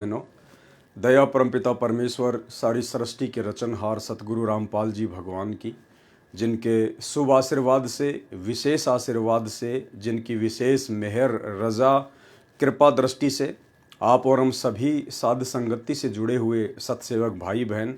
बहनों, दया परमपिता परमेश्वर सारी सृष्टि के रचनहार सतगुरु रामपाल जी भगवान की, जिनके शुभ आशीर्वाद से, विशेष आशीर्वाद से, जिनकी विशेष मेहर रजा कृपा दृष्टि से आप और हम सभी साध संगति से जुड़े हुए सत्सेवक भाई बहन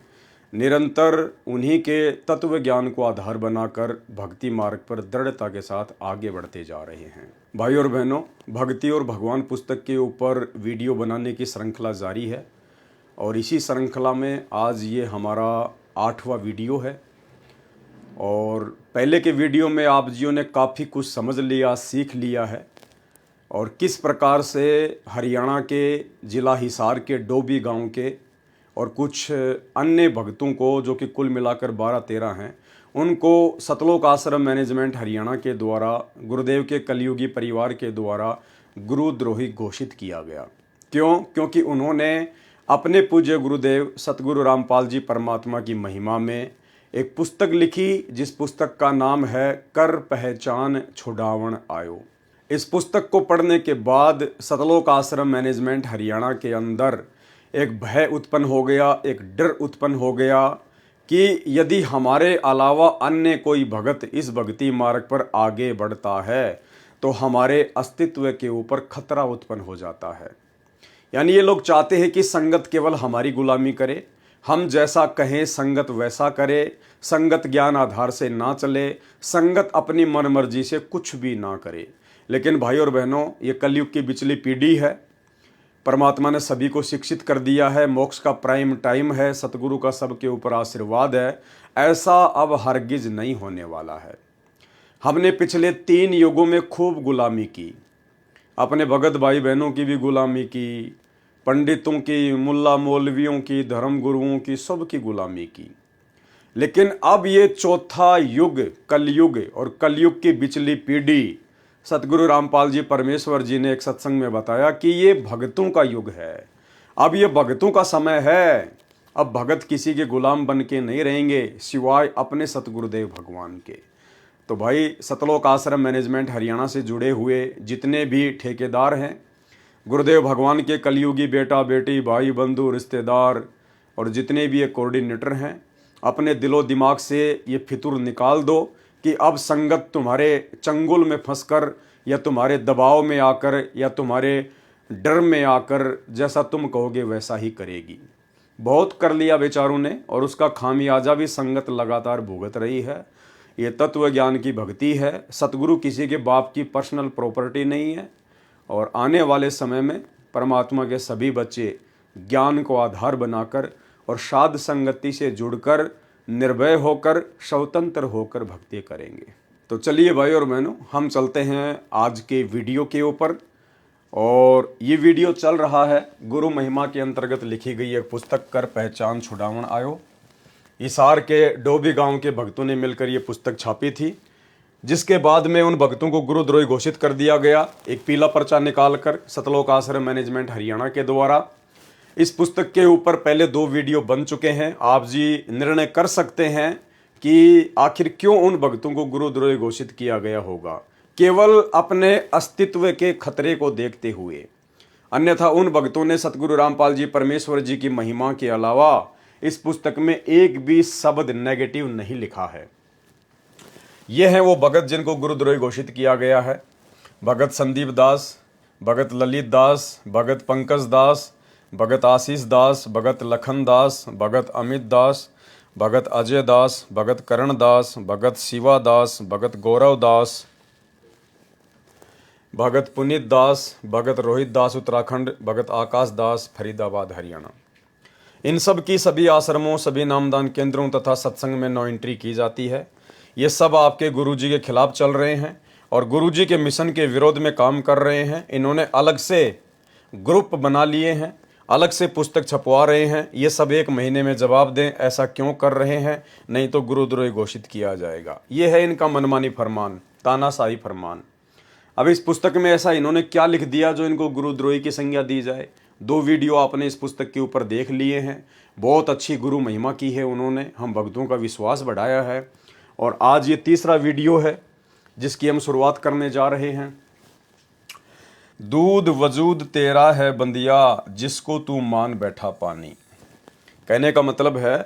निरंतर उन्हीं के तत्व ज्ञान को आधार बनाकर भक्ति मार्ग पर दृढ़ता के साथ आगे बढ़ते जा रहे हैं। भाई और बहनों, भक्ति और भगवान पुस्तक के ऊपर वीडियो बनाने की श्रृंखला जारी है और इसी श्रृंखला में आज ये हमारा 8वां वीडियो है। और पहले के वीडियो में आप जियों ने काफ़ी कुछ समझ लिया, सीख लिया है और किस प्रकार से हरियाणा के ज़िला हिसार के डोबी गांव के और कुछ अन्य भक्तों को, जो कि कुल मिलाकर 12-13 हैं, उनको सतलोक आश्रम मैनेजमेंट हरियाणा के द्वारा गुरुदेव के कलयुगी परिवार के द्वारा गुरुद्रोही घोषित किया गया। क्यों? क्योंकि उन्होंने अपने पूज्य गुरुदेव सतगुरु रामपाल जी परमात्मा की महिमा में एक पुस्तक लिखी, जिस पुस्तक का नाम है कर पहचान छुड़ावन आयो। इस पुस्तक को पढ़ने के बाद सतलोक आश्रम मैनेजमेंट हरियाणा के अंदर एक भय उत्पन्न हो गया, एक डर उत्पन्न हो गया कि यदि हमारे अलावा अन्य कोई भगत इस भक्ति मार्ग पर आगे बढ़ता है तो हमारे अस्तित्व के ऊपर खतरा उत्पन्न हो जाता है। यानी ये लोग चाहते हैं कि संगत केवल हमारी गुलामी करे, हम जैसा कहें संगत वैसा करे, संगत ज्ञान आधार से ना चले, संगत अपनी मन मर्जी से कुछ भी ना करे। लेकिन भाई और बहनों, ये कलयुग की बिचली पीढ़ी है। परमात्मा ने सभी को शिक्षित कर दिया है, मोक्ष का प्राइम टाइम है, सतगुरु का सबके ऊपर आशीर्वाद है। ऐसा अब हरगिज नहीं होने वाला है। हमने पिछले 3 युगों में खूब गुलामी की, अपने भगत भाई बहनों की भी गुलामी की, पंडितों की, मुल्ला मौलवियों की, धर्म गुरुओं की, सब की गुलामी की। लेकिन अब ये चौथा युग कलयुग और कलयुग की बिचली पीढ़ी, सतगुरु रामपाल जी परमेश्वर जी ने एक सत्संग में बताया कि ये भगतों का युग है। अब ये भगतों का समय है। अब भगत किसी के गुलाम बन के नहीं रहेंगे सिवाय अपने सतगुरुदेव भगवान के। तो भाई, सतलोक आश्रम मैनेजमेंट हरियाणा से जुड़े हुए जितने भी ठेकेदार हैं, गुरुदेव भगवान के कलयुगी बेटा बेटी, भाई बंधु, रिश्तेदार और जितने भी ये कोऑर्डिनेटर हैं, अपने दिलो दिमाग से ये फितूर निकाल दो कि अब संगत तुम्हारे चंगुल में फंसकर या तुम्हारे दबाव में आकर या तुम्हारे डर में आकर जैसा तुम कहोगे वैसा ही करेगी। बहुत कर लिया बेचारों ने और उसका खामियाजा भी संगत लगातार भुगत रही है। ये तत्व ज्ञान की भक्ति है। सतगुरु किसी के बाप की पर्सनल प्रॉपर्टी नहीं है और आने वाले समय में परमात्मा के सभी बच्चे ज्ञान को आधार बनाकर और साध संगति से जुड़कर निर्भय होकर, स्वतंत्र होकर भक्ति करेंगे। तो चलिए भाई और बहनों, हम चलते हैं आज के वीडियो के ऊपर। और ये वीडियो चल रहा है गुरु महिमा के अंतर्गत लिखी गई एक पुस्तक कर पहचान छुड़ावन आयो। हिसार के डोबी गांव के भक्तों ने मिलकर ये पुस्तक छापी थी, जिसके बाद में उन भक्तों को गुरुद्रोही घोषित कर दिया गया, एक पीला पर्चा निकालकर सतलोक आश्रम मैनेजमेंट हरियाणा के द्वारा। इस पुस्तक के ऊपर पहले 2 वीडियो बन चुके हैं। आप जी निर्णय कर सकते हैं कि आखिर क्यों उन भक्तों को गुरुद्रोही घोषित किया गया होगा, केवल अपने अस्तित्व के खतरे को देखते हुए। अन्यथा उन भक्तों ने सतगुरु रामपाल जी परमेश्वर जी की महिमा के अलावा इस पुस्तक में एक भी शब्द नेगेटिव नहीं लिखा है। ये हैं वो भगत जिनको गुरुद्रोही घोषित किया गया है। भगत संदीप दास, भगत ललित दास, भगत पंकज दास, भगत आशीष दास, भगत लखन दास, भगत अमित दास, भगत अजय दास, भगत करण दास, भगत शिवा दास, भगत गौरव दास, भगत पुनीत दास, भगत रोहित दास उत्तराखंड, भगत आकाश दास फरीदाबाद हरियाणा। इन सब की सभी आश्रमों, सभी नामदान केंद्रों तथा सत्संग में नो एंट्री की जाती है। ये सब आपके गुरुजी के खिलाफ चल रहे हैं और गुरुजी के मिशन के विरोध में काम कर रहे हैं। इन्होंने अलग से ग्रुप बना लिए हैं, अलग से पुस्तक छपवा रहे हैं। ये सब 1 महीने में जवाब दें, ऐसा क्यों कर रहे हैं, नहीं तो गुरुद्रोही घोषित किया जाएगा। ये है इनका मनमानी फरमान, तानाशाही फरमान। अब इस पुस्तक में ऐसा इन्होंने क्या लिख दिया जो इनको गुरुद्रोही की संज्ञा दी जाए। 2 वीडियो आपने इस पुस्तक के ऊपर देख लिए हैं। बहुत अच्छी गुरु महिमा की है उन्होंने, हम भक्तों का विश्वास बढ़ाया है। और आज ये तीसरा वीडियो है जिसकी हम शुरुआत करने जा रहे हैं। दूध वजूद तेरा है बंदिया, जिसको तू मान बैठा पानी। कहने का मतलब है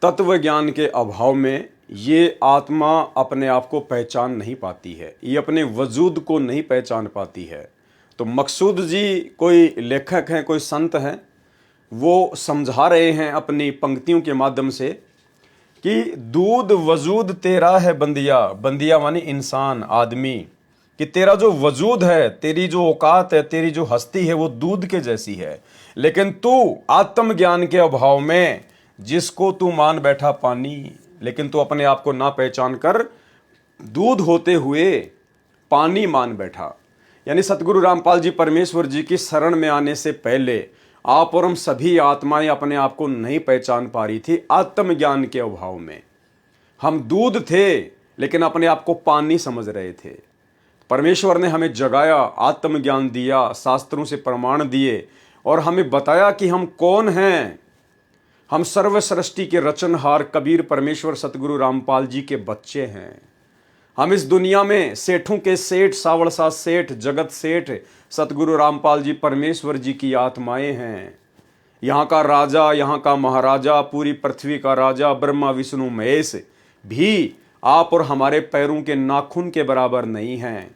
तत्व ज्ञान के अभाव में ये आत्मा अपने आप को पहचान नहीं पाती है, ये अपने वजूद को नहीं पहचान पाती है। तो मकसूद जी कोई लेखक हैं, कोई संत हैं, वो समझा रहे हैं अपनी पंक्तियों के माध्यम से कि दूध वजूद तेरा है बंदिया, बंदिया मानी इंसान, आदमी, कि तेरा जो वजूद है, तेरी जो औकात है, तेरी जो हस्ती है वो दूध के जैसी है। लेकिन तू आत्मज्ञान के अभाव में जिसको तू मान बैठा पानी, लेकिन तू अपने आप को ना पहचान कर दूध होते हुए पानी मान बैठा। यानी सतगुरु रामपाल जी परमेश्वर जी की शरण में आने से पहले आप और हम सभी आत्माएं अपने आप को नहीं पहचान पा रही थी आत्मज्ञान के अभाव में। हम दूध थे लेकिन अपने आप को पानी समझ रहे थे। परमेश्वर ने हमें जगाया, आत्मज्ञान दिया, शास्त्रों से प्रमाण दिए और हमें बताया कि हम कौन हैं। हम सर्व सृष्टि के रचनहार कबीर परमेश्वर सतगुरु रामपाल जी के बच्चे हैं। हम इस दुनिया में सेठों के सेठ, सावड़सा सेठ, जगत सेठ सतगुरु रामपाल जी परमेश्वर जी की आत्माएं हैं। यहाँ का राजा, यहाँ का महाराजा, पूरी पृथ्वी का राजा ब्रह्मा विष्णु महेश भी आप और हमारे पैरों के नाखून के बराबर नहीं हैं,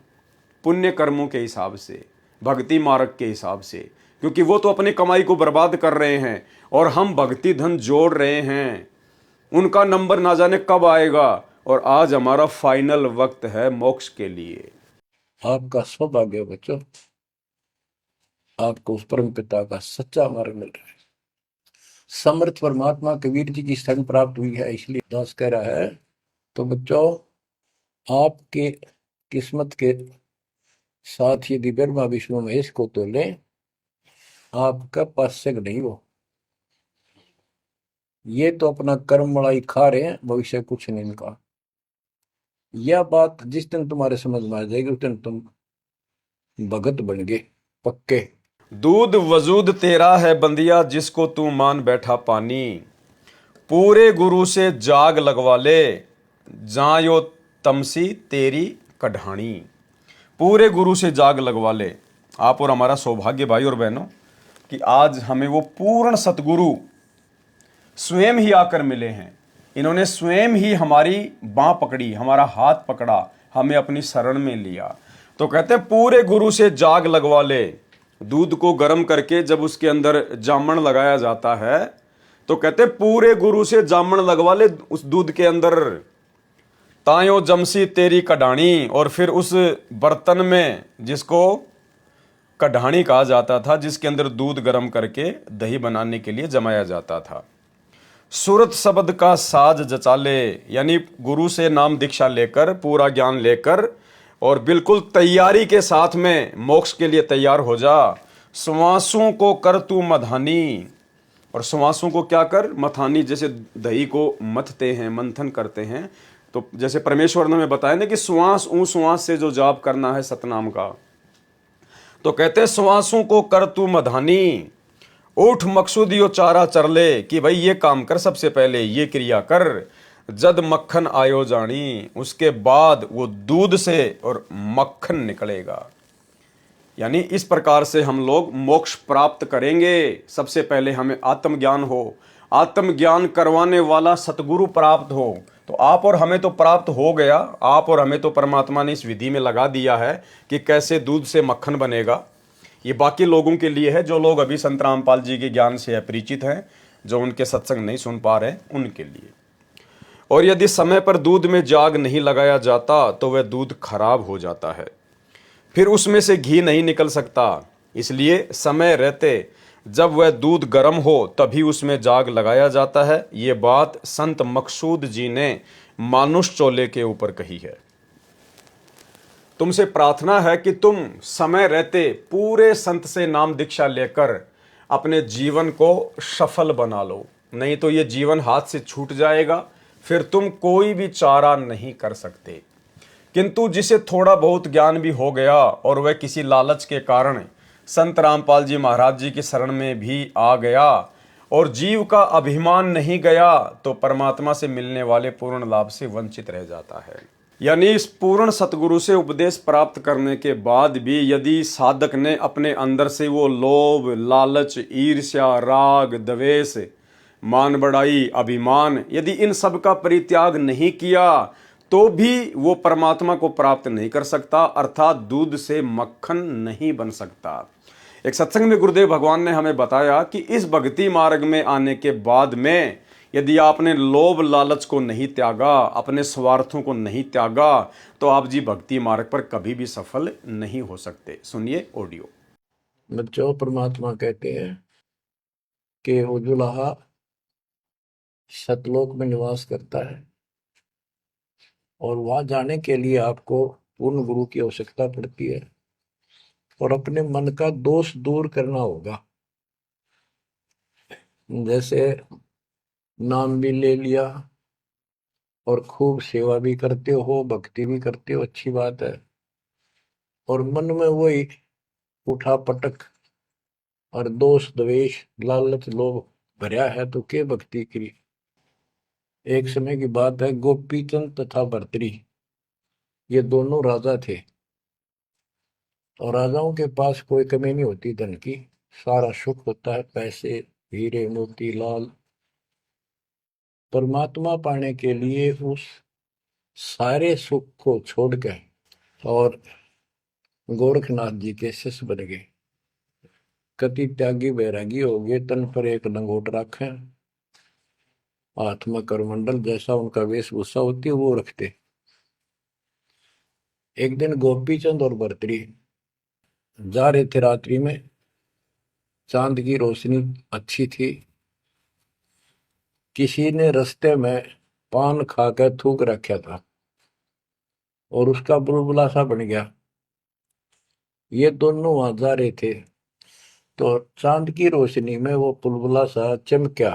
पुण्य कर्मों के हिसाब से, भक्ति मार्ग के हिसाब से, क्योंकि वो तो अपनी कमाई को बर्बाद कर रहे हैं और हम भक्ति धन जोड़ रहे हैं। उनका नंबर ना जाने कब आएगा और आज हमारा फाइनल वक्त है मोक्ष के लिए। आपका सौभाग्य हो बच्चों, आपको उस परम पिता का सच्चा मार्ग मिल रहा है। समर्थ परमात्मा कबीर जी की शरण प्राप्त हुई है, इसलिए दास कह रहा है। तो बच्चों, आपके किस्मत के साथ यदि ब्रह्मा विष्णु महेश को तो लें, आपका पास्यक नहीं हो। ये तो अपना कर्म मलाई खा रहे हैं, भविष्य कुछ नहीं इनका। यह बात जिस दिन तुम्हारे समझ में आ जाएगी उस दिन तुम भगत बन गए पक्के। दूध वजूद तेरा है बंदिया, जिसको तू मान बैठा पानी। पूरे गुरु से जाग लगवा ले, जायो तमसी तेरी कढ़ानी। पूरे गुरु से जाग लगवा ले। आप और हमारा सौभाग्य भाई और बहनों कि आज हमें वो पूर्ण सतगुरु स्वयं ही आकर मिले हैं। इन्होंने स्वयं ही हमारी बाँ पकड़ी, हमारा हाथ पकड़ा, हमें अपनी शरण में लिया। तो कहते हैं पूरे गुरु से जाग लगवा ले। दूध को गर्म करके जब उसके अंदर जामन लगाया जाता है तो कहते पूरे गुरु से जामन लगवा ले उस दूध के अंदर, तायो जमसी तेरी कढ़ानी। और फिर उस बर्तन में, जिसको कढ़ानी कहा जाता था, जिसके अंदर दूध गर्म करके दही बनाने के लिए जमाया जाता था, सूरत शब्द का साज जचाले। यानी गुरु से नाम दीक्षा लेकर, पूरा ज्ञान लेकर और बिल्कुल तैयारी के साथ में मोक्ष के लिए तैयार हो जा। सुवासों को कर तू मधानी। और सुवासों को क्या कर? मथानी। जैसे दही को मथते हैं, मंथन करते हैं, तो जैसे परमेश्वर ने हमें बताया ना कि सुवास सुवास से जो जाप करना है सतनाम का, तो कहते हैं सुवासों को कर तू मधानी। उठ मकसूद यो चारा चर ले, कि भाई ये काम कर, सबसे पहले ये क्रिया कर। जद मक्खन आयो जानी, उसके बाद वो दूध से और मक्खन निकलेगा। यानी इस प्रकार से हम लोग मोक्ष प्राप्त करेंगे। सबसे पहले हमें आत्मज्ञान हो, आत्मज्ञान करवाने वाला सतगुरु प्राप्त हो। तो आप और हमें तो प्राप्त हो गया, आप और हमें तो परमात्मा ने इस विधि में लगा दिया है कि कैसे दूध से मक्खन बनेगा। ये बाकी लोगों के लिए है जो लोग अभी संत रामपाल जी के ज्ञान से अपरिचित हैं, जो उनके सत्संग नहीं सुन पा रहे, उनके लिए। और यदि समय पर दूध में जाग नहीं लगाया जाता तो वह दूध खराब हो जाता है, फिर उसमें से घी नहीं निकल सकता। इसलिए समय रहते जब वह दूध गर्म हो तभी उसमें जाग लगाया जाता है। ये बात संत मकसूद जी ने मानुष चोले के ऊपर कही है। तुमसे प्रार्थना है कि तुम समय रहते पूरे संत से नाम दीक्षा लेकर अपने जीवन को सफल बना लो, नहीं तो ये जीवन हाथ से छूट जाएगा, फिर तुम कोई भी चारा नहीं कर सकते। किंतु जिसे थोड़ा बहुत ज्ञान भी हो गया और वह किसी लालच के कारण संत रामपाल जी महाराज जी की शरण में भी आ गया और जीव का अभिमान नहीं गया, तो परमात्मा से मिलने वाले पूर्ण लाभ से वंचित रह जाता है। यानी इस पूर्ण सतगुरु से उपदेश प्राप्त करने के बाद भी यदि साधक ने अपने अंदर से वो लोभ, लालच, ईर्ष्या, राग, द्वेष, मान बढ़ाई, अभिमान, यदि इन सब का परित्याग नहीं किया तो भी वो परमात्मा को प्राप्त नहीं कर सकता, अर्थात दूध से मक्खन नहीं बन सकता। एक सत्संग में गुरुदेव भगवान ने हमें बताया कि इस भक्ति मार्ग में आने के बाद में यदि आपने लोभ लालच को नहीं त्यागा, अपने स्वार्थों को नहीं त्यागा, तो आप जी भक्ति मार्ग पर कभी भी सफल नहीं हो सकते। सुनिए ऑडियो। बच्चों, परमात्मा कहते हैं कि वो दुल्हा सतलोक में निवास करता है और वहां जाने के लिए आपको पूर्ण गुरु की आवश्यकता पड़ती है और अपने मन का दोष दूर करना होगा। जैसे नाम भी ले लिया और खूब सेवा भी करते हो, भक्ति भी करते हो, अच्छी बात है, और मन में वही उठा पटक और दोष द्वेष लालच लोभ भरा है तो के भक्ति की। एक समय की बात है, गोपीचंद तथा भर्तरी ये दोनों राजा थे और राजाओं के पास कोई कमी नहीं होती धन की, सारा सुख होता है, पैसे, हीरे, मोती, लाल। परमात्मा पाने के लिए उस सारे सुख को छोड़कर और गोरखनाथ जी के शिष्य बन गए। कति त्यागी बैरागी हो गए, तन पर एक लंगोट रखे, हाथ में करमंडल, जैसा उनका वेशभूषा होती है वो रखते। एक दिन गोपीचंद और भर्तरी जा रहे थे रात्रि में, चांद की रोशनी अच्छी थी। किसी ने रास्ते में पान खाकर थूक रखा था और उसका बुलबुला सा बन गया। ये दोनों वहां जा रहे थे तो चांद की रोशनी में वो बुलबुला सा चमका।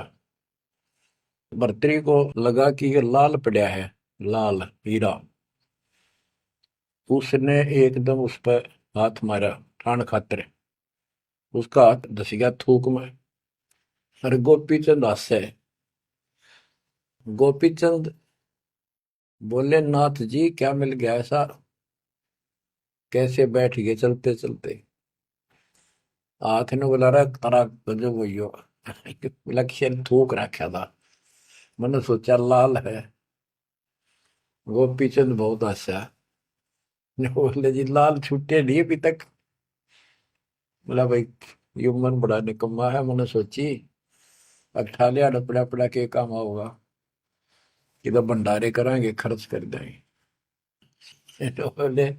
भर्तरी को लगा कि ये लाल पड़ा है, लाल हीरा। उसने एकदम उस पर हाथ मारा ठाण खातर, उसका हाथ धस गया थूक में। और गोपीचंद हंसे। गोपीचंद बोले, नाथ जी क्या मिल गया ऐसा, कैसे बैठ गए चलते चलते। हाथ ने बोला, रहा तारा गजब हो लक्ष्य थूक रखा था, मैंने सोचा लाल है। गोपीचंद बहुत हंसा, बोले जी लाल छूटे नहीं अभी तक। बोला भाई ये मन बड़ा निकम्मा है, मैंने सोची अब ठालिया डपड़ा पड़ा के काम होगा, कि भंडारे कराएंगे, खर्च कर देंगे। तो बोले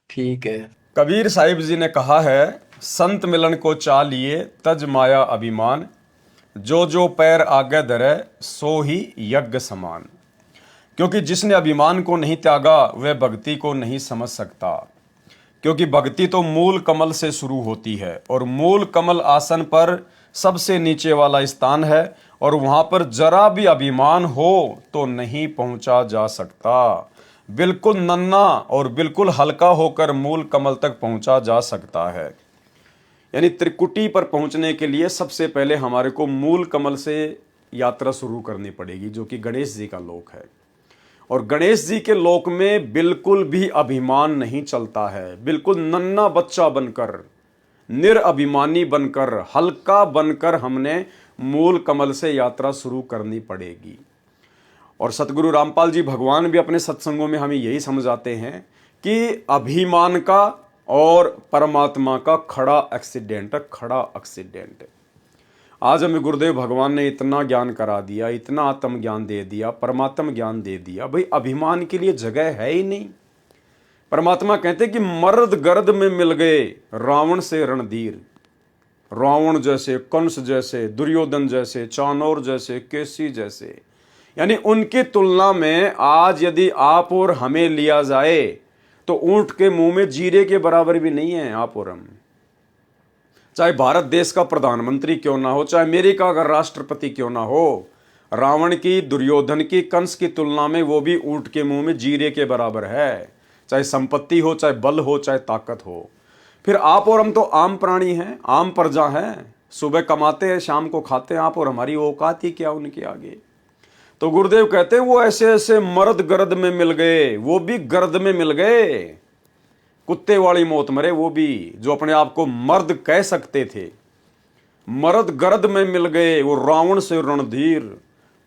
ठीक है। कबीर साहिब जी ने कहा है, संत मिलन को चा लिए तज माया अभिमान, जो जो पैर आगे धरे सो ही यज्ञ समान। क्योंकि जिसने अभिमान को नहीं त्यागा वह भक्ति को नहीं समझ सकता, क्योंकि भक्ति तो मूल कमल से शुरू होती है और मूल कमल आसन पर सबसे नीचे वाला स्थान है और वहां पर जरा भी अभिमान हो तो नहीं पहुंचा जा सकता। बिल्कुल नन्हा और बिल्कुल हल्का होकर मूल कमल तक पहुंचा जा सकता है। यानी त्रिकुटी पर पहुंचने के लिए सबसे पहले हमारे को मूल कमल से यात्रा शुरू करनी पड़ेगी, जो कि गणेश जी का लोक है। और गणेश जी के लोक में बिल्कुल भी अभिमान नहीं चलता है। बिल्कुल नन्हा बच्चा बनकर, निरअभिमानी बनकर, हल्का बनकर हमने मूल कमल से यात्रा शुरू करनी पड़ेगी। और सतगुरु रामपाल जी भगवान भी अपने सत्संगों में हमें यही समझाते हैं कि अभिमान का और परमात्मा का खड़ा एक्सीडेंट है, खड़ा एक्सीडेंट। आज हमें गुरुदेव भगवान ने इतना ज्ञान करा दिया, इतना आत्म ज्ञान दे दिया, परमात्म ज्ञान दे दिया, भाई अभिमान के लिए जगह है ही नहीं। परमात्मा कहते कि मर्द गर्द में मिल गए रावण से रणधीर। रावण जैसे, कंस जैसे, दुर्योधन जैसे, चाणोर जैसे, केसी जैसे, यानी उनकी तुलना में आज यदि आप और हमें लिया जाए तो ऊंट के मुंह में जीरे के बराबर भी नहीं है आप और हम। चाहे भारत देश का प्रधानमंत्री क्यों ना हो, चाहे अमेरिका का राष्ट्रपति क्यों ना हो, रावण की, दुर्योधन की, कंस की तुलना में वो भी ऊंट के मुंह में जीरे के बराबर है। चाहे संपत्ति हो, चाहे बल हो, चाहे ताकत हो। फिर आप और हम तो आम प्राणी हैं, आम प्रजा हैं, सुबह कमाते हैं, शाम को खाते हैं। आप और हमारी औकात ही क्या उनके आगे। तो गुरुदेव कहते हैं वो ऐसे ऐसे मर्द गर्द में मिल गए, वो भी गर्द में मिल गए, कुत्ते वाली मौत मरे वो भी, जो अपने आप को मर्द कह सकते थे। मर्द गर्द में मिल गए, वो रावण से रणधीर,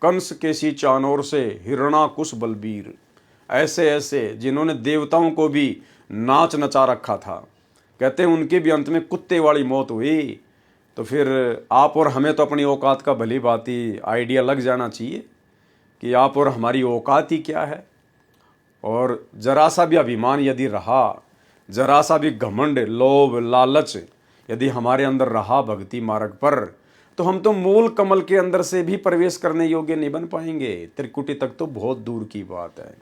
कंस के सी चानोर से हिरणाकुश बलबीर। ऐसे ऐसे जिन्होंने देवताओं को भी नाच नचा रखा था, कहते हैं उनके भी अंत में कुत्ते वाली मौत हुई। तो फिर आप और हमें तो अपनी औकात का भली भांति आइडिया लग जाना चाहिए कि आप और हमारी औकात ही क्या है। और जरा सा भी अभिमान यदि रहा, जरा सा भी घमंड, लोभ, लालच यदि हमारे अंदर रहा भक्ति मार्ग पर, तो हम तो मूल कमल के अंदर से भी प्रवेश करने योग्य नहीं बन पाएंगे, त्रिकुटी तक तो बहुत दूर की बात है।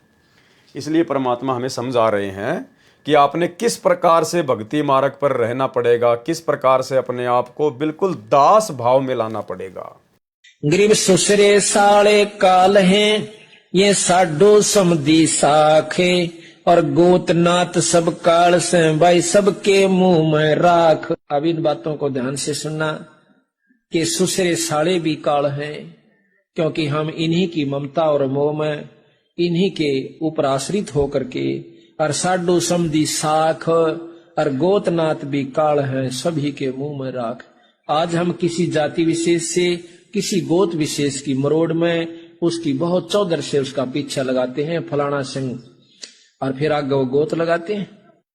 इसलिए परमात्मा हमें समझा रहे हैं कि आपने किस प्रकार से भक्ति मार्ग पर रहना पड़ेगा, किस प्रकार से अपने आप को बिल्कुल दास भाव में लाना पड़ेगा। गरीब सुसरे साले काल हैं, ये साडो समदी साखे, और गोतनाथ सब काल से भाई सबके मुंह में राख। अब इन बातों को ध्यान से सुनना कि सुसरे साले भी काल हैं, क्योंकि हम इन्हीं की ममता और मोह में, इन्हीं के ऊपर आश्रित होकर के, और साडो समदी साख और गोतनाथ भी काल हैं, सभी के मुंह में राख। आज हम किसी जाति विशेष से, किसी गोत विशेष की मरोड़ में उसकी बहुत चौधर से उसका पीछा लगाते हैं, फलाना सिंह, और फिर आगे वो गोत लगाते हैं।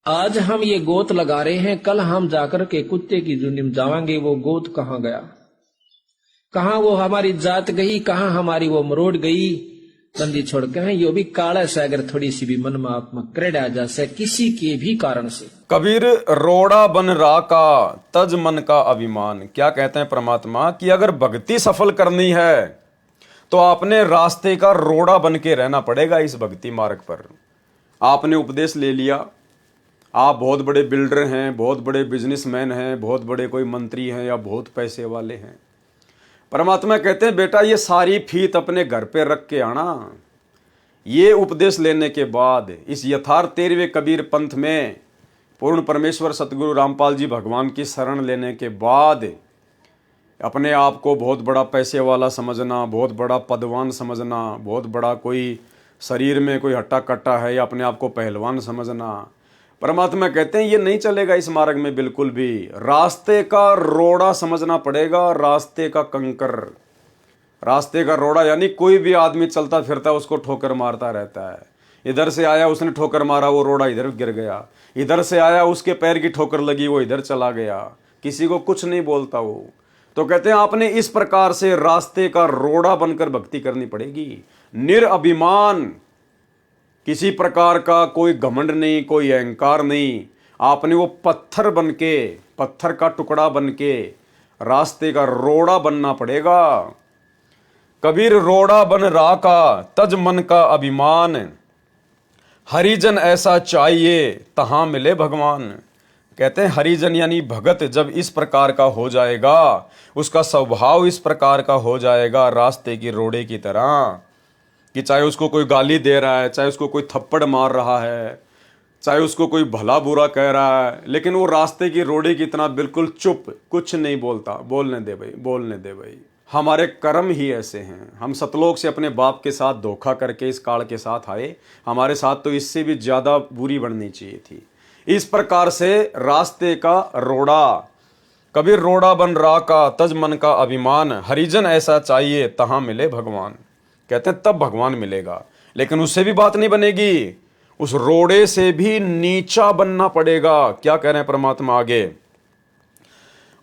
आज हम ये गोत लगा रहे हैं, कल हम जाकर के कुत्ते की जुनी में जावांगे, वो गोत कहाँ गया, कहाँ वो हमारी जात गई, कहाँ हमारी वो मरोड़ गई, बंदी छोड़ के हैं। यो भी काला से अगर थोड़ी सी भी मन में आप में क्रेड आ जाए किसी के भी कारण से। कबीर रोड़ा बन रा का तज मन का अभिमान। क्या कहते हैं परमात्मा कि अगर भक्ति सफल करनी है तो आपने रास्ते का रोड़ा बन के रहना पड़ेगा। इस भक्ति मार्ग पर आपने उपदेश ले लिया, आप बहुत बड़े बिल्डर हैं, बहुत बड़े बिजनेसमैन हैं, बहुत बड़े कोई मंत्री हैं या बहुत पैसे वाले हैं, परमात्मा कहते हैं बेटा ये सारी फीत अपने घर पे रख के आना। ये उपदेश लेने के बाद इस यथार्थ 13वें कबीर पंथ में पूर्ण परमेश्वर सतगुरु रामपाल जी भगवान की शरण लेने के बाद अपने आप को बहुत बड़ा पैसे वाला समझना, बहुत बड़ा पदवान समझना, बहुत बड़ा कोई शरीर में कोई हट्टा कट्टा है या अपने आप को पहलवान समझना, परमात्मा कहते हैं ये नहीं चलेगा इस मार्ग में बिल्कुल भी। रास्ते का रोड़ा समझना पड़ेगा, रास्ते का कंकर। रास्ते का रोड़ा यानी कोई भी आदमी चलता फिरता उसको ठोकर मारता रहता है। इधर से आया उसने ठोकर मारा, वो रोड़ा इधर गिर गया, इधर से आया उसके पैर की ठोकर लगी, वो इधर चला गया, किसी को कुछ नहीं बोलता वो। तो कहते हैं आपने इस प्रकार से रास्ते का रोड़ा बनकर भक्ति करनी पड़ेगी। निरअभिमान, किसी प्रकार का कोई घमंड नहीं, कोई अहंकार नहीं। आपने वो पत्थर बन के, पत्थर का टुकड़ा बन के रास्ते का रोड़ा बनना पड़ेगा। कबीर रोड़ा बन रा का तज मन का अभिमान, हरिजन ऐसा चाहिए तहां मिले भगवान। कहते हैं हरिजन यानी भगत जब इस प्रकार का हो जाएगा, उसका स्वभाव इस प्रकार का हो जाएगा रास्ते की रोड़े की तरह, कि चाहे उसको कोई गाली दे रहा है, चाहे उसको कोई थप्पड़ मार रहा है, चाहे उसको कोई भला बुरा कह रहा है, लेकिन वो रास्ते की रोड़े की तरह बिल्कुल चुप, कुछ नहीं बोलता। बोलने दे भाई, बोलने दे भाई। हमारे कर्म ही ऐसे हैं। हम सतलोक से अपने बाप के साथ धोखा करके इस काल के साथ आए, हमारे साथ तो इससे भी ज़्यादा बुरी बननी चाहिए थी। इस प्रकार से रास्ते का रोड़ा, कबीर रोड़ा बन रा का तज मन का अभिमान, हरिजन ऐसा चाहिए तहां मिले भगवान। कहते हैं तब भगवान मिलेगा, लेकिन उससे भी बात नहीं बनेगी, उस रोड़े से भी नीचा बनना पड़ेगा। क्या कह रहे हैं परमात्मा आगे,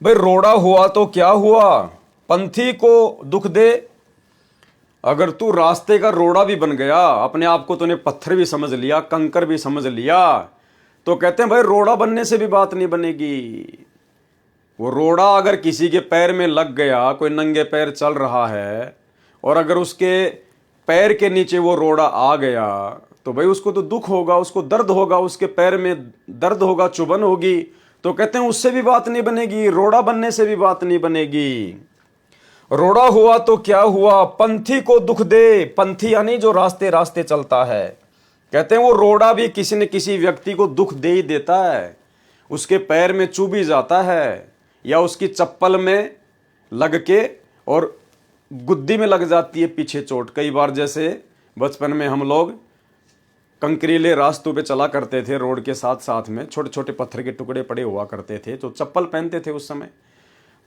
भाई रोड़ा हुआ तो क्या हुआ, पंथी को दुख दे। अगर तू रास्ते का रोड़ा भी बन गया, अपने आप को तूने पत्थर भी समझ लिया, कंकर भी समझ लिया, तो कहते हैं भाई रोड़ा बनने से भी बात नहीं बनेगी। वो रोड़ा अगर किसी के पैर में लग गया, कोई नंगे पैर चल रहा है और अगर उसके पैर के नीचे वो रोड़ा आ गया, तो भाई उसको तो दुख होगा, उसको दर्द होगा, उसके पैर में दर्द होगा, चुभन होगी। तो कहते हैं उससे भी बात नहीं बनेगी, रोड़ा बनने से भी बात नहीं बनेगी। रोड़ा हुआ तो क्या हुआ, पंथी को दुख दे। पंथी यानी जो रास्ते रास्ते चलता है, कहते हैं वो रोड़ा भी किसी न किसी व्यक्ति को दुख दे ही देता है। उसके पैर में चुभ ही जाता है या उसकी चप्पल में लग के और गुद्दी में लग जाती है पीछे चोट। कई बार जैसे बचपन में हम लोग कंकरीले रास्तों पे चला करते थे, रोड के साथ साथ में छोटे छोटे पत्थर के टुकड़े पड़े हुआ करते थे, तो चप्पल पहनते थे उस समय।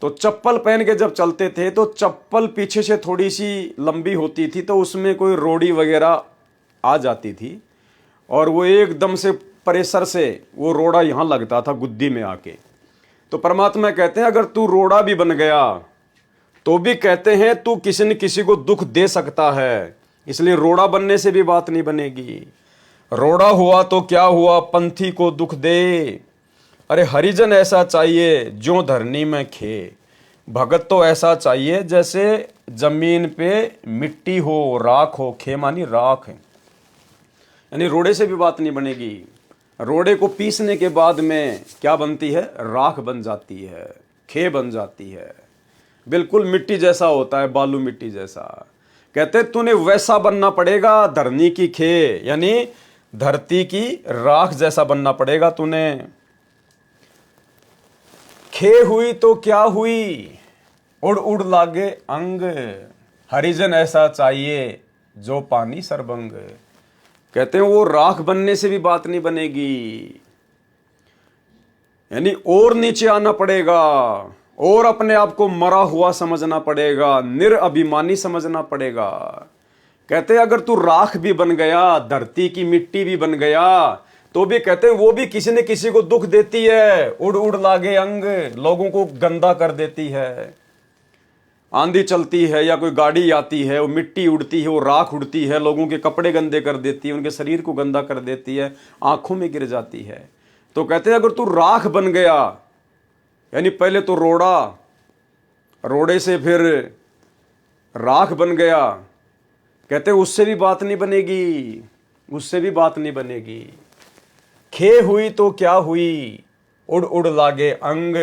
तो चप्पल पहन के जब चलते थे तो चप्पल पीछे से थोड़ी सी लंबी होती थी, तो उसमें कोई रोड़ी वगैरह आ जाती थी और वो एकदम से प्रेशर से वो रोड़ा यहाँ लगता था गुद्दी में आके। तो परमात्मा कहते हैं अगर तू रोड़ा भी बन गया तो भी कहते हैं तू किसी न किसी को दुख दे सकता है, इसलिए रोड़ा बनने से भी बात नहीं बनेगी। रोड़ा हुआ तो क्या हुआ, पंथी को दुख दे। अरे हरिजन ऐसा चाहिए जो धरनी में खे, भगत तो ऐसा चाहिए जैसे जमीन पे मिट्टी हो, राख हो। खे मानी राख है, यानी रोड़े से भी बात नहीं बनेगी। रोड़े को पीसने के बाद में क्या बनती है, राख बन जाती है, खे बन जाती है, बिल्कुल मिट्टी जैसा होता है, बालू मिट्टी जैसा। कहते तूने वैसा बनना पड़ेगा, धरनी की खे यानी धरती की राख जैसा बनना पड़ेगा तूने। खे हुई तो क्या हुई, उड़ उड़ लागे अंग, हरिजन ऐसा चाहिए जो पानी सरबंग। कहते हैं वो राख बनने से भी बात नहीं बनेगी, यानी और नीचे आना पड़ेगा और अपने आप को मरा हुआ समझना पड़ेगा, निरअभिमानी समझना पड़ेगा। कहते हैं अगर तू राख भी बन गया, धरती की मिट्टी भी बन गया, तो भी कहते हैं वो भी किसी न किसी को दुख देती है। उड़ उड़ लागे अंग, लोगों को गंदा कर देती है। आंधी चलती है या कोई गाड़ी आती है, वो मिट्टी उड़ती है, वो राख उड़ती है, लोगों के कपड़े गंदे कर देती है, उनके शरीर को गंदा कर देती है, आंखों में गिर जाती है। तो कहते हैं अगर तू राख बन गया, यानी पहले तो रोड़ा, रोड़े से फिर राख बन गया, कहते हैं उससे भी बात नहीं बनेगी, उससे भी बात नहीं बनेगी। खे हुई तो क्या हुई, उड़ उड़ लागे अंग,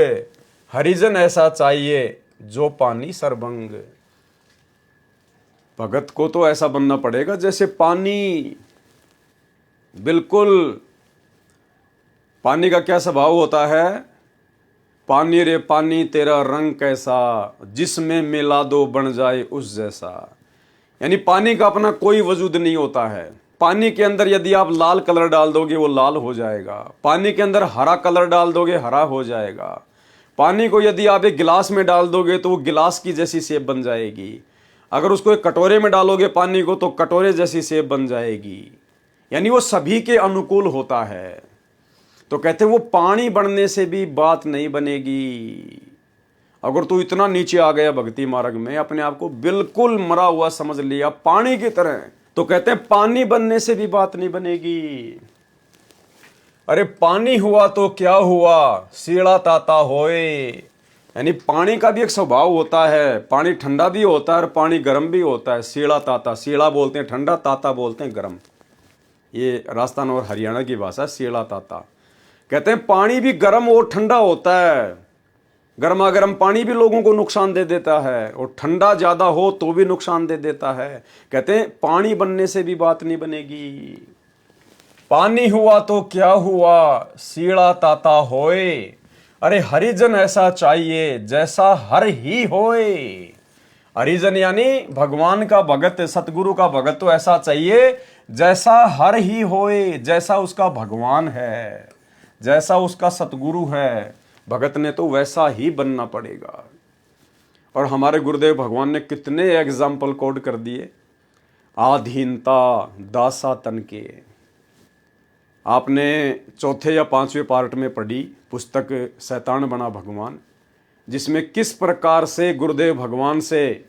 हरिजन ऐसा चाहिए जो पानी सरबंग। भगत को तो ऐसा बनना पड़ेगा जैसे पानी, बिल्कुल। पानी का क्या स्वभाव होता है, पानी रे पानी तेरा रंग कैसा, जिसमें मिला दो बन जाए उस जैसा। यानी पानी का अपना कोई वजूद नहीं होता है। पानी के अंदर यदि आप लाल कलर डाल दोगे वो लाल हो जाएगा, पानी के अंदर हरा कलर डाल दोगे हरा हो जाएगा, पानी को यदि आप एक गिलास में डाल दोगे तो वो गिलास की जैसी शेप बन जाएगी, अगर उसको एक कटोरे में डालोगे पानी को तो कटोरे जैसी शेप बन जाएगी। यानी वो सभी के अनुकूल होता है। तो कहते हैं वो पानी बनने से भी बात नहीं बनेगी। अगर तू इतना नीचे आ गया भक्ति मार्ग में, अपने आप को बिल्कुल मरा हुआ समझ लिया पानी की तरह, तो कहते हैं पानी बनने से भी बात नहीं बनेगी। अरे पानी हुआ तो क्या हुआ, सीड़ा ताता होए। यानी पानी का भी एक स्वभाव होता है, पानी ठंडा भी होता है और पानी गर्म भी होता है। सीड़ा ताता, सीड़ा बोलते हैं ठंडा, ताता बोलते हैं गर्म। ये राजस्थान और हरियाणा की भाषा, सीड़ा ताता। कहते हैं पानी भी गर्म और ठंडा होता है। गर्मा गर्म पानी भी लोगों को नुकसान दे देता है और ठंडा ज्यादा हो तो भी नुकसान दे देता है। कहते हैं पानी बनने से भी बात नहीं बनेगी। पानी हुआ तो क्या हुआ, सीड़ा ताता होए। अरे हरिजन ऐसा चाहिए जैसा हर ही होए। हरिजन यानी भगवान का भगत, सतगुरु का भगत तो ऐसा चाहिए जैसा हर ही होए, जैसा उसका भगवान है, जैसा उसका सतगुरु है, भगत ने तो वैसा ही बनना पड़ेगा। और हमारे गुरुदेव भगवान ने कितने एग्जाम्पल कोड कर दिए। आधीनता दासा तन के, आपने चौथे या पांचवें पार्ट में पढ़ी पुस्तक शैतान बना भगवान, जिसमें किस प्रकार से गुरुदेव भगवान से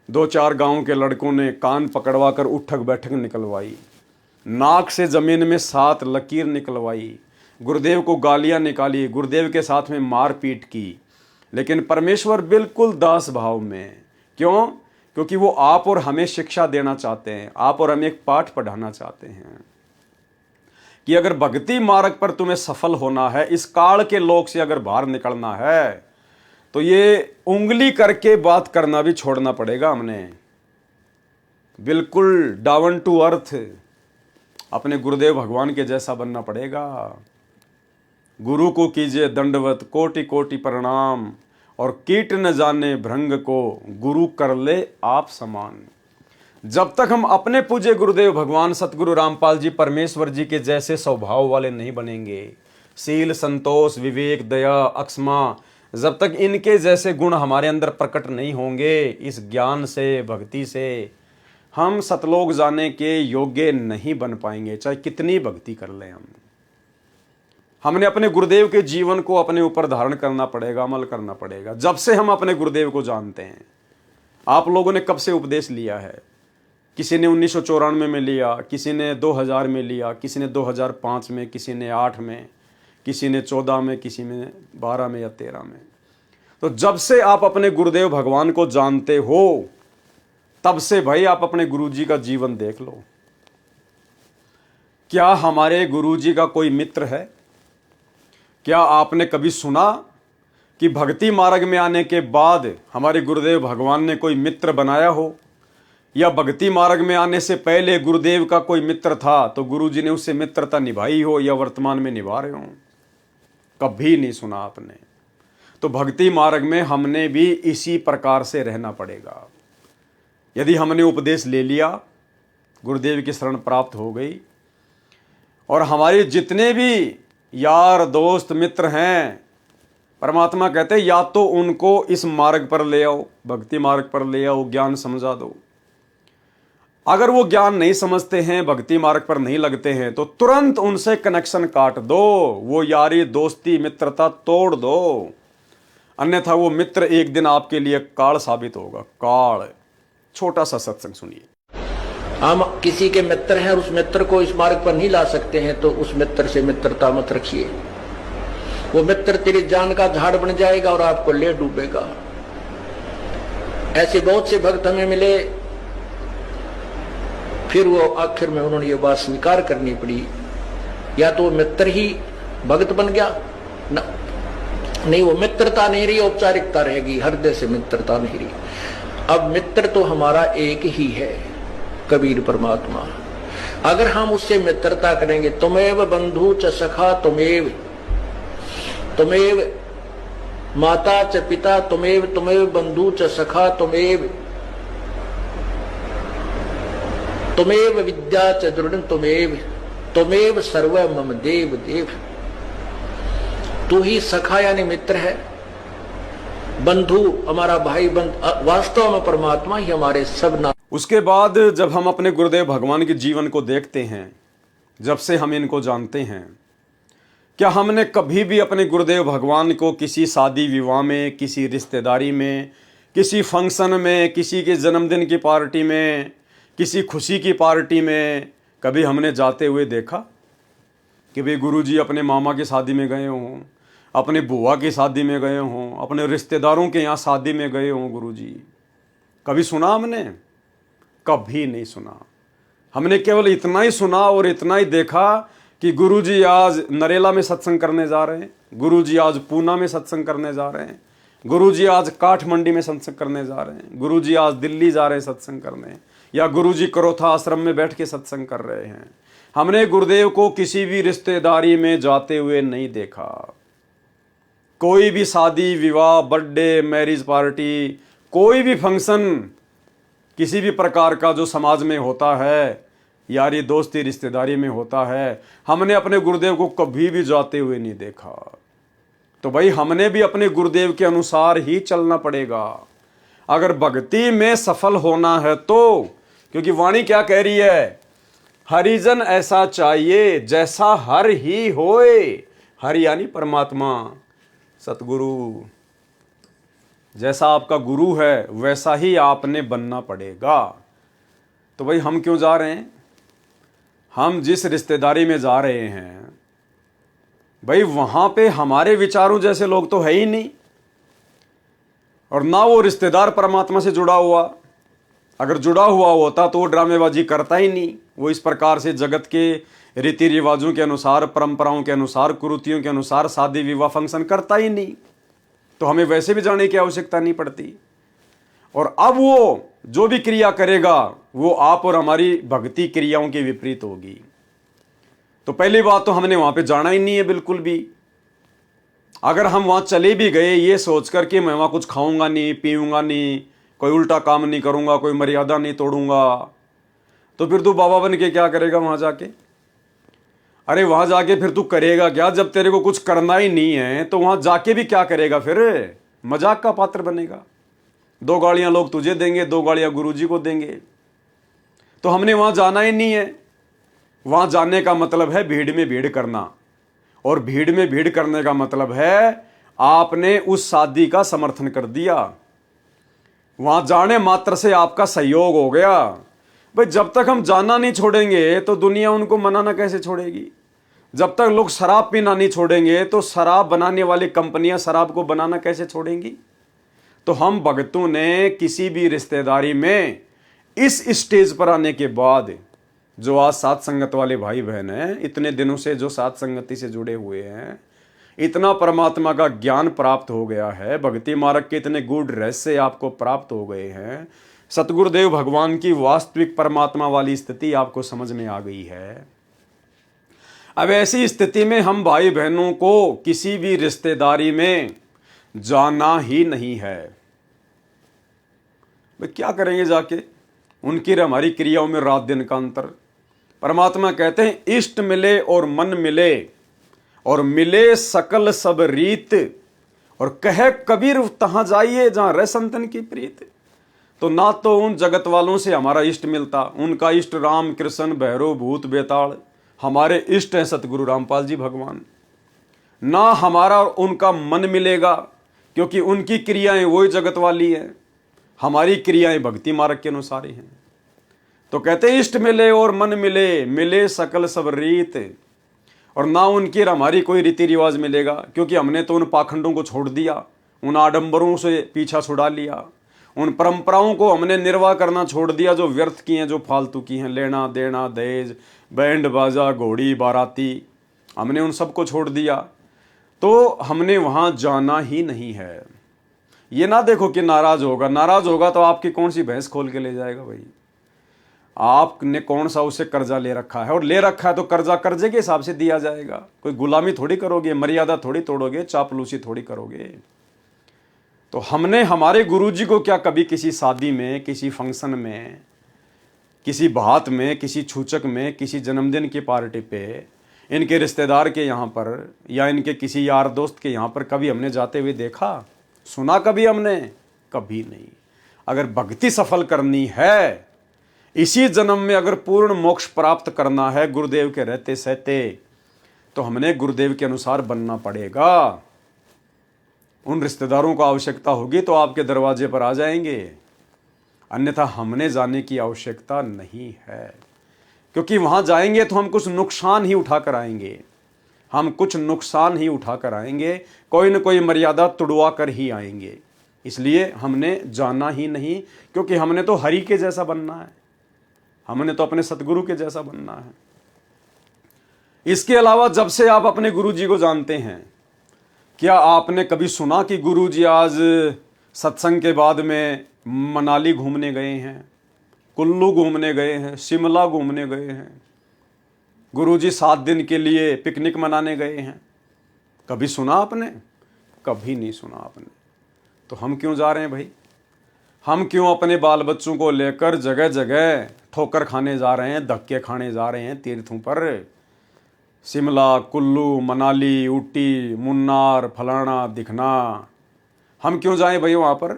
2-4 गांव के लड़कों ने कान पकड़वा कर उठक बैठक निकलवाई, नाक से जमीन में 7 लकीर निकलवाई, गुरुदेव को गालियां निकाली, गुरुदेव के साथ में मारपीट की, लेकिन परमेश्वर बिल्कुल दास भाव में। क्यों? क्योंकि वो आप और हमें शिक्षा देना चाहते हैं, आप और हमें एक पाठ पढ़ाना चाहते हैं कि अगर भक्ति मार्ग पर तुम्हें सफल होना है, इस काल के लोक से अगर बाहर निकलना है, तो ये उंगली करके बात करना भी छोड़ना पड़ेगा। हमने बिल्कुल डाउन टू अर्थ अपने गुरुदेव भगवान के जैसा बनना पड़ेगा। गुरु को कीजिए दंडवत, कोटि कोटि प्रणाम, और कीट न जाने भृंग को, गुरु कर ले आप समान। जब तक हम अपने पूज्य गुरुदेव भगवान सतगुरु रामपाल जी परमेश्वर जी के जैसे स्वभाव वाले नहीं बनेंगे, शील, संतोष, विवेक, दया, अक्षमा, जब तक इनके जैसे गुण हमारे अंदर प्रकट नहीं होंगे, इस ज्ञान से, भक्ति से हम सतलोक जाने के योग्य नहीं बन पाएंगे, चाहे कितनी भक्ति कर लें हम। हमने अपने गुरुदेव के जीवन को अपने ऊपर धारण करना पड़ेगा, अमल करना पड़ेगा। जब से हम अपने गुरुदेव को जानते हैं, आप लोगों ने कब से उपदेश लिया है? किसी ने 1994 में लिया, किसी ने 2000 में लिया, किसी ने 2005 में, किसी ने 8 में, किसी ने 14 में, किसी ने 12 में या 13 में। तो जब से आप अपने गुरुदेव भगवान को जानते हो, तब से भाई आप अपने गुरुजी का जीवन देख लो। क्या हमारे गुरुजी का कोई मित्र है? क्या आपने कभी सुना कि भक्ति मार्ग में आने के बाद हमारे गुरुदेव भगवान ने कोई मित्र बनाया हो, या भक्ति मार्ग में आने से पहले गुरुदेव का कोई मित्र था तो गुरुजी ने उससे मित्रता निभाई हो या वर्तमान में निभा रहे हो? कभी नहीं सुना आपने। तो भक्ति मार्ग में हमने भी इसी प्रकार से रहना पड़ेगा। यदि हमने उपदेश ले लिया, गुरुदेव की शरण प्राप्त हो गई, और हमारे जितने भी यार, दोस्त, मित्र हैं, परमात्मा कहते हैं या तो उनको इस मार्ग पर ले आओ, भक्ति मार्ग पर ले आओ, ज्ञान समझा दो। अगर वो ज्ञान नहीं समझते हैं, भक्ति मार्ग पर नहीं लगते हैं, तो तुरंत उनसे कनेक्शन काट दो, वो यारी, दोस्ती, मित्रता तोड़ दो। अन्यथा वो मित्र एक दिन आपके लिए काल साबित होगा। काल। छोटा सा सत्संग सुनिए। हम किसी के मित्र हैं और उस मित्र को इस मार्ग पर नहीं ला सकते हैं, तो उस मित्र से मित्रता मत रखिए। वो मित्र तेरी जान का झाड़ बन जाएगा और आपको ले डूबेगा। ऐसे बहुत से भक्त हमें मिले, फिर वो आखिर में उन्होंने ये बात स्वीकार करनी पड़ी, या तो वो मित्र ही भक्त बन गया ना, नहीं, वो मित्रता नहीं रही, औपचारिकता रहेगी, हृदय से मित्रता नहीं रही। अब मित्र तो हमारा एक ही है, कबीर परमात्मा। अगर हम उससे मित्रता करेंगे, तुमेव बंधु च सखा तुमेव, तुमेव माता च पिता तुमेव, तुमेव बंधु च सखा तुमेव, तुमेव विद्या च दृढ़ तुमेव, तुमेव सर्व मम देव देव। तू ही सखा यानी मित्र है, बंधु हमारा भाई बंध, वास्तव में परमात्मा ही हमारे सब ना। उसके बाद जब हम अपने गुरुदेव भगवान के जीवन को देखते हैं, जब से हम इनको जानते हैं, क्या हमने कभी भी अपने गुरुदेव भगवान को किसी शादी विवाह में, किसी रिश्तेदारी में, किसी फंक्शन में, किसी के जन्मदिन की पार्टी में, किसी खुशी की पार्टी में कभी हमने जाते हुए देखा कि भाई गुरुजी अपने मामा की शादी में गए हों, अपने बुआ की शादी में गए हों, अपने रिश्तेदारों के यहाँ शादी में गए हों गुरुजी? कभी सुना हमने? कभी नहीं सुना। हमने केवल इतना ही सुना और इतना ही देखा कि गुरुजी आज नरेला में सत्संग करने जा रहे हैं, गुरुजी आज पूना में सत्संग करने जा रहे हैं, गुरुजी आज काठमंडी में सत्संग करने जा रहे हैं, गुरुजी आज दिल्ली जा रहे हैं सत्संग करने, या गुरुजी करोथा आश्रम में बैठ के सत्संग कर रहे हैं। हमने गुरुदेव को किसी भी रिश्तेदारी में जाते हुए नहीं देखा। कोई भी शादी विवाह, बर्थडे, मैरिज पार्टी, कोई भी फंक्शन, किसी भी प्रकार का जो समाज में होता है, यारी दोस्ती रिश्तेदारी में होता है, हमने अपने गुरुदेव को कभी भी जाते हुए नहीं देखा। तो भाई हमने भी अपने गुरुदेव के अनुसार ही चलना पड़ेगा अगर भक्ति में सफल होना है तो। क्योंकि वाणी क्या कह रही है? हरिजन ऐसा चाहिए जैसा हर ही होए। हरि यानी परमात्मा, सतगुरु। जैसा आपका गुरु है वैसा ही आपने बनना पड़ेगा। तो भाई हम क्यों जा रहे हैं? हम जिस रिश्तेदारी में जा रहे हैं भाई वहां पे हमारे विचारों जैसे लोग तो है ही नहीं, और ना वो रिश्तेदार परमात्मा से जुड़ा हुआ। अगर जुड़ा हुआ होता तो वो ड्रामेबाजी करता ही नहीं। वो इस प्रकार से जगत के रीति रिवाजों के अनुसार, परंपराओं के अनुसार, कुरीतियों के अनुसार शादी विवाह फंक्शन करता ही नहीं। तो हमें वैसे भी जाने की आवश्यकता नहीं पड़ती। और अब वो जो भी क्रिया करेगा वो आप और हमारी भक्ति क्रियाओं के विपरीत होगी। तो पहली बात तो हमने वहां पे जाना ही नहीं है बिल्कुल भी। अगर हम वहाँ चले भी गए ये सोचकर कि मैं वहाँ कुछ खाऊंगा नहीं, पीऊंगा नहीं, कोई उल्टा काम नहीं करूंगा, कोई मर्यादा नहीं तोड़ूंगा, तो फिर तू बाबा बन के क्या करेगा वहाँ जाके? अरे वहाँ जाके फिर तू करेगा क्या? जब तेरे को कुछ करना ही नहीं है तो वहाँ जाके भी क्या करेगा? फिर मजाक का पात्र बनेगा। 2 गालियाँ लोग तुझे देंगे, 2 गालियाँ गुरुजी को देंगे। तो हमने वहाँ जाना ही नहीं है। वहाँ जाने का मतलब है भीड़ में भीड़ करना, और भीड़ में भीड़ करने का मतलब है आपने उस शादी का समर्थन कर दिया। वहां जाने मात्र से आपका सहयोग हो गया। भाई जब तक हम जाना नहीं छोड़ेंगे तो दुनिया उनको मनाना कैसे छोड़ेगी? जब तक लोग शराब पीना नहीं छोड़ेंगे तो शराब बनाने वाली कंपनियां शराब को बनाना कैसे छोड़ेंगी? तो हम भगतों ने किसी भी रिश्तेदारी में इस स्टेज पर आने के बाद, जो आज साथ संगत वाले भाई बहन हैं, इतने दिनों से जो साथ संगति से जुड़े हुए हैं, इतना परमात्मा का ज्ञान प्राप्त हो गया है, भक्ति मार्ग के इतने गूढ़ रहस्य आपको प्राप्त हो गए हैं, सतगुरुदेव भगवान की वास्तविक परमात्मा वाली स्थिति आपको समझ में आ गई है। अब ऐसी स्थिति में हम भाई बहनों को किसी भी रिश्तेदारी में जाना ही नहीं है। भाई क्या करेंगे जाके? उनकी और हमारी क्रियाओं में रात दिन का अंतर। परमात्मा कहते हैं इष्ट मिले और मन मिले, और मिले सकल सब रीत, और कहे कबीर तहां जाइए जहां रह संतन की प्रीत। तो ना तो उन जगत वालों से हमारा इष्ट मिलता, उनका इष्ट राम कृष्ण भैरव भूत बेताल, हमारे इष्ट हैं सतगुरु रामपाल जी भगवान। ना हमारा उनका मन मिलेगा, क्योंकि उनकी क्रियाएं वही जगत वाली है, हमारी क्रियाएं भक्ति मार्ग के अनुसार ही हैं। तो कहते इष्ट मिले और मन मिले, मिले सकल सब रीत, और ना उनकी और हमारी कोई रीति रिवाज मिलेगा, क्योंकि हमने तो उन पाखंडों को छोड़ दिया, उन आडंबरों से पीछा छुड़ा लिया, उन परंपराओं को हमने निर्वाह करना छोड़ दिया जो व्यर्थ की हैं, जो फालतू की हैं, लेना देना दहेज बैंड बाजा घोड़ी बाराती, हमने उन सबको छोड़ दिया। तो हमने वहाँ जाना ही नहीं है। ये ना देखो कि नाराज होगा, नाराज होगा तो आपकी कौन सी भैंस खोल के ले जाएगा? भाई आपने कौन सा उसे कर्जा ले रखा है, और ले रखा है तो कर्जा कर्जे के हिसाब से दिया जाएगा। कोई गुलामी थोड़ी करोगे, मर्यादा थोड़ी तोड़ोगे, चापलूसी थोड़ी करोगे। तो हमने हमारे गुरुजी को क्या कभी किसी शादी में, किसी फंक्शन में, किसी बात में, किसी छूचक में, किसी जन्मदिन की पार्टी पे, इनके रिश्तेदार के यहाँ पर या इनके किसी यार दोस्त के यहाँ पर कभी हमने जाते हुए देखा, सुना कभी हमने? कभी नहीं। अगर भक्ति सफल करनी है, इसी जन्म में अगर पूर्ण मोक्ष प्राप्त करना है गुरुदेव के रहते सहते, तो हमने गुरुदेव के अनुसार बनना पड़ेगा। उन रिश्तेदारों को आवश्यकता होगी तो आपके दरवाजे पर आ जाएंगे, अन्यथा हमने जाने की आवश्यकता नहीं है। क्योंकि वहां जाएंगे तो हम कुछ नुकसान ही उठा कर आएंगे, हम कुछ नुकसान ही उठा कर आएंगे, कोई न कोई मर्यादा तुड़वा कर ही आएंगे। इसलिए हमने जाना ही नहीं, क्योंकि हमने तो हरि के जैसा बनना है, हमने तो अपने सतगुरु के जैसा बनना है। इसके अलावा जब से आप अपने गुरु जी को जानते हैं, क्या आपने कभी सुना कि गुरु जी आज सत्संग के बाद में मनाली घूमने गए हैं, कुल्लू घूमने गए हैं, शिमला घूमने गए हैं, गुरुजी 7 दिन के लिए पिकनिक मनाने गए हैं? कभी सुना आपने? कभी नहीं सुना आपने। तो हम क्यों जा रहे हैं भाई? हम क्यों अपने बाल बच्चों को लेकर जगह जगह ठोकर खाने जा रहे हैं, धक्के खाने जा रहे हैं तीर्थों पर? शिमला, कुल्लू, मनाली, ऊटी, मुन्नार, फलाना दिखना, हम क्यों जाएं भाई वहाँ पर?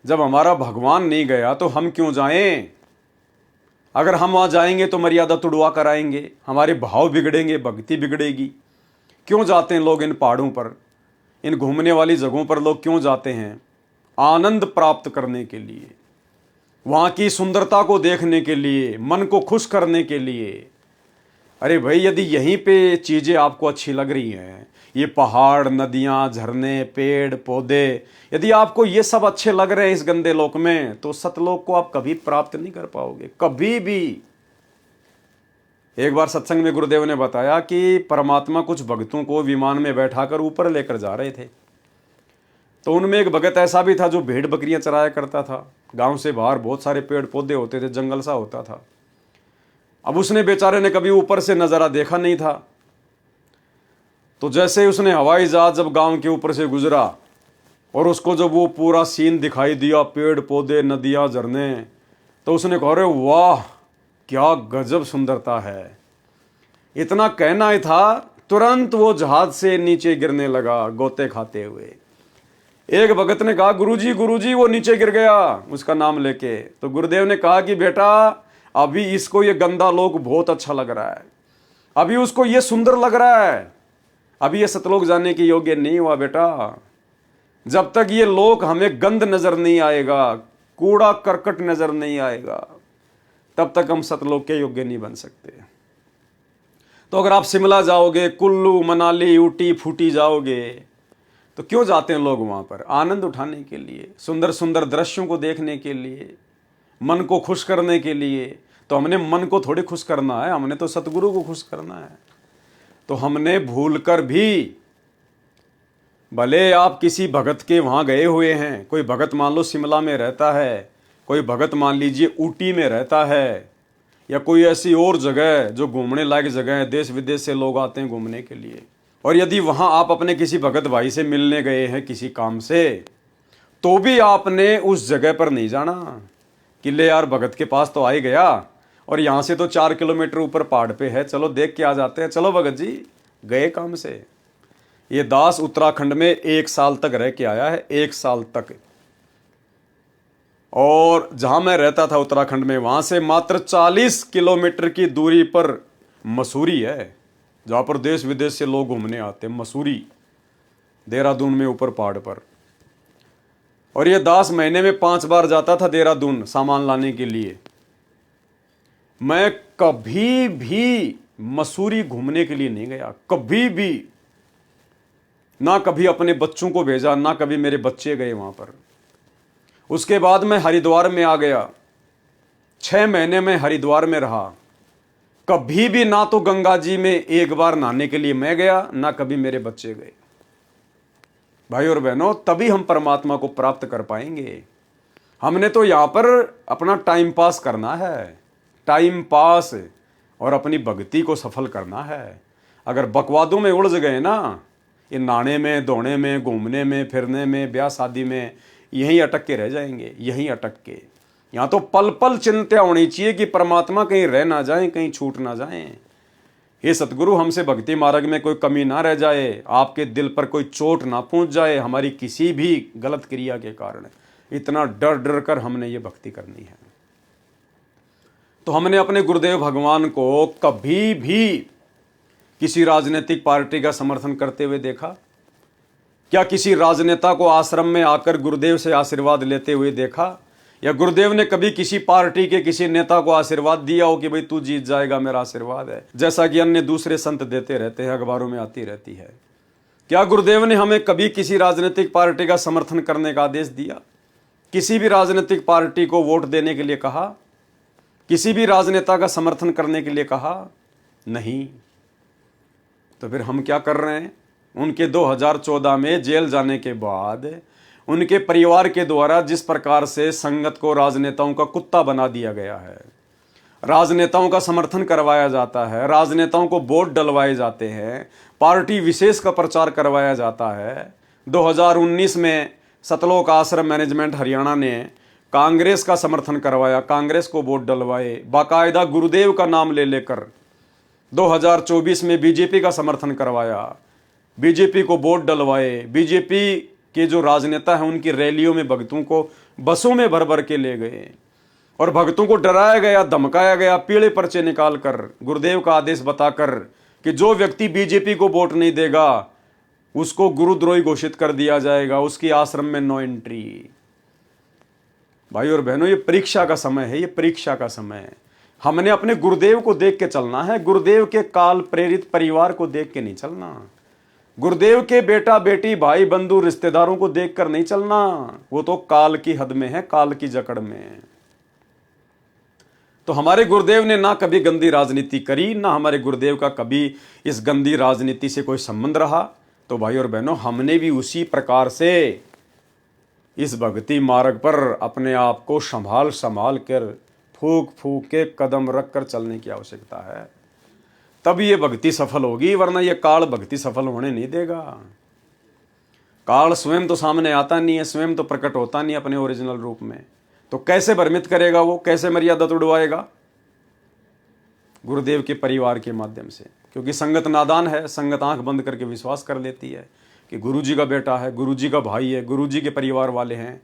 जब हमारा भगवान नहीं गया तो हम क्यों जाएं? अगर हम वहाँ जाएंगे तो मर्यादा तुड़वा कर आएंगे, हमारे भाव बिगड़ेंगे, भक्ति बिगड़ेगी। क्यों जाते हैं लोग इन पहाड़ों पर, इन घूमने वाली जगहों पर लोग क्यों जाते हैं? आनंद प्राप्त करने के लिए, वहाँ की सुंदरता को देखने के लिए, मन को खुश करने के लिए। अरे भाई यदि यहीं पे चीज़ें आपको अच्छी लग रही हैं, ये पहाड़, नदियाँ, झरने, पेड़ पौधे, यदि आपको ये सब अच्छे लग रहे हैं इस गंदे लोक में, तो सतलोक को आप कभी प्राप्त नहीं कर पाओगे, कभी भी। एक बार सत्संग में गुरुदेव ने बताया कि परमात्मा कुछ भक्तों को विमान में बैठाकर ऊपर लेकर जा रहे थे। तो उनमें एक भगत ऐसा भी था जो भेड़ बकरियां चराया करता था। गांव से बाहर बहुत सारे पेड़ पौधे होते थे, जंगल सा होता था। अब उसने बेचारे ने कभी ऊपर से नज़ारा देखा नहीं था। तो जैसे ही उसने हवाई जहाज जब गांव के ऊपर से गुजरा और उसको जब वो पूरा सीन दिखाई दिया, पेड़ पौधे, नदियां, झरने, तो उसने कहा, अरे वाह क्या गजब सुंदरता है। इतना कहना ही था, तुरंत वो जहाज से नीचे गिरने लगा गोते खाते हुए। एक भगत ने कहा, गुरुजी वो नीचे गिर गया, उसका नाम लेके। तो गुरुदेव ने कहा कि बेटा अभी इसको ये गंदा लोक बहुत अच्छा लग रहा है, अभी उसको ये सुंदर लग रहा है, अभी ये सतलोक जाने के योग्य नहीं हुआ बेटा। जब तक ये लोक हमें गंद नजर नहीं आएगा, कूड़ा करकट नजर नहीं आएगा, तब तक हम सतलोक के योग्य नहीं बन सकते। तो अगर आप शिमला जाओगे, कुल्लू, मनाली, ऊटी, फूटी जाओगे, तो क्यों जाते हैं लोग वहां पर? आनंद उठाने के लिए, सुंदर सुंदर दृश्यों को देखने के लिए, मन को खुश करने के लिए। तो हमने मन को थोड़ी खुश करना है, हमने तो सतगुरु को खुश करना है। तो हमने भूलकर भी, भले आप किसी भगत के वहां गए हुए हैं, कोई भगत मान लो शिमला में रहता है, कोई भगत मान लीजिए ऊटी में रहता है, या कोई ऐसी और जगह जो घूमने लायक जगह है, देश विदेश से लोग आते हैं घूमने के लिए, और यदि वहां आप अपने किसी भगत भाई से मिलने गए हैं किसी काम से, तो भी आपने उस जगह पर नहीं जाना कि ले यार भगत के पास तो आ ही गया, और यहां से तो 4 किलोमीटर ऊपर पहाड़ पे है, चलो देख के आ जाते हैं। चलो भगत जी गए काम से। ये दास उत्तराखंड में 1 साल तक रह के आया है, 1 साल तक। और जहां मैं रहता था उत्तराखंड में, वहां से मात्र 40 किलोमीटर की दूरी पर मसूरी है, जहां पर देश विदेश से लोग घूमने आते हैं। मसूरी, देहरादून में ऊपर पहाड़ पर। और ये दास महीने में 5 बार जाता था देहरादून सामान लाने के लिए। मैं कभी भी मसूरी घूमने के लिए नहीं गया, कभी भी ना, कभी अपने बच्चों को भेजा, ना कभी मेरे बच्चे गए वहां पर। उसके बाद मैं हरिद्वार में आ गया, 6 महीने में हरिद्वार में रहा। कभी भी ना तो गंगा जी में 1 बार नहाने के लिए मैं गया, ना कभी मेरे बच्चे गए। भाई और बहनों, तभी हम परमात्मा को प्राप्त कर पाएंगे। हमने तो यहां पर अपना टाइम पास करना है, टाइम पास, और अपनी भक्ति को सफल करना है। अगर बकवादों में उलझ गए ना, ये नहाने में, धोने में, घूमने में, फिरने में, ब्याह शादी में, यहीं अटक के रह जाएंगे, यहीं अटक के। यहाँ तो पल पल चिंता होनी चाहिए कि परमात्मा कहीं रह ना जाए, कहीं छूट ना जाए। हे सतगुरु, हमसे भक्ति मार्ग में कोई कमी ना रह जाए, आपके दिल पर कोई चोट ना पहुंच जाए हमारी किसी भी गलत क्रिया के कारण। इतना डर डर कर हमने ये भक्ति करनी है। तो हमने अपने गुरुदेव भगवान को कभी भी किसी राजनीतिक पार्टी का समर्थन करते हुए देखा? क्या किसी राजनेता को आश्रम में आकर गुरुदेव से आशीर्वाद लेते हुए देखा? या गुरुदेव ने कभी किसी पार्टी के किसी नेता को आशीर्वाद दिया हो कि भाई तू जीत जाएगा, मेरा आशीर्वाद है, जैसा कि अन्य दूसरे संत देते रहते हैं, अखबारों में आती रहती है? क्या गुरुदेव ने हमें कभी किसी राजनीतिक पार्टी का समर्थन करने का आदेश दिया? किसी भी राजनीतिक पार्टी को वोट देने के लिए कहा? किसी भी राजनेता का समर्थन करने के लिए कहा? नहीं। तो फिर हम क्या कर रहे हैं? उनके 2014 में जेल जाने के बाद उनके परिवार के द्वारा जिस प्रकार से संगत को राजनेताओं का कुत्ता बना दिया गया है, राजनेताओं का समर्थन करवाया जाता है, राजनेताओं को वोट डलवाए जाते हैं, पार्टी विशेष का प्रचार करवाया जाता है। 2019 में सतलोक आश्रम मैनेजमेंट हरियाणा ने कांग्रेस का समर्थन करवाया, कांग्रेस को वोट डलवाए, बाकायदा गुरुदेव का नाम ले लेकर। 2024 में बीजेपी का समर्थन करवाया, बीजेपी को वोट डलवाए, बीजेपी के जो राजनेता हैं उनकी रैलियों में भक्तों को बसों में भर भर के ले गए, और भक्तों को डराया गया, धमकाया गया, पीले पर्चे निकालकर, गुरुदेव का आदेश बताकर कि जो व्यक्ति बीजेपी को वोट नहीं देगा उसको गुरुद्रोही घोषित कर दिया जाएगा, उसकी आश्रम में नो एंट्री। भाई और बहनों, ये परीक्षा का समय है, ये परीक्षा का समय है। हमने अपने गुरुदेव को देख के चलना है, गुरुदेव के काल प्रेरित परिवार को देख के नहीं चलना, गुरुदेव के बेटा बेटी भाई बंधु रिश्तेदारों को देखकर नहीं चलना। वो तो काल की हद में है, काल की जकड़ में है। तो हमारे गुरुदेव ने ना कभी गंदी राजनीति करी, ना हमारे गुरुदेव का कभी इस गंदी राजनीति से कोई संबंध रहा। तो भाई और बहनों, हमने भी उसी प्रकार से इस भक्ति मार्ग पर अपने आप को संभाल कर फूक फूक के कदम रख कर चलने की आवश्यकता है। तब ये भक्ति सफल होगी, वरना ये काल भक्ति सफल होने नहीं देगा। काल स्वयं तो सामने आता नहीं है, स्वयं तो प्रकट होता नहीं अपने ओरिजिनल रूप में, तो कैसे भ्रमित करेगा वो, कैसे मर्यादा तोड़वाएगा? गुरुदेव के परिवार के माध्यम से, क्योंकि संगत नादान है, संगत आंख बंद करके विश्वास कर लेती है कि गुरुजी का बेटा है, गुरुजी का भाई है, गुरुजी के परिवार वाले हैं,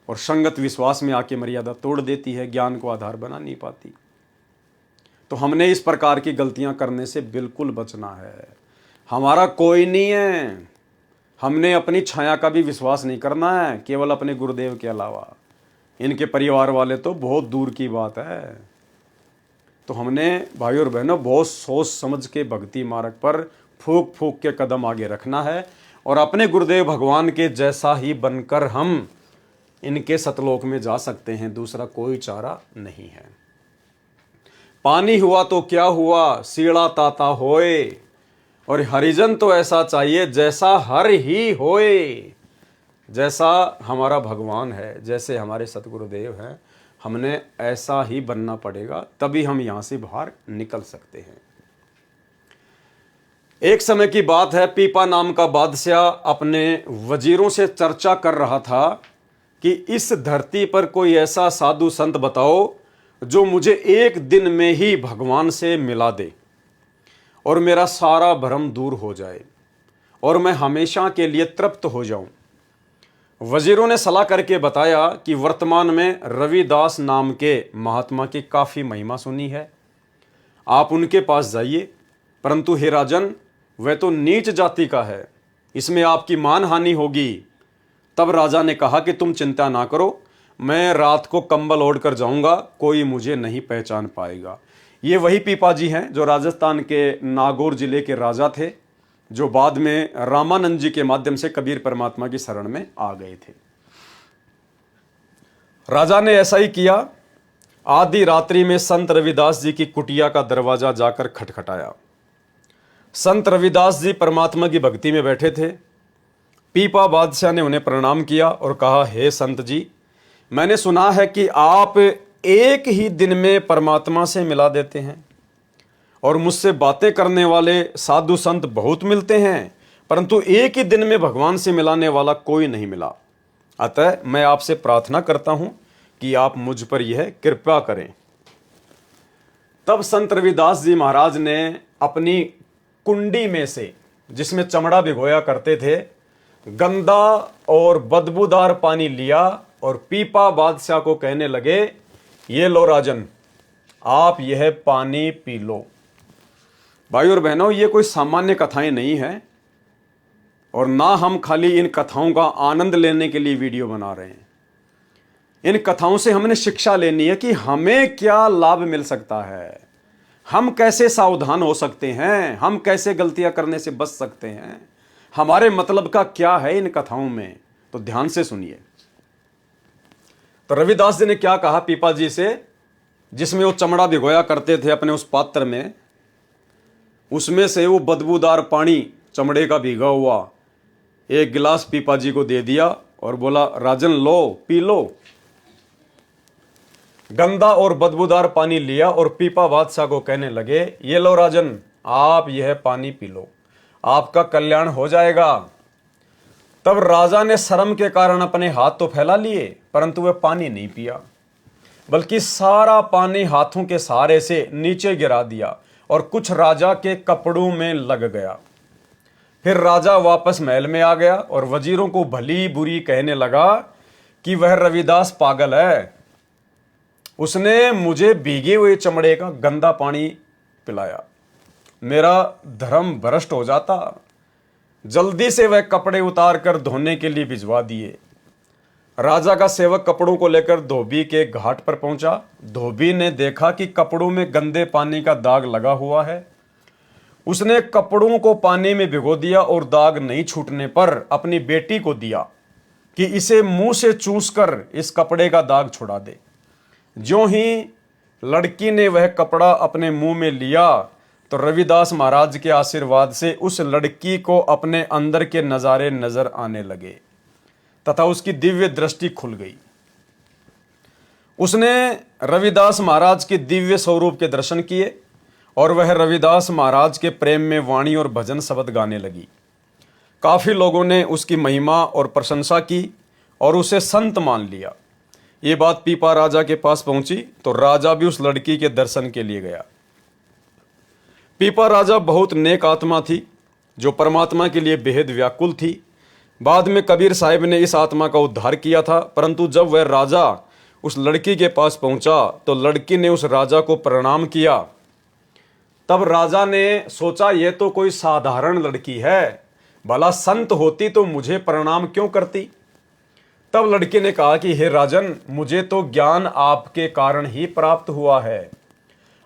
और संगत विश्वास में आके मर्यादा तोड़ देती है, ज्ञान को आधार बना नहीं पाती। तो हमने इस प्रकार की गलतियां करने से बिल्कुल बचना है। हमारा कोई नहीं है, हमने अपनी छाया का भी विश्वास नहीं करना है, केवल अपने गुरुदेव के अलावा। इनके परिवार वाले तो बहुत दूर की बात है। तो हमने भाई और बहनों बहुत सोच समझ के भक्ति मार्ग पर फूक फूक के कदम आगे रखना है, और अपने गुरुदेव भगवान के जैसा ही बनकर हम इनके सतलोक में जा सकते हैं। दूसरा कोई चारा नहीं है। पानी हुआ तो क्या हुआ, सीड़ा ताता होए, और हरिजन तो ऐसा चाहिए जैसा हर ही होए। जैसा हमारा भगवान है, जैसे हमारे सतगुरुदेव हैं, हमने ऐसा ही बनना पड़ेगा, तभी हम यहाँ से बाहर निकल सकते हैं। एक समय की बात है, पीपा नाम का बादशाह अपने वजीरों से चर्चा कर रहा था कि इस धरती पर कोई ऐसा साधु संत बताओ जो मुझे एक दिन में ही भगवान से मिला दे और मेरा सारा भ्रम दूर हो जाए और मैं हमेशा के लिए तृप्त हो जाऊं। वजीरों ने सलाह करके बताया कि वर्तमान में रविदास नाम के महात्मा की काफ़ी महिमा सुनी है, आप उनके पास जाइए, परंतु हे राजन, वह तो नीच जाति का है, इसमें आपकी मान हानि होगी। तब राजा ने कहा कि तुम चिंता ना करो, मैं रात को कंबल ओढ़ कर जाऊंगा, कोई मुझे नहीं पहचान पाएगा। ये वही पीपा जी हैं जो राजस्थान के नागौर जिले के राजा थे, जो बाद में रामानंद जी के माध्यम से कबीर परमात्मा की शरण में आ गए थे। राजा ने ऐसा ही किया। आधी रात्रि में संत रविदास जी की कुटिया का दरवाजा जाकर खटखटाया। संत रविदास जी परमात्मा की भक्ति में बैठे थे। पीपा बादशाह ने उन्हें प्रणाम किया और कहा, हे संत जी, मैंने सुना है कि आप एक ही दिन में परमात्मा से मिला देते हैं और मुझसे बातें करने वाले साधु संत बहुत मिलते हैं, परंतु एक ही दिन में भगवान से मिलाने वाला कोई नहीं मिला। अतः मैं आपसे प्रार्थना करता हूं कि आप मुझ पर यह कृपा करें। तब संत रविदास जी महाराज ने अपनी कुंडी में से, जिसमें चमड़ा भिगोया करते थे, गंदा और बदबूदार पानी लिया और पीपा बादशाह को कहने लगे, ये लो राजन, आप यह पानी पी लो। भाई और बहनों, ये कोई सामान्य कथाएं नहीं है, और ना हम खाली इन कथाओं का आनंद लेने के लिए वीडियो बना रहे हैं। इन कथाओं से हमने शिक्षा लेनी है कि हमें क्या लाभ मिल सकता है, हम कैसे सावधान हो सकते हैं, हम कैसे गलतियां करने से बच सकते हैं, हमारे मतलब का क्या है इन कथाओं में। तो ध्यान से सुनिए। तो रविदास जी ने क्या कहा पीपा जी से, जिसमें वो चमड़ा भिगोया करते थे अपने उस पात्र में, उसमें से वो बदबूदार पानी चमड़े का भीगा हुआ एक गिलास पीपा जी को दे दिया और बोला, राजन लो, पी लो। गंदा और बदबूदार पानी लिया और पीपा बादशाह को कहने लगे, ये लो राजन, आप यह पानी पी लो, आपका कल्याण हो जाएगा। तब राजा ने शर्म के कारण अपने हाथ तो फैला लिए, परंतु वह पानी नहीं पिया, बल्कि सारा पानी हाथों के सहारे से नीचे गिरा दिया और कुछ राजा के कपड़ों में लग गया। फिर राजा वापस महल में आ गया और वजीरों को भली बुरी कहने लगा कि वह रविदास पागल है, उसने मुझे भीगे हुए चमड़े का गंदा पानी पिलाया, मेरा धर्म भ्रष्ट हो जाता। जल्दी से वह कपड़े उतार कर धोने के लिए भिजवा दिए। राजा का सेवक कपड़ों को लेकर धोबी के घाट पर पहुंचा। धोबी ने देखा कि कपड़ों में गंदे पानी का दाग लगा हुआ है। उसने कपड़ों को पानी में भिगो दिया और दाग नहीं छूटने पर अपनी बेटी को दिया कि इसे मुंह से चूसकर इस कपड़े का दाग छुड़ा दे। ज्यों ही लड़की ने वह कपड़ा अपने मुंह में लिया तो रविदास महाराज के आशीर्वाद से उस लड़की को अपने अंदर के नजारे नजर आने लगे तथा उसकी दिव्य दृष्टि खुल गई। उसने रविदास महाराज के दिव्य स्वरूप के दर्शन किए और वह रविदास महाराज के प्रेम में वाणी और भजन शब्द गाने लगी। काफ़ी लोगों ने उसकी महिमा और प्रशंसा की और उसे संत मान लिया। ये बात पीपा राजा के पास पहुंची तो राजा भी उस लड़की के दर्शन के लिए गया। पीपा राजा बहुत नेक आत्मा थी जो परमात्मा के लिए बेहद व्याकुल थी। बाद में कबीर साहिब ने इस आत्मा का उद्धार किया था, परंतु जब वह राजा उस लड़की के पास पहुंचा तो लड़की ने उस राजा को प्रणाम किया। तब राजा ने सोचा यह तो कोई साधारण लड़की है, भला संत होती तो मुझे प्रणाम क्यों करती। तब लड़की ने कहा कि हे राजन, मुझे तो ज्ञान आपके कारण ही प्राप्त हुआ है।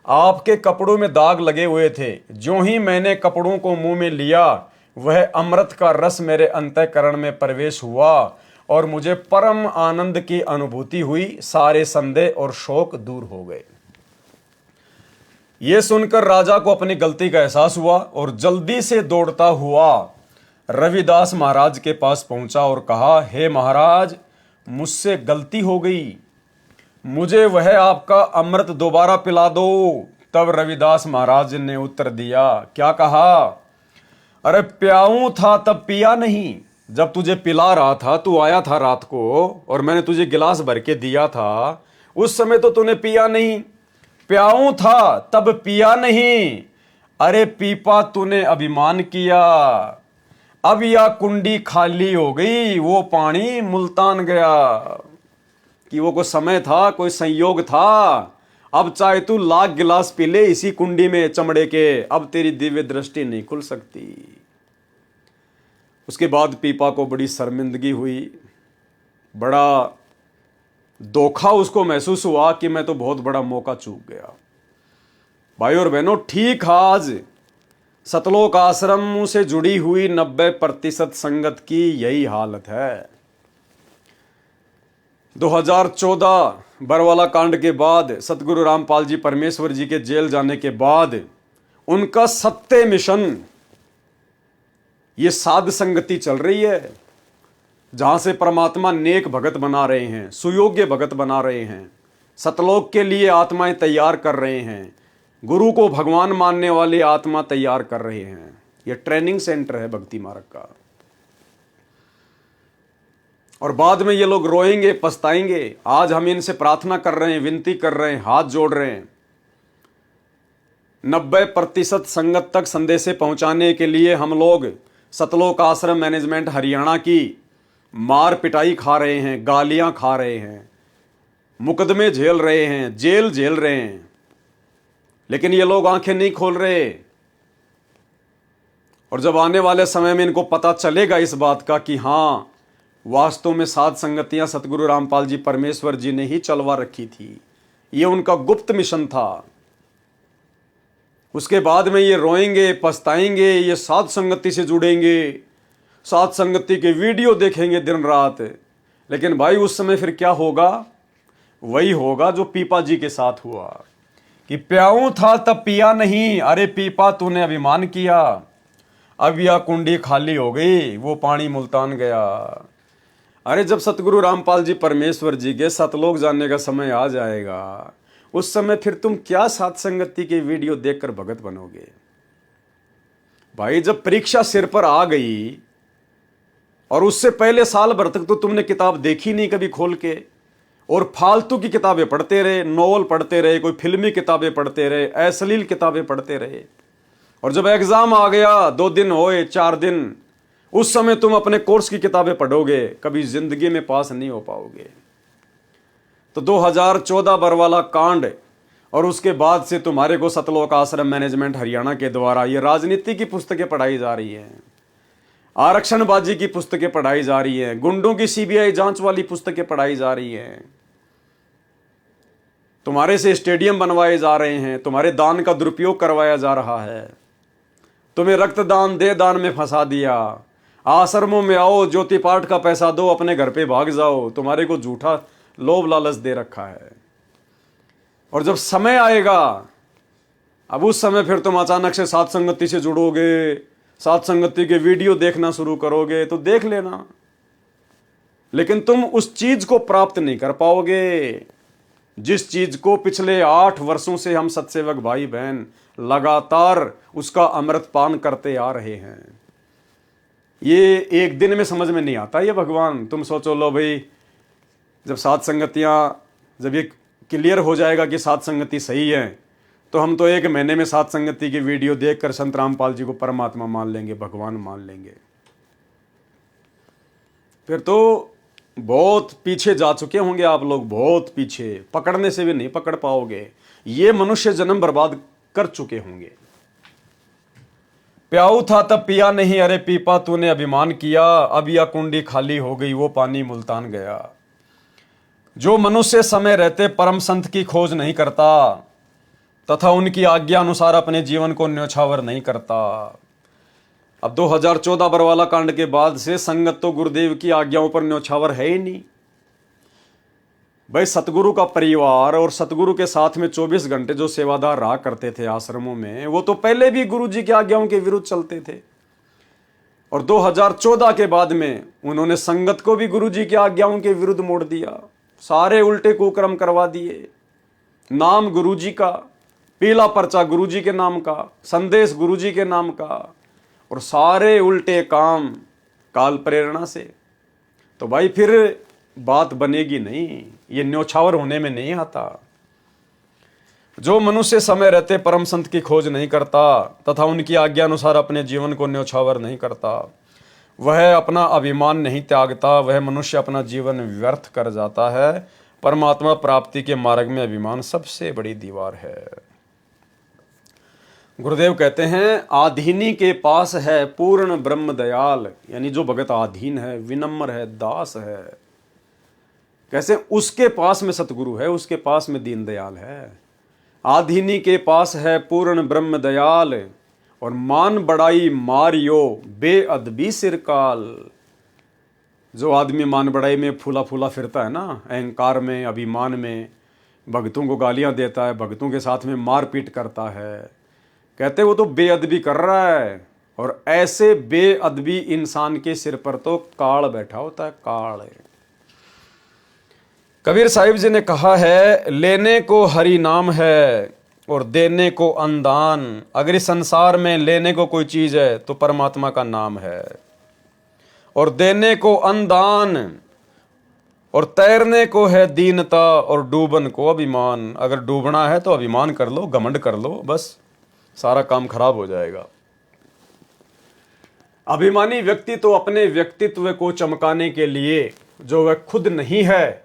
आपके कपड़ों में दाग लगे हुए थे, ज्यों ही मैंने कपड़ों को मुंह में लिया वह अमृत का रस मेरे अंतःकरण में प्रवेश हुआ और मुझे परम आनंद की अनुभूति हुई। सारे संदेह और शोक दूर हो गए। यह सुनकर राजा को अपनी गलती का एहसास हुआ और जल्दी से दौड़ता हुआ रविदास महाराज के पास पहुंचा और कहा, हे महाराज, मुझसे गलती हो गई, मुझे वह आपका अमृत दोबारा पिला दो। तब रविदास महाराज ने उत्तर दिया, क्या कहा? अरे प्याऊं था तब पिया नहीं। जब तुझे पिला रहा था, तू आया था रात को और मैंने तुझे गिलास भर के दिया था, उस समय तो तूने पिया नहीं। प्याऊं था तब पिया नहीं। अरे पीपा, तूने अभिमान किया, अब यह कुंडी खाली हो गई, वो पानी मुल्तान गया। कि वो कोई समय था, कोई संयोग था। अब चाहे तू लाख गिलास पी ले इसी कुंडी में चमड़े के, अब तेरी दिव्य दृष्टि नहीं खुल सकती। उसके बाद पीपा को बड़ी शर्मिंदगी हुई, बड़ा धोखा उसको महसूस हुआ कि मैं तो बहुत बड़ा मौका चूक गया। भाई और बहनों, ठीक आज सतलोक आश्रम से जुड़ी हुई 90% संगत की यही हालत है। 2014 बरवाला कांड के बाद, सतगुरु रामपाल जी परमेश्वर जी के जेल जाने के बाद उनका सत्य मिशन, ये साध संगति चल रही है, जहां से परमात्मा नेक भगत बना रहे हैं, सुयोग्य भगत बना रहे हैं, सतलोक के लिए आत्माएं तैयार कर रहे हैं, गुरु को भगवान मानने वाले आत्मा तैयार कर रहे हैं। यह ट्रेनिंग सेंटर है भक्ति मार्ग का। और बाद में ये लोग रोएंगे, पछताएंगे। आज हम इनसे प्रार्थना कर रहे हैं, विनती कर रहे हैं, हाथ जोड़ रहे हैं। 90% संगत तक संदेशे पहुंचाने के लिए हम लोग सतलोक आश्रम मैनेजमेंट हरियाणा की मार पिटाई खा रहे हैं, गालियां खा रहे हैं, मुकदमे झेल रहे हैं, जेल झेल रहे हैं, लेकिन ये लोग आंखें नहीं खोल रहे। और जब आने वाले समय में इनको पता चलेगा इस बात का कि हां, वास्तव में साध संगतियां सतगुरु रामपाल जी परमेश्वर जी ने ही चलवा रखी थी, ये उनका गुप्त मिशन था, उसके बाद में ये रोएंगे, पछताएंगे, ये साध संगति से जुड़ेंगे, साध संगति के वीडियो देखेंगे दिन रात। लेकिन भाई उस समय फिर क्या होगा? वही होगा जो पीपा जी के साथ हुआ कि प्याऊं था तब पिया नहीं। अरे पीपा, तूने अभिमान किया, अब यह कुंडी खाली हो गई, वो पानी मुल्तान गया। अरे जब सतगुरु रामपाल जी परमेश्वर जी के सतलोक जाने का समय आ जाएगा, उस समय फिर तुम क्या साध संगति के वीडियो देखकर भगत बनोगे? भाई जब परीक्षा सिर पर आ गई और उससे पहले साल भर तक तो तुमने किताब देखी नहीं कभी खोल के, और फालतू की किताबें पढ़ते रहे, नॉवल पढ़ते रहे, कोई फिल्मी किताबें पढ़ते रहे, अश्लील किताबें पढ़ते रहे, और जब एग्जाम आ गया, 2 दिन होए, 4 दिन, उस समय तुम अपने कोर्स की किताबें पढ़ोगे, कभी जिंदगी में पास नहीं हो पाओगे। तो 2014 बरवाला कांड और उसके बाद से तुम्हारे को सतलोक आश्रम मैनेजमेंट हरियाणा के द्वारा ये राजनीति की पुस्तकें पढ़ाई जा रही हैं, आरक्षणबाजी की पुस्तकें पढ़ाई जा रही हैं, गुंडों की सीबीआई जांच वाली पुस्तकें पढ़ाई जा रही हैं, तुम्हारे से स्टेडियम बनवाए जा रहे हैं, तुम्हारे दान का दुरुपयोग करवाया जा रहा है, तुम्हें रक्तदान दे दान में फंसा दिया, आश्रमों में आओ, ज्योति पाठ का पैसा दो, अपने घर पे भाग जाओ, तुम्हारे को झूठा लोभ लालच दे रखा है। और जब समय आएगा, अब उस समय फिर तुम अचानक से साध संगति से जुड़ोगे, साध संगति के वीडियो देखना शुरू करोगे, तो देख लेना, लेकिन तुम उस चीज को प्राप्त नहीं कर पाओगे। जिस चीज को पिछले 8 वर्षों से हम सत्सेवक भाई बहन लगातार उसका अमृत पान करते आ रहे हैं, ये एक दिन में समझ में नहीं आता ये भगवान। तुम सोचो लो भाई, जब सात संगतियां, जब ये क्लियर हो जाएगा कि सात संगति सही है, तो हम तो 1 महीने में सात संगति की वीडियो देखकर संत रामपाल जी को परमात्मा मान लेंगे, भगवान मान लेंगे। फिर तो बहुत पीछे जा चुके होंगे आप लोग, बहुत पीछे, पकड़ने से भी नहीं पकड़ पाओगे। ये मनुष्य जन्म बर्बाद कर चुके होंगे। प्याऊ था तब पिया नहीं, अरे पीपा तूने अभिमान किया, अब यह कुंडी खाली हो गई, वो पानी मुल्तान गया। जो मनुष्य समय रहते परम संत की खोज नहीं करता तथा उनकी आज्ञा अनुसार अपने जीवन को न्योछावर नहीं करता। अब 2014 बरवाला कांड के बाद से संगत तो गुरुदेव की आज्ञाओं पर न्योछावर है ही नहीं भाई। सतगुरु का परिवार और सतगुरु के साथ में 24 घंटे जो सेवादार रहा करते थे आश्रमों में, वो तो पहले भी गुरु जी की आज्ञाओं के विरुद्ध चलते थे, और 2014 के बाद में उन्होंने संगत को भी गुरु जी की आज्ञाओं के विरुद्ध मोड़ दिया। सारे उल्टे कुकर्म करवा दिए। नाम गुरु जी का, पीला पर्चा गुरु जी के नाम का, संदेश गुरु जी के नाम का, और सारे उल्टे काम काल प्रेरणा से। तो भाई फिर बात बनेगी नहीं, ये न्योछावर होने में नहीं आता। जो मनुष्य समय रहते परम संत की खोज नहीं करता तथा उनकी आज्ञा अनुसार अपने जीवन को न्योछावर नहीं करता, वह अपना अभिमान नहीं त्यागता, वह मनुष्य अपना जीवन व्यर्थ कर जाता है। परमात्मा प्राप्ति के मार्ग में अभिमान सबसे बड़ी दीवार है। गुरुदेव कहते हैं, आधीनी के पास है पूर्ण ब्रह्म दयाल, यानी जो भगत आधीन है, विनम्र है, दास है, कैसे उसके पास में सतगुरु है, उसके पास में दीन दयाल है। आधीनी के पास है पूर्ण ब्रह्म दयाल, और मान बड़ाई मारियो बेअदबी सिरकाल। जो आदमी मान बड़ाई में फूला फूला फिरता है ना, अहंकार में, अभिमान में, भगतों को गालियां देता है, भगतों के साथ में मारपीट करता है, कहते वो तो बेअदबी कर रहा है। और ऐसे बेअदबी इंसान के सिर पर तो काल बैठा होता है, काल। कबीर साहिब जी ने कहा है, लेने को हरि नाम है और देने को अनुदान। अगर इस संसार में लेने को कोई चीज है तो परमात्मा का नाम है, और देने को अनुदान, और तैरने को है दीनता, और डूबन को अभिमान। अगर डूबना है तो अभिमान कर लो, घमंड कर लो, बस सारा काम खराब हो जाएगा। अभिमानी व्यक्ति तो अपने व्यक्तित्व को चमकाने के लिए, जो वह खुद नहीं है,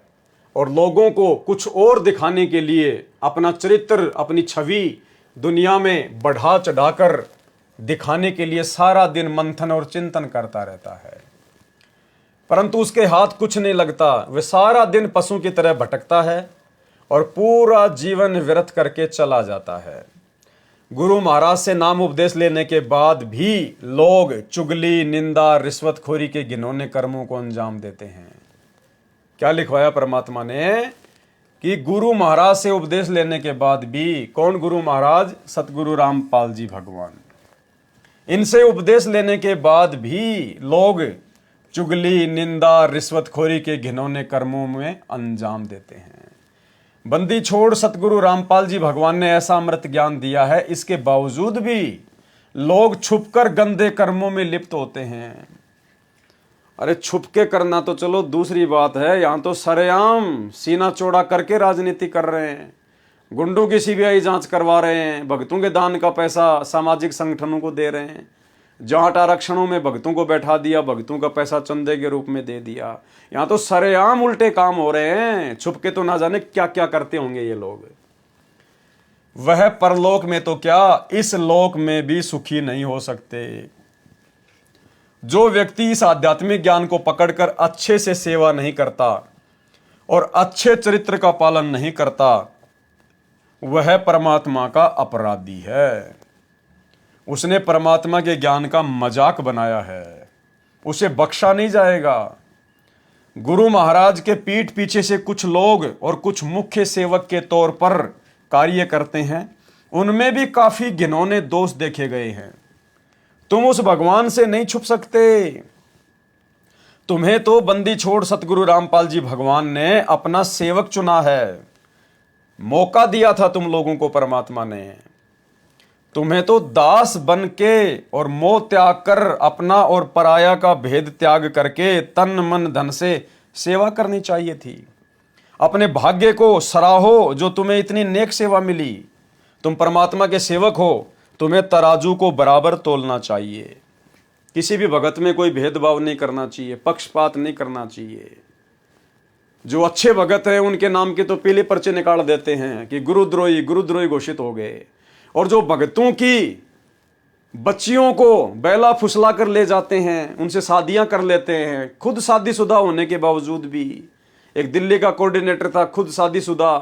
और लोगों को कुछ और दिखाने के लिए अपना चरित्र, अपनी छवि दुनिया में बढ़ा चढ़ाकर दिखाने के लिए सारा दिन मंथन और चिंतन करता रहता है, परंतु उसके हाथ कुछ नहीं लगता। वह सारा दिन पशु की तरह भटकता है और पूरा जीवन व्यर्थ करके चला जाता है। गुरु महाराज से नाम उपदेश लेने के बाद भी लोग चुगली, निंदा, रिश्वतखोरी के घिनौने कर्मों को अंजाम देते हैं। क्या लिखवाया परमात्मा ने कि गुरु महाराज से उपदेश लेने के बाद भी, कौन गुरु महाराज? सतगुरु रामपाल जी भगवान। इनसे उपदेश लेने के बाद भी लोग चुगली, निंदा, रिश्वतखोरी के घिनौने कर्मों में अंजाम देते हैं। बंदी छोड़ सतगुरु रामपाल जी भगवान ने ऐसा अमृत ज्ञान दिया है, इसके बावजूद भी लोग छुपकर गंदे कर्मों में लिप्त होते हैं। अरे छुप के करना तो चलो दूसरी बात है, यहां तो सरेआम सीना चौड़ा करके राजनीति कर रहे हैं, गुंडों की सीबीआई जांच करवा रहे हैं, भक्तों के दान का पैसा सामाजिक संगठनों को दे रहे हैं, जाट आरक्षणों में भक्तों को बैठा दिया, भक्तों का पैसा चंदे के रूप में दे दिया। यहां तो सरेआम उल्टे काम हो रहे हैं, छुप के तो ना जाने क्या क्या करते होंगे ये लोग। वह परलोक में तो क्या, इस लोक में भी सुखी नहीं हो सकते। जो व्यक्ति इस आध्यात्मिक ज्ञान को पकड़कर अच्छे से सेवा नहीं करता और अच्छे चरित्र का पालन नहीं करता, वह परमात्मा का अपराधी है। उसने परमात्मा के ज्ञान का मजाक बनाया है, उसे बख्शा नहीं जाएगा। गुरु महाराज के पीठ पीछे से कुछ लोग और कुछ मुख्य सेवक के तौर पर कार्य करते हैं, उनमें भी काफी घिनौने दोष देखे गए हैं। तुम उस भगवान से नहीं छुप सकते। तुम्हें तो बंदी छोड़ सतगुरु रामपाल जी भगवान ने अपना सेवक चुना है, मौका दिया था तुम लोगों को परमात्मा ने, तुम्हें तो दास बन के और मोह त्याग कर अपना और पराया का भेद त्याग करके तन मन धन से सेवा करनी चाहिए थी। अपने भाग्य को सराहो जो तुम्हें इतनी नेक सेवा मिली। तुम परमात्मा के सेवक हो, तुम्हें तराजू को बराबर तोलना चाहिए। किसी भी भगत में कोई भेदभाव नहीं करना चाहिए, पक्षपात नहीं करना चाहिए। जो अच्छे भगत हैं उनके नाम के तो पीले पर्चे निकाल देते हैं कि गुरुद्रोही घोषित हो गए, और जो भगतों की बच्चियों को बैला फुसला कर ले जाते हैं, उनसे शादियां कर लेते हैं, खुद शादीशुदा होने के बावजूद भी। एक दिल्ली का कोऑर्डिनेटर था, खुद शादीशुदा,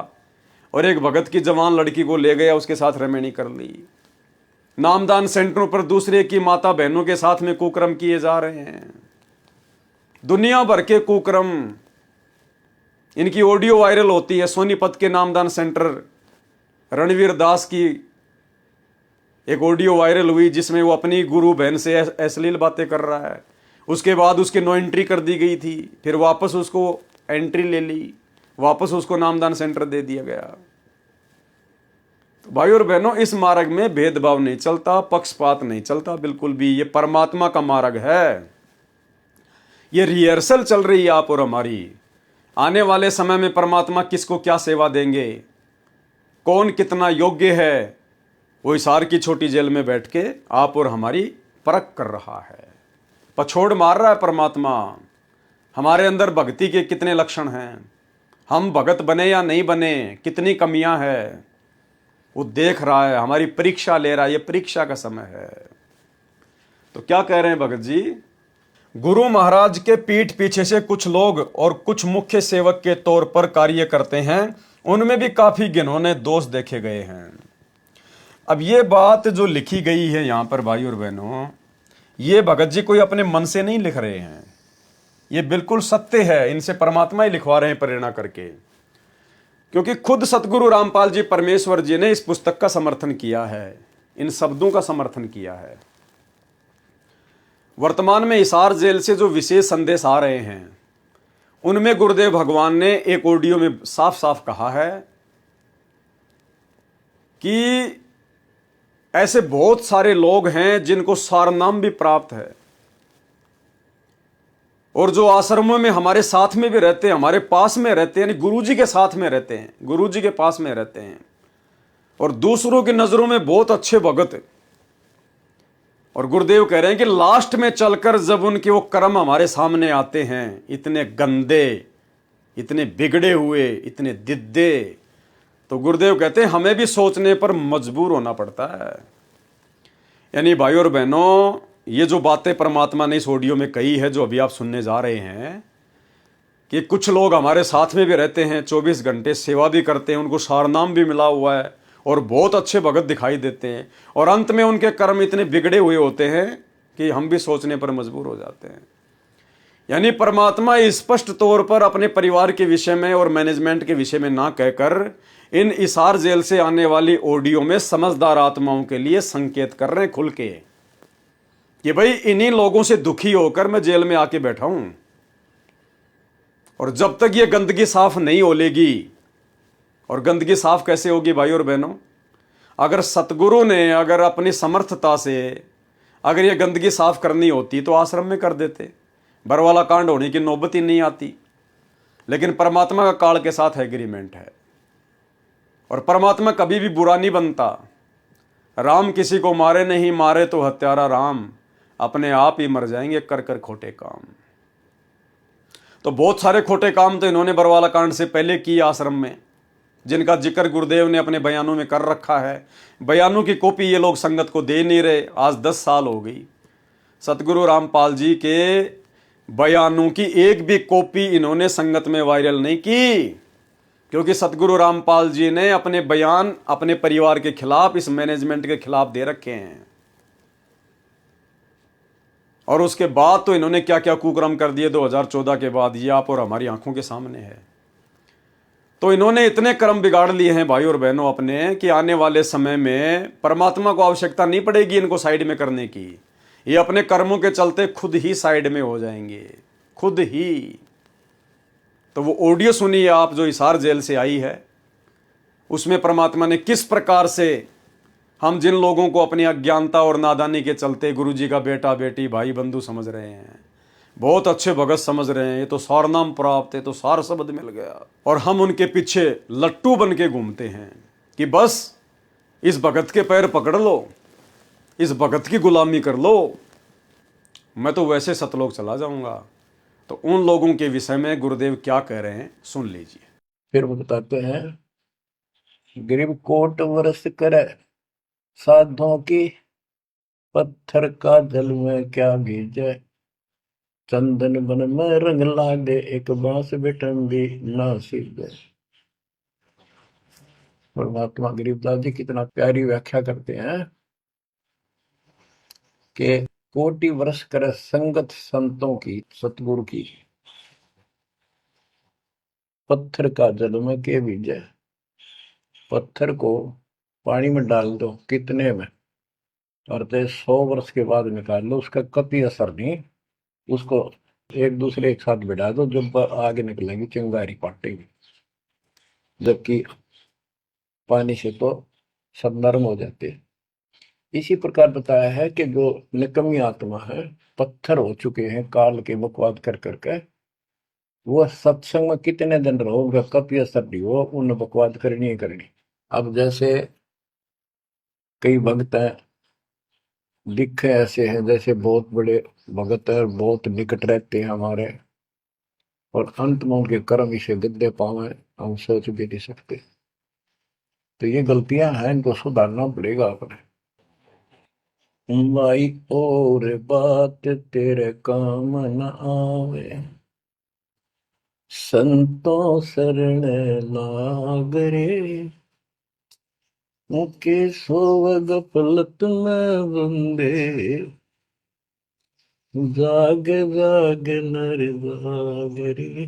और एक भगत की जवान लड़की को ले गया, उसके साथ रमैनी कर ली। नामदान सेंटरों पर दूसरे की माता बहनों के साथ में कुकर्म किए जा रहे हैं। दुनिया भर के कुकर्म, इनकी ऑडियो वायरल होती है। सोनीपत के नामदान सेंटर रणवीर दास की एक ऑडियो वायरल हुई जिसमें वो अपनी गुरु बहन से अश्लील बातें कर रहा है। उसके बाद उसकी नो एंट्री कर दी गई थी, फिर वापस उसको एंट्री ले ली, वापस उसको नामदान सेंटर दे दिया गया। तो भाई और बहनों, इस मार्ग में भेदभाव नहीं चलता, पक्षपात नहीं चलता बिल्कुल भी। ये परमात्मा का मार्ग है। ये रिहर्सल चल रही है आप और हमारी। आने वाले समय में परमात्मा किसको क्या सेवा देंगे, कौन कितना योग्य है, वो हिसार की छोटी जेल में बैठ के आप और हमारी परख कर रहा है। पछोड़ मार रहा है परमात्मा। हमारे अंदर भक्ति के कितने लक्षण हैं, हम भगत बने या नहीं बने, कितनी कमियां हैं, वो देख रहा है, हमारी परीक्षा ले रहा है। ये परीक्षा का समय है। तो क्या कह रहे हैं भगत जी? गुरु महाराज के पीठ पीछे से कुछ लोग और कुछ मुख्य सेवक के तौर पर कार्य करते हैं, उनमें भी काफी घिनौने दोष देखे गए हैं। अब ये बात जो लिखी गई है यहां पर भाई और बहनों, ये भगत जी कोई अपने मन से नहीं लिख रहे हैं, ये बिल्कुल सत्य है। इनसे परमात्मा ही लिखवा रहे हैं प्रेरणा करके, क्योंकि खुद सतगुरु रामपाल जी परमेश्वर जी ने इस पुस्तक का समर्थन किया है, इन शब्दों का समर्थन किया है। वर्तमान में हिसार जेल से जो विशेष संदेश आ रहे हैं, उनमें गुरुदेव भगवान ने एक ऑडियो में साफ साफ कहा है कि ऐसे बहुत सारे लोग हैं जिनको सारनाम भी प्राप्त है, और जो आश्रमों में हमारे साथ में भी रहते हैं, हमारे पास में रहते हैं, यानी गुरुजी के साथ में रहते हैं, गुरुजी के पास में रहते हैं, और दूसरों की नजरों में बहुत अच्छे भगत। और गुरुदेव कह रहे हैं कि लास्ट में चलकर जब उनके वो कर्म हमारे सामने आते हैं, इतने गंदे, इतने बिगड़े हुए, इतने दिद्दे, तो गुरुदेव कहते हैं हमें भी सोचने पर मजबूर होना पड़ता है। यानी भाई और बहनों, ये जो बातें परमात्मा ने इस ऑडियो में कही है, जो अभी आप सुनने जा रहे हैं, कि कुछ लोग हमारे साथ में भी रहते हैं, 24 घंटे सेवा भी करते हैं, उनको सारनाम भी मिला हुआ है, और बहुत अच्छे भगत दिखाई देते हैं, और अंत में उनके कर्म इतने बिगड़े हुए होते हैं कि हम भी सोचने पर मजबूर हो जाते हैं। यानी परमात्मा स्पष्ट तौर पर अपने परिवार के विषय में और मैनेजमेंट के विषय में ना कहकर इन हिसार जेल से आने वाली ऑडियो में समझदार आत्माओं के लिए संकेत कर रहे हैं खुल के, कि भाई इन्हीं लोगों से दुखी होकर मैं जेल में आके बैठा हूं, और जब तक ये गंदगी साफ नहीं होलेगी, और गंदगी साफ कैसे होगी भाई और बहनों? अगर सतगुरु ने अगर अपनी समर्थता से अगर ये गंदगी साफ करनी होती तो आश्रम में कर देते, बरवाला कांड होने की नौबत ही नहीं आती। लेकिन परमात्मा का काल के साथ एग्रीमेंट है, और परमात्मा कभी भी बुरा नहीं बनता। राम किसी को मारे नहीं, मारे तो हत्यारा राम, अपने आप ही मर जाएंगे कर कर खोटे काम। तो बहुत सारे खोटे काम तो इन्होंने बरवाला कांड से पहले किए आश्रम में, जिनका जिक्र गुरुदेव ने अपने बयानों में कर रखा है। बयानों की कॉपी ये लोग संगत को दे नहीं रहे। आज 10 साल हो गई, सतगुरु रामपाल जी के बयानों की एक भी कॉपी इन्होंने संगत में वायरल नहीं की, क्योंकि सतगुरु रामपाल जी ने अपने बयान अपने परिवार के खिलाफ, इस मैनेजमेंट के खिलाफ दे रखे हैं। और उसके बाद तो इन्होंने क्या क्या कुकर्म कर दिए 2014 के बाद, ये आप और हमारी आंखों के सामने है। तो इन्होंने इतने कर्म बिगाड़ लिए हैं भाई और बहनों अपने, कि आने वाले समय में परमात्मा को आवश्यकता नहीं पड़ेगी इनको साइड में करने की। ये अपने कर्मों के चलते खुद ही साइड में हो जाएंगे, खुद ही। तो वो ऑडियो सुनिए आप, जो हिसार जेल से आई है, उसमें परमात्मा ने किस प्रकार से हम जिन लोगों को अपनी अज्ञानता और नादानी के चलते गुरु जी का बेटा बेटी भाई बंधु समझ रहे हैं, बहुत अच्छे भगत समझ रहे हैं, ये तो सार नाम प्राप्त है, तो सार शब्द मिल गया, और हम उनके पीछे लट्टू बन के घूमते हैं कि बस इस भगत के पैर पकड़ लो, इस भगत की गुलामी कर लो, मैं तो वैसे सतलोक चला जाऊंगा। तो उन लोगों के विषय में गुरुदेव क्या कह रहे हैं सुन लीजिए। फिर वो बताते हैं, गरीब कोट वर्ष करे साधों की, पत्थर का जल में क्या भीजे, चंदन बन में रंग लागे, एक बांस बिटन भी ना सीधे। परमात्मा गरीबदास जी कितना प्यारी व्याख्या करते हैं कि कोटि वर्ष करे संगत संतों की, सतगुरु की, पत्थर का जल में के भीजे। पत्थर को पानी में डाल दो कितने में, और 100 वर्ष के बाद निकाल लो, उसका कभी असर नहीं। उसको एक दूसरे एक साथ बिठा दो, जब आगे निकलेंगी चिंगारी पाटेगी, जबकि पानी से तो सब नरम हो जाते हैं। इसी प्रकार बताया है कि जो निकम्मी आत्मा है, पत्थर हो चुके हैं काल के बकवाद कर करके, वो सत्संग में कितने दिन रहो, उनका कभी असर नहीं हो, उन बकवाद करनी ही करनी। अब जैसे कई भक्त हैं, दिखे ऐसे हैं जैसे बहुत बड़े भगत है, बहुत निकट रहते हैं हमारे, और अंत में उनके कर्म इसे गद्दे पावे, हम सोच भी नहीं सकते। तो ये गलतियां हैं, इनको सुधारना पड़ेगा अपने। माई और बात तेरे काम न आवे, संतों शरण लाग रे, मुके सोवग पलत में बंदे, जाग जाग नर जाग रे,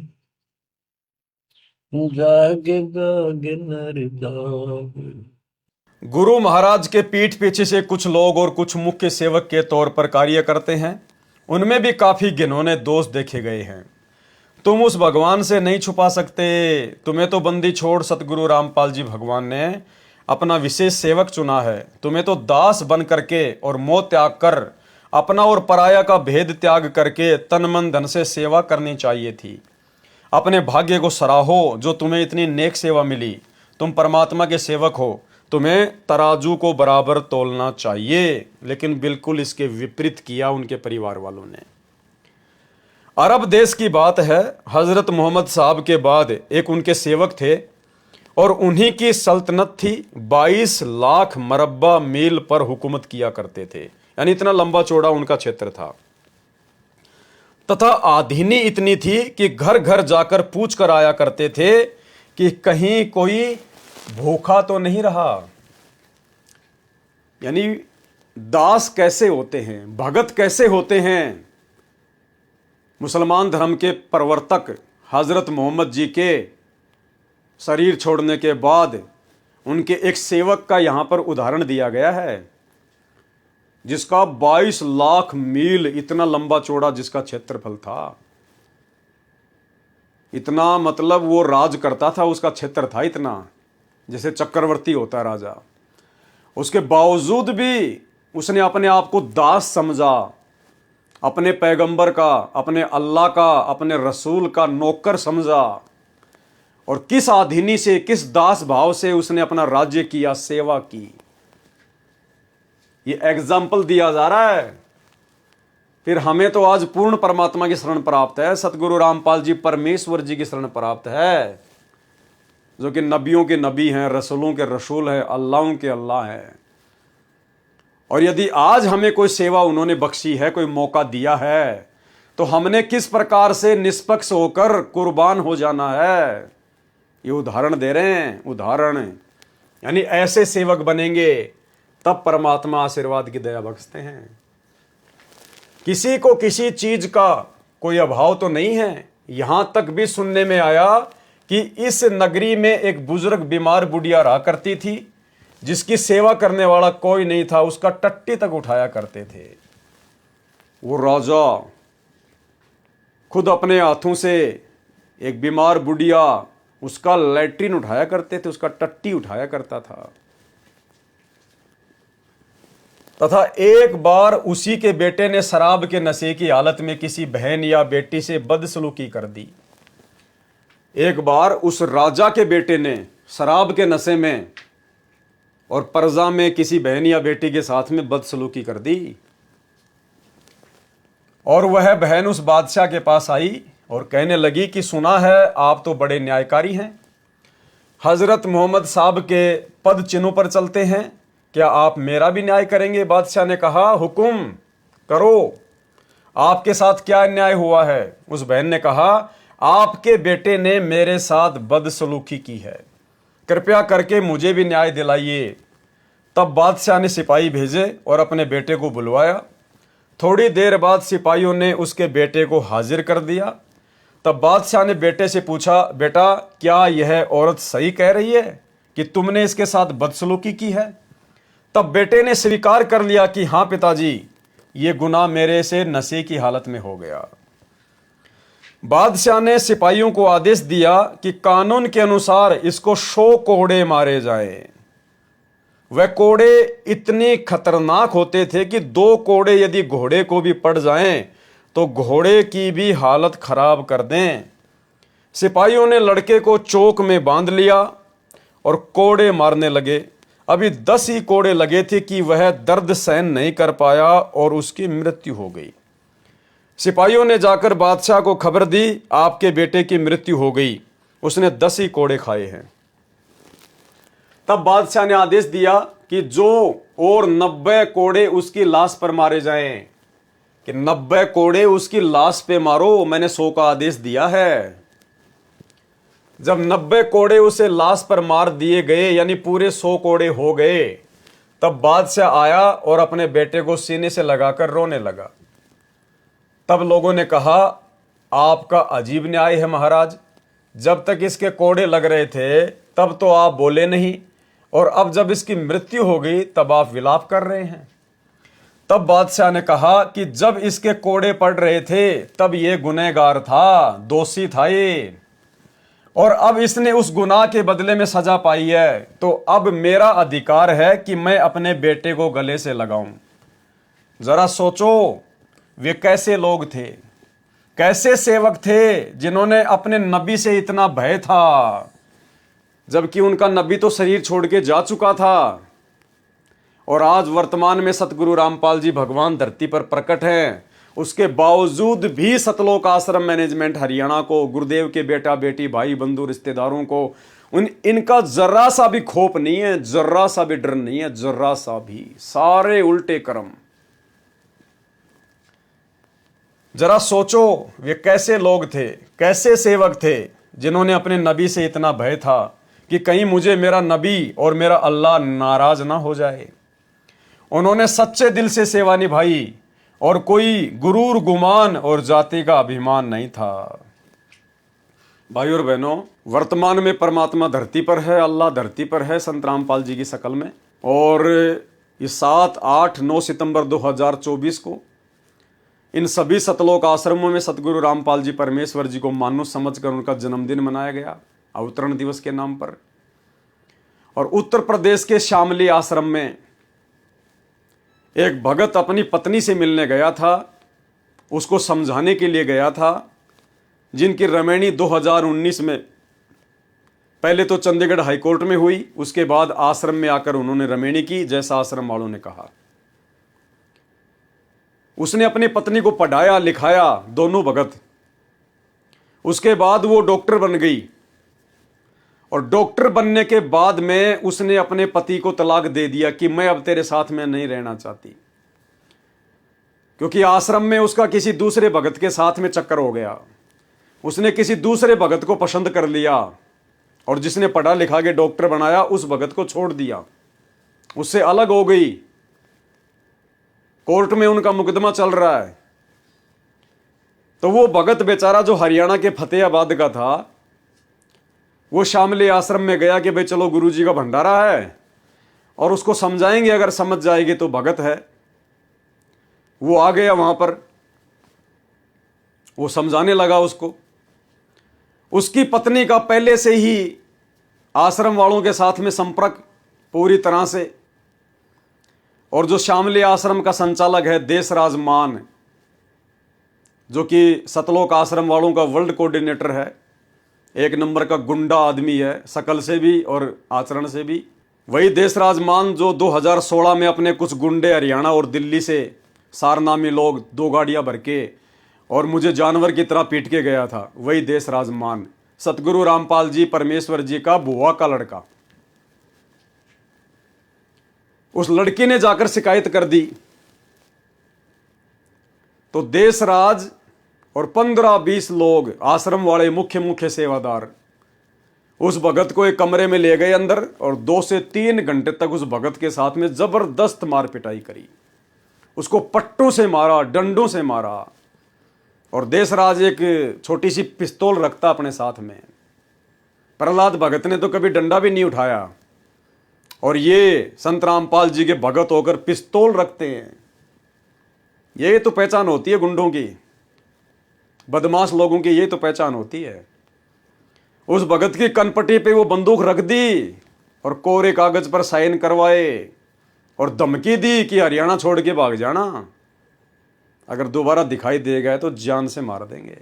जाग जाग नर जाग। गुरु महाराज के पीठ पीछे से कुछ लोग और कुछ मुख्य सेवक के तौर पर कार्य करते हैं, उनमें भी काफी घिनौने दोष देखे गए हैं। तुम उस भगवान से नहीं छुपा सकते, तुम्हें तो बंदी छोड़ सतगुरु रामपाल जी भगवान ने अपना विशेष सेवक चुना है, तुम्हें तो दास बन करके और मोह त्याग कर, अपना और पराया का भेद त्याग करके तन मन धन से सेवा करनी चाहिए थी। अपने भाग्य को सराहो जो तुम्हें इतनी नेक सेवा मिली, तुम परमात्मा के सेवक हो, तुम्हें तराजू को बराबर तोलना चाहिए। लेकिन बिल्कुल इसके विपरीत किया उनके परिवार वालों ने। अरब देश की बात है, हजरत मोहम्मद साहब के बाद एक उनके सेवक थे और उन्हीं की सल्तनत थी। 22 लाख मरब्बा मील पर हुकूमत किया करते थे, यानी इतना लंबा चौड़ा उनका क्षेत्र था। तथा आधीनी इतनी थी कि घर घर जाकर पूछ कर आया करते थे कि कहीं कोई भूखा तो नहीं रहा। यानी दास कैसे होते हैं, भगत कैसे होते हैं। मुसलमान धर्म के प्रवर्तक हजरत मोहम्मद जी के शरीर छोड़ने के बाद उनके एक सेवक का यहां पर उदाहरण दिया गया है, जिसका 22 लाख मील, इतना लंबा चौड़ा जिसका क्षेत्रफल था। इतना मतलब वो राज करता था, उसका क्षेत्र था इतना, जैसे चक्रवर्ती होता राजा। उसके बावजूद भी उसने अपने आप को दास समझा, अपने पैगंबर का, अपने अल्लाह का, अपने रसूल का नौकर समझा। और किस आधीनी से, किस दास भाव से उसने अपना राज्य किया, सेवा की। ये एग्जाम्पल दिया जा रहा है। फिर हमें तो आज पूर्ण परमात्मा की शरण प्राप्त है, सतगुरु रामपाल जी परमेश्वर जी की शरण प्राप्त है, जो कि नबियों के नबी हैं, रसूलों के रसूल हैं, अल्लाहों के अल्लाह हैं। और यदि आज हमें कोई सेवा उन्होंने बख्शी है, कोई मौका दिया है, तो हमने किस प्रकार से निष्पक्ष होकर कुर्बान हो जाना है, ये उदाहरण दे रहे हैं। उदाहरण यानी ऐसे सेवक बनेंगे तब परमात्मा आशीर्वाद की दया बख्शते हैं। किसी को किसी चीज का कोई अभाव तो नहीं है। यहां तक भी सुनने में आया कि इस नगरी में एक बुजुर्ग बीमार बुढ़िया रहा करती थी, जिसकी सेवा करने वाला कोई नहीं था, उसका टट्टी तक उठाया करते थे। वो राजा खुद अपने हाथों से एक बीमार बुढ़िया उसका लैट्रिन उठाया करते थे, उसका टट्टी उठाया करता था। तथा एक बार उसी के बेटे ने शराब के नशे की हालत में किसी बहन या बेटी से बदसलूकी कर दी। एक बार उस राजा के बेटे ने शराब के नशे में और पर्जा में किसी बहन या बेटी के साथ में बदसलूकी कर दी, और वह बहन उस बादशाह के पास आई और कहने लगी कि सुना है आप तो बड़े न्यायकारी हैं, हजरत मोहम्मद साहब के पद चिन्हों पर चलते हैं, क्या आप मेरा भी न्याय करेंगे? बादशाह ने कहा, हुक्म करो, आपके साथ क्या अन्याय हुआ है? उस बहन ने कहा, आपके बेटे ने मेरे साथ बदसलूकी की है, कृपया करके मुझे भी न्याय दिलाइए। तब बादशाह ने सिपाही भेजे और अपने बेटे को बुलवाया। थोड़ी देर बाद सिपाहियों ने उसके बेटे को हाजिर कर दिया। तब बादशाह ने बेटे से पूछा, बेटा क्या यह औरत सही कह रही है कि तुमने इसके साथ बदसलूकी की है? तब बेटे ने स्वीकार कर लिया कि हाँ पिताजी, ये गुनाह मेरे से नशे की हालत में हो गया। बादशाह ने सिपाहियों को आदेश दिया कि कानून के अनुसार इसको 100 कोड़े मारे जाएं। वह कोड़े इतने खतरनाक होते थे कि 2 कोड़े यदि घोड़े को भी पड़ जाएं तो घोड़े की भी हालत खराब कर दें। सिपाहियों ने लड़के को चौक में बांध लिया और कोड़े मारने लगे। अभी 10 ही कोड़े लगे थे कि वह दर्द सहन नहीं कर पाया और उसकी मृत्यु हो गई। सिपाहियों ने जाकर बादशाह को खबर दी, आपके बेटे की मृत्यु हो गई, उसने 10 ही कोड़े खाए हैं। तब बादशाह ने आदेश दिया कि जो और 90 कोड़े उसकी लाश पर मारे जाएं, कि 90 कोड़े उसकी लाश पे मारो, मैंने 100 का आदेश दिया है। जब 90 कोड़े उसे लाश पर मार दिए गए, यानी पूरे 100 कोड़े हो गए, तब बादशाह आया और अपने बेटे को सीने से लगाकर रोने लगा। तब लोगों ने कहा, आपका अजीब न्याय है महाराज, जब तक इसके कोड़े लग रहे थे तब तो आप बोले नहीं, और अब जब इसकी मृत्यु हो गई तब आप विलाप कर रहे हैं। तब बादशाह ने कहा कि जब इसके कोड़े पड़ रहे थे तब ये गुनहगार था, दोषी था ये, और अब इसने उस गुनाह के बदले में सजा पाई है, तो अब मेरा अधिकार है कि मैं अपने बेटे को गले से लगाऊं। जरा सोचो वे कैसे लोग थे, कैसे सेवक थे जिन्होंने अपने नबी से इतना भय था, जबकि उनका नबी तो शरीर छोड़ के जा चुका था। और आज वर्तमान में सतगुरु रामपाल जी भगवान धरती पर प्रकट हैं, उसके बावजूद भी सतलोक आश्रम मैनेजमेंट हरियाणा को, गुरुदेव के बेटा बेटी भाई बंधु रिश्तेदारों को इनका जर्रा सा भी खौफ नहीं है, जर्रा सा भी डर नहीं है, जर्रा सा भी। सारे उल्टे कर्म। जरा सोचो वे कैसे लोग थे, कैसे सेवक थे जिन्होंने अपने नबी से इतना भय था कि कहीं मुझे मेरा नबी और मेरा अल्लाह नाराज ना हो जाए। उन्होंने सच्चे दिल से सेवा निभाई और कोई गुरूर गुमान और जाति का अभिमान नहीं था। भाई और बहनों, वर्तमान में परमात्मा धरती पर है, अल्लाह धरती पर है संत रामपाल जी की शक्ल में। और इस 7, 8, 9 सितंबर 2024 को इन सभी सतलोक आश्रमों में सतगुरु रामपाल जी परमेश्वर जी को मानुष समझकर उनका जन्मदिन मनाया गया, अवतरण दिवस के नाम पर। और उत्तर प्रदेश के शामली आश्रम में एक भगत अपनी पत्नी से मिलने गया था, उसको समझाने के लिए गया था, जिनकी रमैनी 2019 में पहले तो चंडीगढ़ हाईकोर्ट में हुई, उसके बाद आश्रम में आकर उन्होंने रमैनी की, जैसा आश्रम वालों ने कहा। उसने अपनी पत्नी को पढ़ाया लिखाया, दोनों भगत। उसके बाद वो डॉक्टर बन गई, और डॉक्टर बनने के बाद में उसने अपने पति को तलाक दे दिया कि मैं अब तेरे साथ में नहीं रहना चाहती, क्योंकि आश्रम में उसका किसी दूसरे भगत के साथ में चक्कर हो गया। उसने किसी दूसरे भगत को पसंद कर लिया, और जिसने पढ़ा लिखा के डॉक्टर बनाया उस भगत को छोड़ दिया, उससे अलग हो गई। कोर्ट में उनका मुकदमा चल रहा है। तो वो भगत बेचारा जो हरियाणा के फतेहाबाद का था, वो शामली आश्रम में गया कि भाई चलो गुरुजी का भंडारा है और उसको समझाएंगे, अगर समझ जाएगी तो भगत है। वो आ गया वहां पर, वो समझाने लगा उसको, उसकी पत्नी का पहले से ही आश्रम वालों के साथ में संपर्क पूरी तरह से, और जो शामली आश्रम का संचालक है देशराज मान, जो कि सतलोक आश्रम वालों का वर्ल्ड कोऑर्डिनेटर है, एक नंबर का गुंडा आदमी है, शकल से भी और आचरण से भी। वही देशराज मान जो 2016 में अपने कुछ गुंडे हरियाणा और दिल्ली से सारनामी लोग 2 गाड़ियां भर के और मुझे जानवर की तरह पीट के गया था, वही देशराज मान सतगुरु रामपाल जी परमेश्वर जी का बुआ का लड़का। उस लड़की ने जाकर शिकायत कर दी तो देशराज और 15-20 लोग आश्रम वाले मुख्य सेवादार उस भगत को एक कमरे में ले गए अंदर, और 2 से 3 घंटे तक उस भगत के साथ में जबरदस्त मार पिटाई करी। उसको पट्टों से मारा, डंडों से मारा, और देशराज एक छोटी सी पिस्तौल रखता अपने साथ में। प्रहलाद भगत ने तो कभी डंडा भी नहीं उठाया, और ये संत रामपाल जी के भगत होकर पिस्तौल रखते हैं। ये तो पहचान होती है गुंडों की, बदमाश लोगों की, ये तो पहचान होती है। उस भगत की कनपट्टी पे वो बंदूक रख दी और कोरे कागज पर साइन करवाए और धमकी दी कि हरियाणा छोड़ के भाग जाना, अगर दोबारा दिखाई दे गए तो जान से मार देंगे।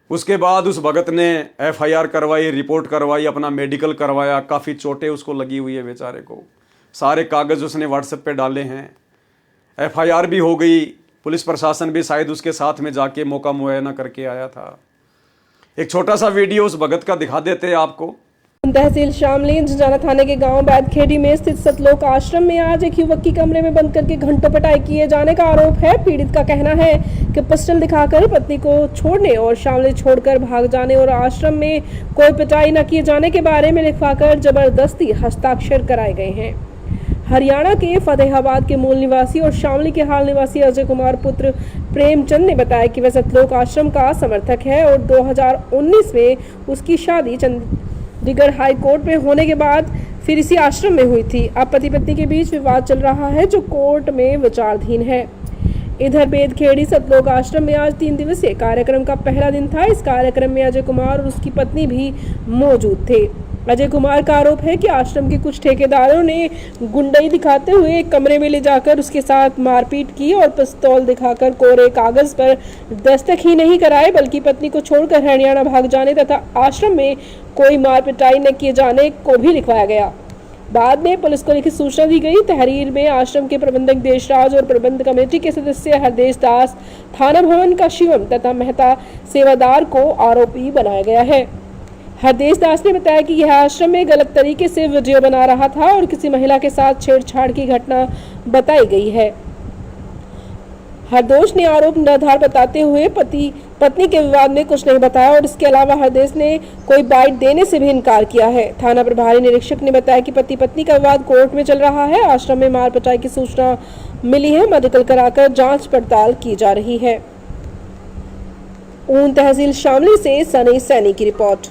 उसके बाद उस भगत ने FIR करवाई, रिपोर्ट करवाई, अपना मेडिकल करवाया, काफ़ी चोटें उसको लगी हुई है बेचारे को। सारे कागज़ उसने WhatsApp पे डाले हैं, FIR भी हो गई। पुलिस प्रशासन भी शायद उसके साथ में जाके मौका मुआयना करके आया था। एक छोटा सा वीडियो उस भगत का दिखा देते हैं आपको। तहसील शामली इंजनाना थाने के गांव बैदखेड़ी में स्थित सतलोक आश्रम में आज एक युवक की कमरे में बंद करके घंटों पिटाई किए जाने का आरोप है। पीड़ित का कहना है कि पिस्टल दिखाकर पत्नी को छोड़ने और शामली छोड़कर भाग जाने और आश्रम में कोई पिटाई न किए जाने के बारे में लिखवाकर जबरदस्ती हस्ताक्षर कराए गए हैं। हरियाणा के फतेहाबाद के मूल निवासी और शामली के हाल निवासी अजय कुमार पुत्र प्रेमचंद ने बताया कि वह सतलोक आश्रम का समर्थक है और 2019 में उसकी शादी चंडीगढ़ हाई कोर्ट में होने के बाद फिर इसी आश्रम में हुई थी। अब पति पत्नी के बीच विवाद चल रहा है जो कोर्ट में विचाराधीन है। इधर बेदखेड़ी सतलोक आश्रम में आज 3 दिवसीय कार्यक्रम का पहला दिन था। इस कार्यक्रम में अजय कुमार और उसकी पत्नी भी मौजूद थे। अजय कुमार का आरोप है कि आश्रम के कुछ ठेकेदारों ने गुंडई दिखाते हुए एक कमरे में ले जाकर उसके साथ मारपीट की और पिस्तौल दिखाकर कोरे कागज पर दस्तखत ही नहीं कराए बल्कि पत्नी को छोड़कर हरियाणा भाग जाने तथा आश्रम में कोई मार पिटाई न किए जाने को भी लिखवाया गया। बाद में पुलिस को लिखित सूचना दी गई। तहरीर में आश्रम के प्रबंधक देशराज और प्रबंध कमेटी के सदस्य हरदेश दास, थाना भवन का शिवम तथा मेहता सेवादार को आरोपी बनाया गया है। हरदेश दास ने बताया कि यह आश्रम में गलत तरीके से वीडियो बना रहा था और किसी महिला के साथ छेड़छाड़ की घटना बताई गई है। हरदोष ने आरोप निराधार बताते हुए पति पत्नी के विवाद में कुछ नहीं बताया और इसके अलावा हरदेश ने कोई बाइट देने से भी इनकार किया है। थाना प्रभारी निरीक्षक ने बताया कि पति पत्नी का विवाद कोर्ट में चल रहा है। आश्रम में मार पिटाई की सूचना मिली है, मेडिकल कराकर जांच पड़ताल की जा रही है। ऊन तहसील शामली से सनी सैनी की रिपोर्ट।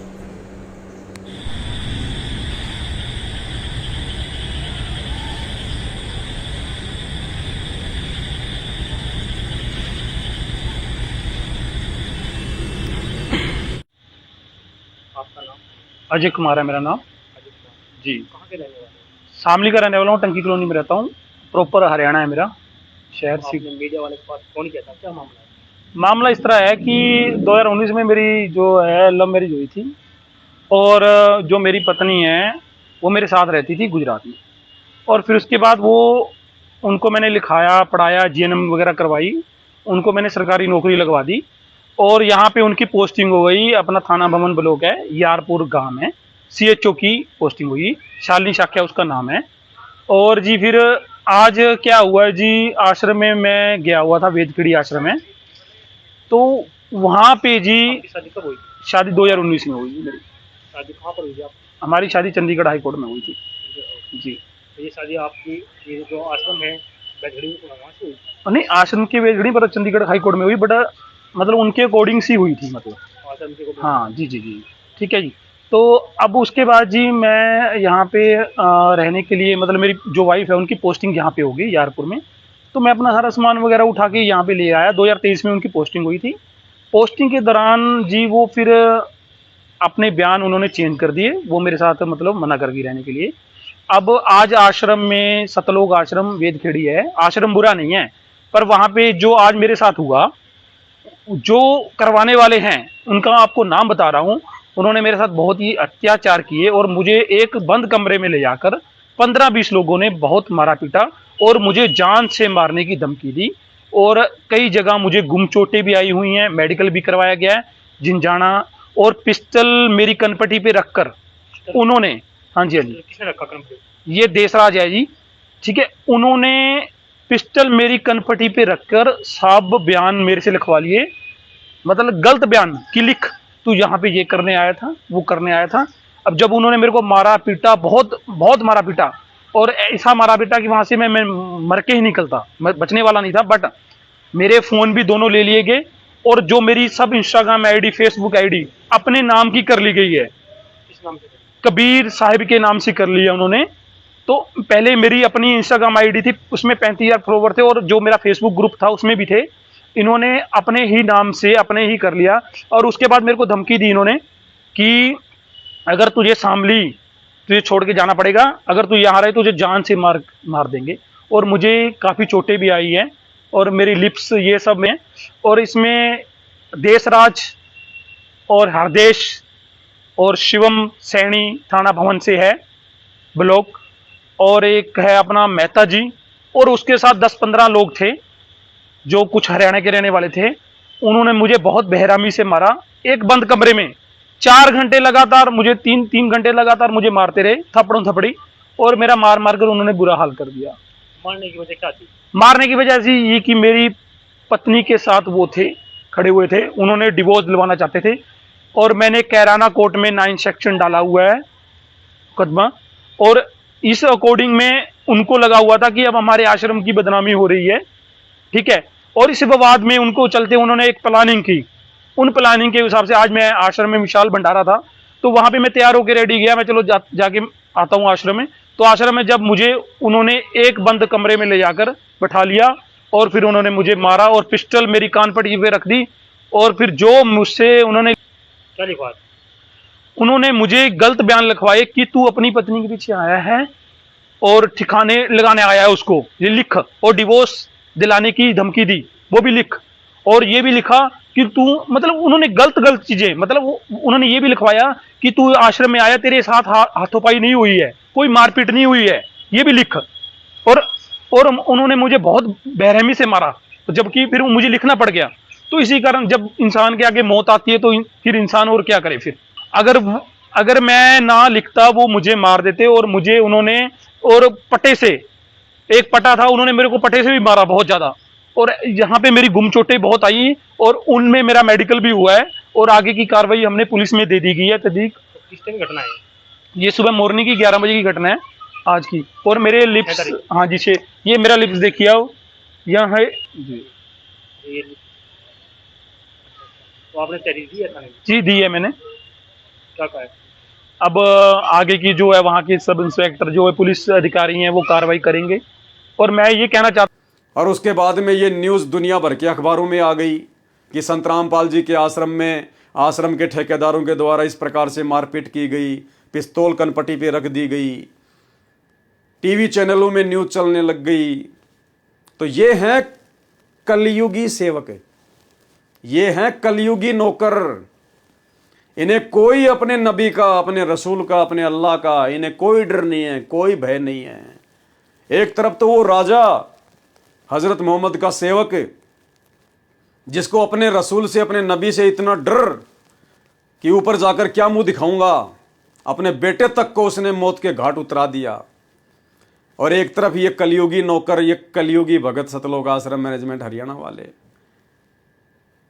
अजय कुमार है मेरा नाम जी। कहाँ के रहने वाले? शामली का रहने वाला हूँ, टंकी कॉलोनी में रहता हूँ। प्रॉपर हरियाणा है मेरा शहर। मीडिया वाले के पास फोन किया था, क्या मामला है? मामला इस तरह है कि 2019 में मेरी जो है लव मैरिज हुई थी और जो मेरी पत्नी है वो मेरे साथ रहती थी गुजरात में, और फिर उसके बाद उनको मैंने लिखाया, पढ़ाया, GNM वगैरह करवाई, उनको मैंने सरकारी नौकरी लगवा दी और यहाँ पे उनकी पोस्टिंग हो गई। अपना थाना भवन ब्लॉक है, यारपुर गांव है, CHO की पोस्टिंग हुई, शालिनी शाक्या उसका नाम है। और जी फिर आज क्या हुआ है जी, आश्रम में मैं गया हुआ था, वेदखेड़ी आश्रम में, तो वहाँ पे जी शादी कब हुई? शादी 2019 में हुई मेरी। शादी कहाँ पर हुई थी आप? हमारी शादी चंडीगढ़ हाई कोर्ट में हुई थी जी। तो ये शादी आपकी, ये जो आश्रम है बैठड़ी में, वहाँ से हुई? नहीं, आश्रम के वेदखेड़ी पर चंडीगढ़ हाई कोर्ट में हुई, बट मतलब उनके अकॉर्डिंग सी हुई थी, मतलब आश्रम के को? हाँ जी जी जी, ठीक है जी। तो अब उसके बाद जी मैं यहाँ पे रहने के लिए, मतलब मेरी जो वाइफ है उनकी पोस्टिंग यहाँ पे होगी यारपुर में, तो मैं अपना सारा सामान वगैरह उठा के यहाँ पे ले आया। 2023 में उनकी पोस्टिंग हुई थी। पोस्टिंग के दौरान जी वो फिर अपने बयान उन्होंने चेंज कर दिए, वो मेरे साथ मतलब मना कर दी रहने के लिए। अब आज आश्रम में, सतलोक आश्रम वेदखेड़ी है, आश्रम बुरा नहीं है, पर वहां पे जो आज मेरे साथ हुआ, जो करवाने वाले हैं उनका आपको नाम बता रहा हूं, उन्होंने मेरे साथ बहुत ही अत्याचार किए और मुझे एक बंद कमरे में ले जाकर 15-20 लोगों ने बहुत मारा पीटा और मुझे जान से मारने की धमकी दी। और कई जगह मुझे गुम चोटें भी आई हुई हैं, मेडिकल भी करवाया गया है, जिंजाना, और पिस्टल मेरी कनपटी पे रखकर उन्होंने, हाँ जी हाँ जी, किसने रखा क्रम पे? ये देसराज है जी, ठीक है, उन्होंने पिस्टल मेरी कनपटी पे रखकर सब बयान मेरे से लिखवा लिए, मतलब गलत बयान कि लिख तू यहाँ पे ये करने आया था, वो करने आया था। अब जब उन्होंने मेरे को मारा पीटा, बहुत बहुत मारा पीटा, और ऐसा मारा पीटा कि वहां से मैं मर के ही निकलता, मैं बचने वाला नहीं था। बट मेरे फोन भी दोनों ले लिए गए और जो मेरी सब इंस्टाग्राम आईडी, फेसबुक आईडी अपने नाम की कर ली गई है, किस नाम से? कबीर साहिब के नाम से कर लिया उन्होंने। तो पहले मेरी अपनी इंस्टाग्राम आईडी थी, उसमें 35,000 फॉलोवर थे, और जो मेरा फेसबुक ग्रुप था उसमें भी थे। इन्होंने अपने ही नाम से अपने ही कर लिया, और उसके बाद मेरे को धमकी दी इन्होंने कि अगर तुझे शामली, तुझे छोड़ के जाना पड़ेगा, अगर तू यहाँ रहे तुझे जान से मार देंगे। और मुझे काफ़ी चोटें भी आई हैं और मेरी लिप्स ये सब में, और इसमें देसराज और हरदेश और शिवम सैनी थाना भवन से है ब्लॉक, और एक है अपना मेहता जी, और उसके साथ 10-15 लोग थे जो कुछ हरियाणा के रहने वाले थे। उन्होंने मुझे बहुत बेरहमी से मारा, एक बंद कमरे में 4 घंटे लगातार, मुझे 3 घंटे लगातार मुझे मारते रहे, थप्पड़ों थपड़ी, और मेरा मार मार कर उन्होंने बुरा हाल कर दिया। मारने की वजह क्या थी? मारने की वजह ऐसी ये कि मेरी पत्नी के साथ वो थे, खड़े हुए थे, उन्होंने डिवोर्स दिलवाना चाहते थे, और मैंने कैराना कोर्ट में 9 सेक्शन डाला हुआ है मुकदमा, और इस अकॉर्डिंग में उनको लगा हुआ था कि अब हमारे आश्रम की बदनामी हो रही है, ठीक है। और इस विवाद में उनको चलते उन्होंने एक प्लानिंग की, उन प्लानिंग के हिसाब से आज मैं आश्रम में विशाल भंडारा था, तो वहां पे मैं तैयार होकर रेडी गया, मैं चलो जाके आता हूँ आश्रम में। तो आश्रम में जब मुझे उन्होंने एक बंद कमरे में ले जाकर बैठा लिया, और फिर उन्होंने मुझे मारा और पिस्टल मेरी कान पट्टी पे रख दी, और फिर जो मुझसे उन्होंने क्या लिखवा? उन्होंने मुझे गलत बयान लिखवाए कि तू अपनी पत्नी के पीछे आया है और ठिकाने लगाने आया है उसको, ये लिख, और डिवोर्स दिलाने की धमकी दी, वो भी लिख, और ये भी लिखा कि तू, मतलब उन्होंने गलत गलत चीजें, मतलब उन्होंने ये भी लिखवाया कि तू आश्रम में आया, तेरे साथ हाथोपाई नहीं हुई है, कोई मारपीट नहीं हुई है, ये भी लिख। और उन्होंने मुझे बहुत बेरहमी से मारा, जबकि फिर मुझे लिखना पड़ गया। तो इसी कारण जब इंसान के आगे मौत आती है तो फिर इंसान और क्या करे। फिर अगर मैं ना लिखता वो मुझे मार देते, और मुझे उन्होंने, और पटे से, एक पटा था, उन्होंने मेरे को पटे से भी मारा बहुत ज्यादा, और यहाँ पे मेरी गुम चोटें बहुत आई, और उनमें मेरा मेडिकल भी हुआ है, और आगे की कार्रवाई हमने पुलिस में दे दी गई है तहदीक। तो किस टाइम घटना है? ये सुबह मॉर्निंग की 11 बजे की घटना है आज की। और मेरे लिप्स, हाँ जी, ये मेरा लिप्स देखिए आओ, यहाँ है जी, ये तो आपने तहरीर दी है थाने में? जी दी है मैंने। क्या कहा है? अब आगे की जो है वहाँ के सब इंस्पेक्टर जो है पुलिस अधिकारी हैं वो कार्रवाई करेंगे। और मैं ये कहना चाहता, और उसके बाद में ये न्यूज़ दुनिया भर के अखबारों में आ गई कि संत रामपाल जी के आश्रम में आश्रम के ठेकेदारों के द्वारा इस प्रकार से मारपीट की गई, पिस्तौल कनपटी पे रख दी गई, टीवी चैनलों में न्यूज़ चलने लग गई। तो ये हैं कलयुगी सेवक, ये हैं कलयुगी नौकर। इन्हें कोई अपने नबी का, अपने रसूल का, अपने अल्लाह का, इन्हें कोई डर नहीं है, कोई भय नहीं है। एक तरफ तो वो राजा हजरत मोहम्मद का सेवक जिसको अपने रसूल से, अपने नबी से इतना डर कि ऊपर जाकर क्या मुंह दिखाऊंगा, अपने बेटे तक को उसने मौत के घाट उतरा दिया। और एक तरफ ये कलयुगी नौकर, ये कलयुगी भगत सतलोक आश्रम मैनेजमेंट हरियाणा वाले।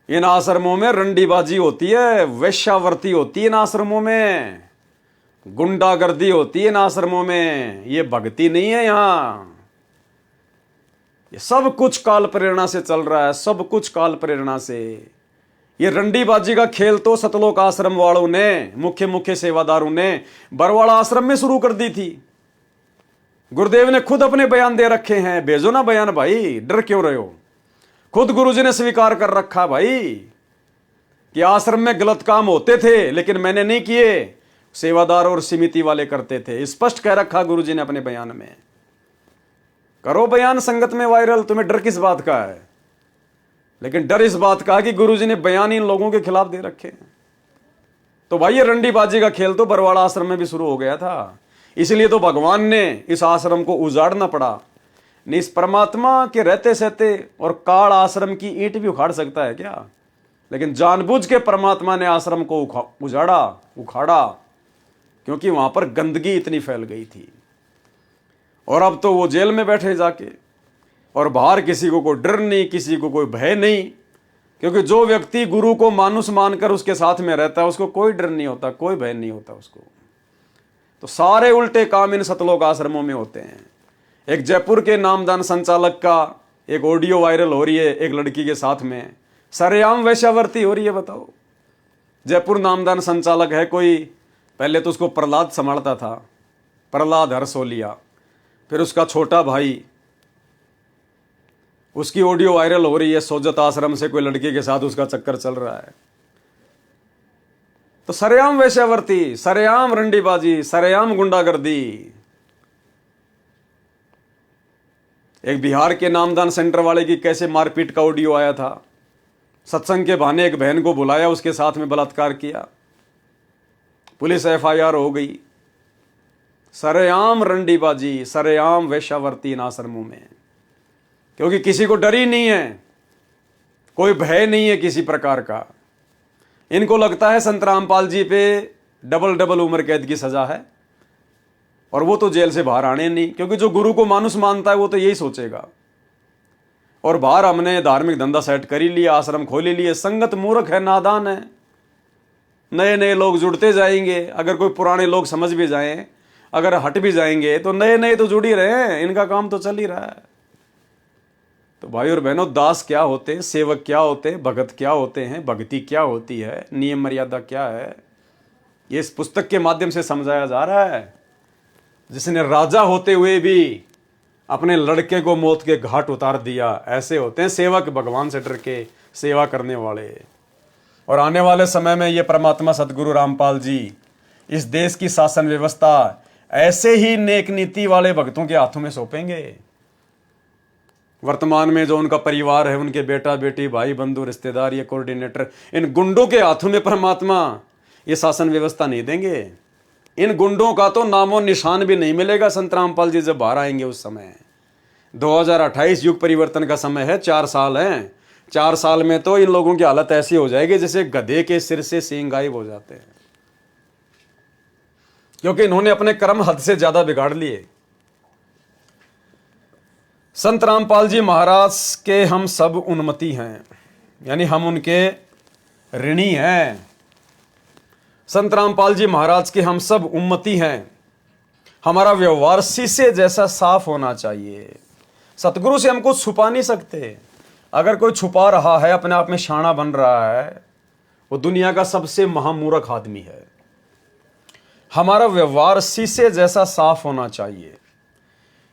इन आश्रमों में रंडीबाजी होती है, वेश्यावर्ती होती है इन आश्रमों में, गुंडागर्दी होती है इन आश्रमों में, ये भक्ति नहीं है यहां। ये सब कुछ काल प्रेरणा से चल रहा है, सब कुछ काल प्रेरणा से। ये रंडीबाजी का खेल तो सतलोक आश्रम वालों ने, मुख्य मुख्य सेवादारों ने बरवाड़ा आश्रम में शुरू कर दी थी। गुरुदेव ने खुद अपने बयान दे रखे हैं, भेजो ना बयान भाई, डर क्यों रहे हो। खुद गुरुजी ने स्वीकार कर रखा भाई कि आश्रम में गलत काम होते थे लेकिन मैंने नहीं किए, सेवादार और समिति वाले करते थे। स्पष्ट कह रखा गुरुजी ने अपने बयान में। करो बयान संगत में वायरल, तुम्हें डर किस बात का है? लेकिन डर इस बात का कि गुरुजी ने बयान इन लोगों के खिलाफ दे रखे। तो भाई ये रंडीबाजी का खेल तो बरवाड़ा आश्रम में भी शुरू हो गया था, इसलिए तो भगवान ने इस आश्रम को उजाड़ना पड़ा। नहीं, इस परमात्मा के रहते सहते और काल आश्रम की ईंट भी उखाड़ सकता है क्या? लेकिन जानबूझ के परमात्मा ने आश्रम को उखाड़ा, क्योंकि वहां पर गंदगी इतनी फैल गई थी। और अब तो वो जेल में बैठे जाके, और बाहर किसी को कोई डर नहीं, किसी को कोई भय नहीं, क्योंकि जो व्यक्ति गुरु को मानुष मानकर उसके साथ में रहता है उसको कोई डर नहीं होता, कोई भय नहीं होता उसको। तो सारे उल्टे काम इन सतलोक आश्रमों में होते हैं। एक जयपुर के नामदान संचालक का एक ऑडियो वायरल हो रही है, एक लड़की के साथ में सरेआम वैश्यावर्ती हो रही है। बताओ, जयपुर नामदान संचालक है कोई, पहले तो उसको प्रहलाद संभालता था, प्रहलाद हरसोलिया, फिर उसका छोटा भाई, उसकी ऑडियो वायरल हो रही है, सोजत आश्रम से कोई लड़की के साथ उसका चक्कर चल रहा है। तो सरेआम वैश्यावर्ती, सरेआम रंडीबाजी, सरेआम गुंडागर्दी। एक बिहार के नामदान सेंटर वाले की कैसे मारपीट का ऑडियो आया था। सत्संग के बहाने एक बहन को बुलाया, उसके साथ में बलात्कार किया, पुलिस FIR हो गई। सरेआम रंडीबाजी, सरेआम वैश्यावर्ती इन आश्रमों में, क्योंकि किसी को डर ही नहीं है, कोई भय नहीं है किसी प्रकार का। इनको लगता है संत रामपाल जी पे डबल उम्र कैद की सजा है, और वो तो जेल से बाहर आने नहीं, क्योंकि जो गुरु को मानुष मानता है वो तो यही सोचेगा। और बाहर हमने धार्मिक धंधा सेट कर ही लिया, आश्रम खोल ही लिए। संगत मूर्ख है, नादान है, नए नए लोग जुड़ते जाएंगे। अगर कोई पुराने लोग समझ भी जाएं, अगर हट भी जाएंगे, तो नए नए तो जुड़ ही रहे हैं, इनका काम तो चल ही रहा है। तो भाई और बहनों, दास क्या होते हैं, सेवक क्या होते हैं, भगत क्या होते हैं, भक्ति क्या होती है, नियम मर्यादा क्या है, ये इस पुस्तक के माध्यम से समझाया जा रहा है। जिसने राजा होते हुए भी अपने लड़के को मौत के घाट उतार दिया, ऐसे होते हैं सेवक, भगवान से डर के सेवा करने वाले। और आने वाले समय में ये परमात्मा सदगुरु रामपाल जी इस देश की शासन व्यवस्था ऐसे ही नेक नीति वाले भक्तों के हाथों में सौंपेंगे। वर्तमान में जो उनका परिवार है, उनके बेटा बेटी, भाई बंधु, रिश्तेदार, ये कोऑर्डिनेटर, इन गुंडों के हाथों में परमात्मा ये शासन व्यवस्था नहीं देंगे। इन गुंडों का तो नामो निशान भी नहीं मिलेगा संत रामपाल जी जब बाहर आएंगे उस समय। 2028 युग परिवर्तन का समय है, 4 साल हैं। 4 साल में तो इन लोगों की हालत ऐसी हो जाएगी जैसे गधे के सिर से सींग गायब हो जाते हैं, क्योंकि इन्होंने अपने कर्म हद से ज्यादा बिगाड़ लिए। संत रामपाल जी महाराज के हम सब उन्मति हैं, यानी हम उनके ऋणी हैं। संत रामपाल जी महाराज के हम सब उम्मती हैं। हमारा व्यवहार शीशे जैसा साफ होना चाहिए। सतगुरु से हम कुछ छुपा नहीं सकते। अगर कोई छुपा रहा है, अपने आप में शाना बन रहा है, वो दुनिया का सबसे महामूर्ख आदमी है। हमारा व्यवहार शीशे जैसा साफ होना चाहिए।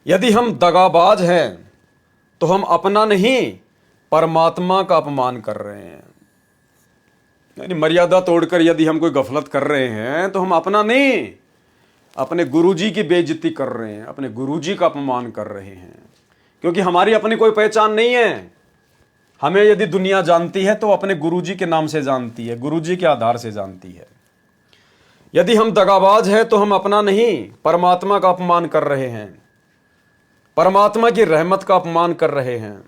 यदि हम दगाबाज हैं तो हम अपना नहीं, परमात्मा का अपमान कर रहे हैं। यानी मर्यादा तोड़कर यदि हम कोई गफलत कर रहे हैं तो हम अपना नहीं, अपने गुरुजी की बेइज्जती कर रहे हैं, अपने गुरुजी का अपमान कर रहे हैं। क्योंकि हमारी अपनी कोई पहचान नहीं है। हमें यदि दुनिया जानती है तो अपने गुरुजी के नाम से जानती है, गुरुजी के आधार से जानती है। यदि हम दगाबाज हैं तो हम अपना नहीं, परमात्मा का अपमान कर रहे हैं, परमात्मा की रहमत का अपमान कर रहे हैं।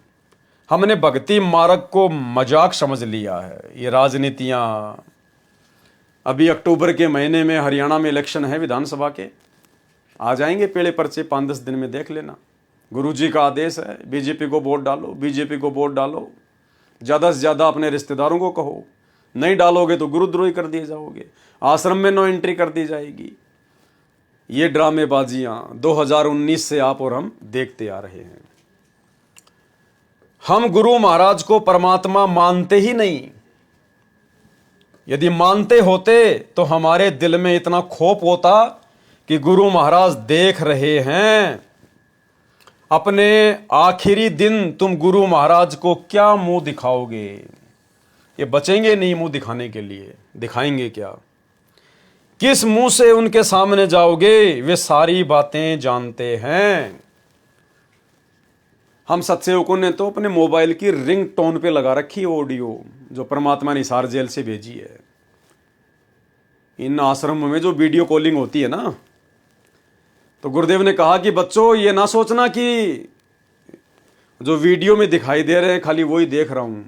हमने भक्ति मार्ग को मजाक समझ लिया है। ये राजनीतियां, अभी अक्टूबर के महीने में हरियाणा में इलेक्शन है विधानसभा के, आ जाएंगे पेड़े पर्चे 5-10 दिन में, देख लेना। गुरुजी का आदेश है, बीजेपी को वोट डालो, बीजेपी को वोट डालो। ज़्यादा से ज़्यादा अपने रिश्तेदारों को कहो, नहीं डालोगे तो गुरुद्रोही कर दिए जाओगे, आश्रम में नो एंट्री कर दी जाएगी। ये ड्रामेबाजियां 2019 से आप और हम देखते आ रहे हैं। हम गुरु महाराज को परमात्मा मानते ही नहीं। यदि मानते होते तो हमारे दिल में इतना खौफ होता कि गुरु महाराज देख रहे हैं, अपने आखिरी दिन तुम गुरु महाराज को क्या मुंह दिखाओगे। ये बचेंगे नहीं मुंह दिखाने के लिए, दिखाएंगे क्या? किस मुंह से उनके सामने जाओगे, वे सारी बातें जानते हैं। हम सत्सेवकों ने तो अपने मोबाइल की रिंग टोन पे लगा रखी है ऑडियो, जो परमात्मा ने हिसार जेल से भेजी है। इन आश्रमों में जो वीडियो कॉलिंग होती है ना, तो गुरुदेव ने कहा कि बच्चों ये ना सोचना कि जो वीडियो में दिखाई दे रहे हैं खाली वही देख रहा हूं।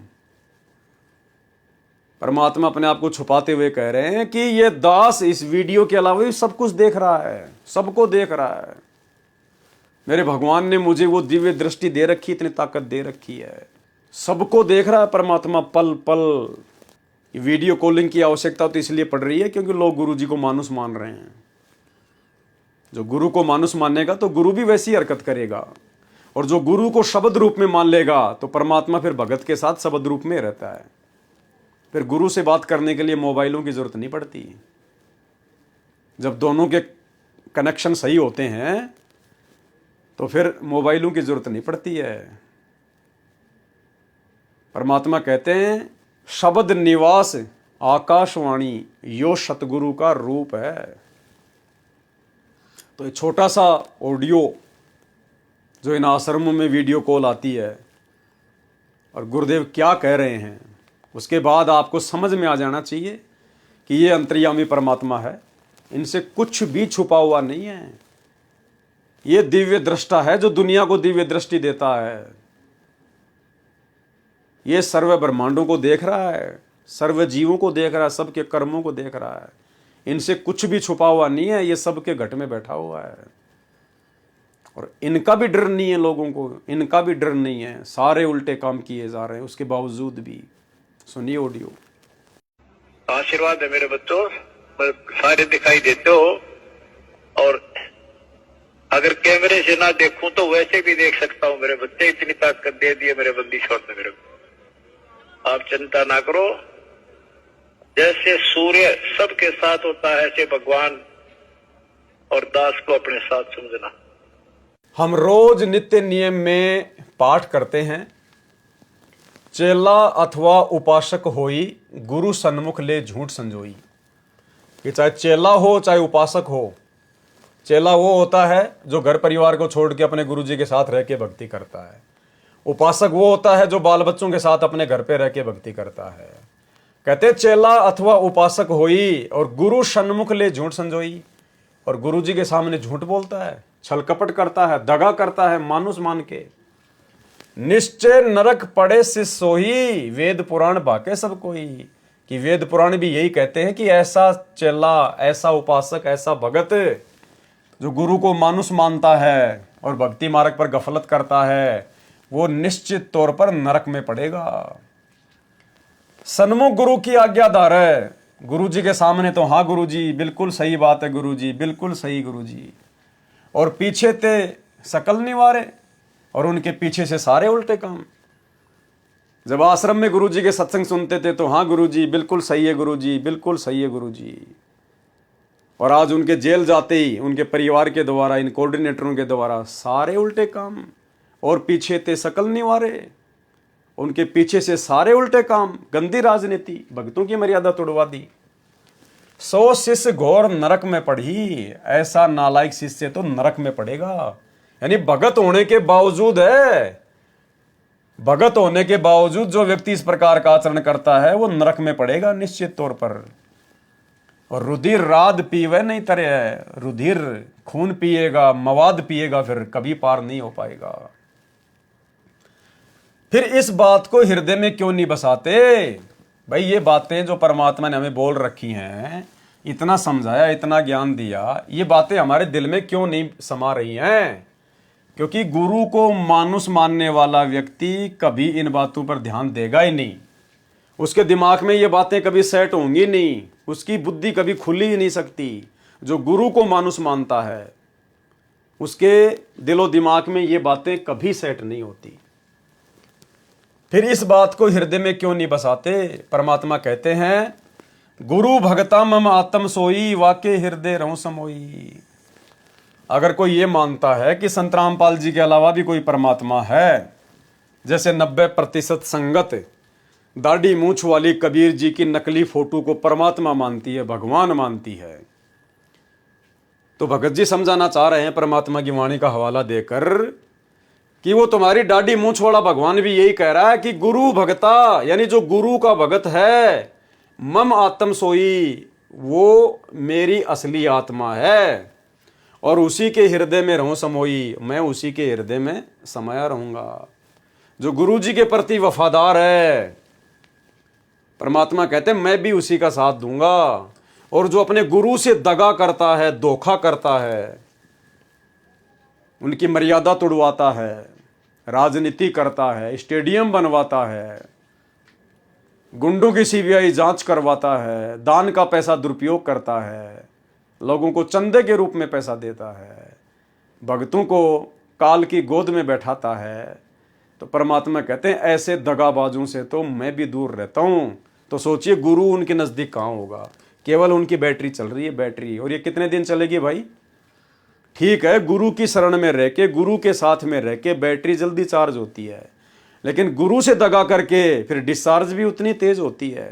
परमात्मा अपने आप को छुपाते हुए कह रहे हैं कि ये दास इस वीडियो के अलावा भी सब कुछ देख रहा है, सबको देख रहा है। मेरे भगवान ने मुझे वो दिव्य दृष्टि दे रखी, इतनी ताकत दे रखी है, सबको देख रहा है परमात्मा पल पल। वीडियो कॉलिंग की आवश्यकता तो इसलिए पड़ रही है क्योंकि लोग गुरु जी को मानुस मान रहे हैं। जो गुरु को मानुस मानेगा तो गुरु भी वैसी हरकत करेगा, और जो गुरु को शब्द रूप में मान लेगा तो परमात्मा फिर भगत के साथ शब्द रूप में रहता है। फिर गुरु से बात करने के लिए मोबाइलों की जरूरत नहीं पड़ती। जब दोनों के कनेक्शन सही होते हैं तो फिर मोबाइलों की जरूरत नहीं पड़ती है। परमात्मा कहते हैं शब्द निवास आकाशवाणी यो सतगुरु का रूप है। तो एक छोटा सा ऑडियो जो इन आश्रमों में वीडियो कॉल आती है और गुरुदेव क्या कह रहे हैं, उसके बाद आपको समझ में आ जाना चाहिए कि ये अंतर्यामी परमात्मा है, इनसे कुछ भी छुपा हुआ नहीं है। ये दिव्य दृष्टा है जो दुनिया को दिव्य दृष्टि देता है। ये सर्व ब्रह्मांडों को देख रहा है, सर्व जीवों को देख रहा है, सबके कर्मों को देख रहा है। इनसे कुछ भी छुपा हुआ नहीं है, ये सबके घट में बैठा हुआ है। और इनका भी डर नहीं है, लोगों को इनका भी डर नहीं है। सारे उल्टे काम किए जा रहे हैं उसके बावजूद भी। सुनिए ऑडियो। आशीर्वाद है मेरे बच्चों, सारे दिखाई देते हो, और अगर कैमरे से ना देखूं तो वैसे भी देख सकता हूं मेरे बच्चे। इतनी ताकत दे दी है मेरे बंदी छोड़ दे मेरे को। आप चिंता ना करो, जैसे सूर्य सबके साथ होता है ऐसे भगवान और दास को अपने साथ समझना। हम रोज नित्य नियम में पाठ करते हैं, चेला अथवा उपासक होई गुरु सन्मुख ले झूठ संजोई। कि चाहे चेला हो चाहे उपासक हो, चेला वो होता है जो घर परिवार को छोड़ के अपने गुरु जी के साथ रह के भक्ति करता है। उपासक वो होता है जो बाल बच्चों के साथ अपने घर पे रह के भक्ति करता है। कहते चेला अथवा उपासक होई और गुरु सन्मुख ले झूठ संजोई। और गुरु जी के सामने झूठ बोलता है, छल कपट करता है, दगा करता है मानुस मान के। निश्चय नरक पड़े शिष्य सोही, वेद पुराण बाके सब कोई। कि वेद पुराण भी यही कहते हैं कि ऐसा चेला, ऐसा उपासक, ऐसा भगत जो गुरु को मानुस मानता है और भक्ति मार्ग पर गफलत करता है, वो निश्चित तौर पर नरक में पड़ेगा। सन्मुख गुरु की आज्ञाधार है। गुरु जी के सामने तो हाँ गुरु जी बिल्कुल सही बात है, गुरु जी बिल्कुल सही गुरु जी, और पीछे थे सकल निवारे, और उनके पीछे से सारे उल्टे काम। जब आश्रम में गुरु जी के सत्संग सुनते थे तो हाँ गुरु जी बिल्कुल सही है गुरु जी, बिल्कुल सही है गुरु जी, और आज उनके जेल जाते ही उनके परिवार के द्वारा, इन कोऑर्डिनेटरों के द्वारा सारे उल्टे काम, और पीछे थे सकल निवारे, उनके पीछे से सारे उल्टे काम, गंदी राजनीति, भक्तों की मर्यादा तोड़वा दी। 100 शिष्य घोर नरक में पड़ी, ऐसा नालायक शिष्य तो नरक में पड़ेगा। यानी भगत होने के बावजूद है, भगत होने के बावजूद जो व्यक्ति इस प्रकार का आचरण करता है वो नरक में पड़ेगा निश्चित तौर पर। और रुधिर राद पीवे नहीं तरे है, रुधिर खून पिएगा, मवाद पिएगा, फिर कभी पार नहीं हो पाएगा। फिर इस बात को हृदय में क्यों नहीं बसाते भाई? ये बातें जो परमात्मा ने हमें बोल रखी हैं, इतना समझाया, इतना ज्ञान दिया, ये बातें हमारे दिल में क्यों नहीं समा रही हैं? क्योंकि गुरु को मानुस मानने वाला व्यक्ति कभी इन बातों पर ध्यान देगा ही नहीं। उसके दिमाग में ये बातें कभी सेट होंगी नहीं, उसकी बुद्धि कभी खुल ही नहीं सकती। जो गुरु को मानुस मानता है उसके दिलो दिमाग में ये बातें कभी सेट नहीं होती। फिर इस बात को हृदय में क्यों नहीं बसाते? परमात्मा कहते हैं गुरु भगता मम आत्म सोई, वाके हृदय रहूं समोई। अगर कोई ये मानता है कि संत रामपाल जी के अलावा भी कोई परमात्मा है, जैसे 90% संगत दाढ़ी मूंछ वाली कबीर जी की नकली फोटो को परमात्मा मानती है, भगवान मानती है। तो भगत जी समझाना चाह रहे हैं परमात्मा की वाणी का हवाला देकर कि वो तुम्हारी दाढ़ी मूंछ वाला भगवान भी यही कह रहा है कि गुरु भगता, यानी जो गुरु का भगत है, मम आत्म सोई, वो मेरी असली आत्मा है और उसी के हृदय में रहूं समोई, मैं उसी के हृदय में समाया रहूंगा। जो गुरु जी के प्रति वफादार है, परमात्मा कहते हैं मैं भी उसी का साथ दूंगा। और जो अपने गुरु से दगा करता है, धोखा करता है, उनकी मर्यादा तोड़वाता है, राजनीति करता है, स्टेडियम बनवाता है, गुंडों की सीबीआई जांच करवाता है, दान का पैसा दुरुपयोग करता है, लोगों को चंदे के रूप में पैसा देता है, भक्तों को काल की गोद में बैठाता है, तो परमात्मा कहते हैं ऐसे दगाबाजों से तो मैं भी दूर रहता हूं। तो सोचिए गुरु उनके नजदीक कहां होगा, केवल उनकी बैटरी चल रही है, बैटरी। और ये कितने दिन चलेगी भाई? ठीक है, गुरु की शरण में रह के, गुरु के साथ में रह के बैटरी जल्दी चार्ज होती है, लेकिन गुरु से दगा करके फिर डिस्चार्ज भी उतनी तेज होती है।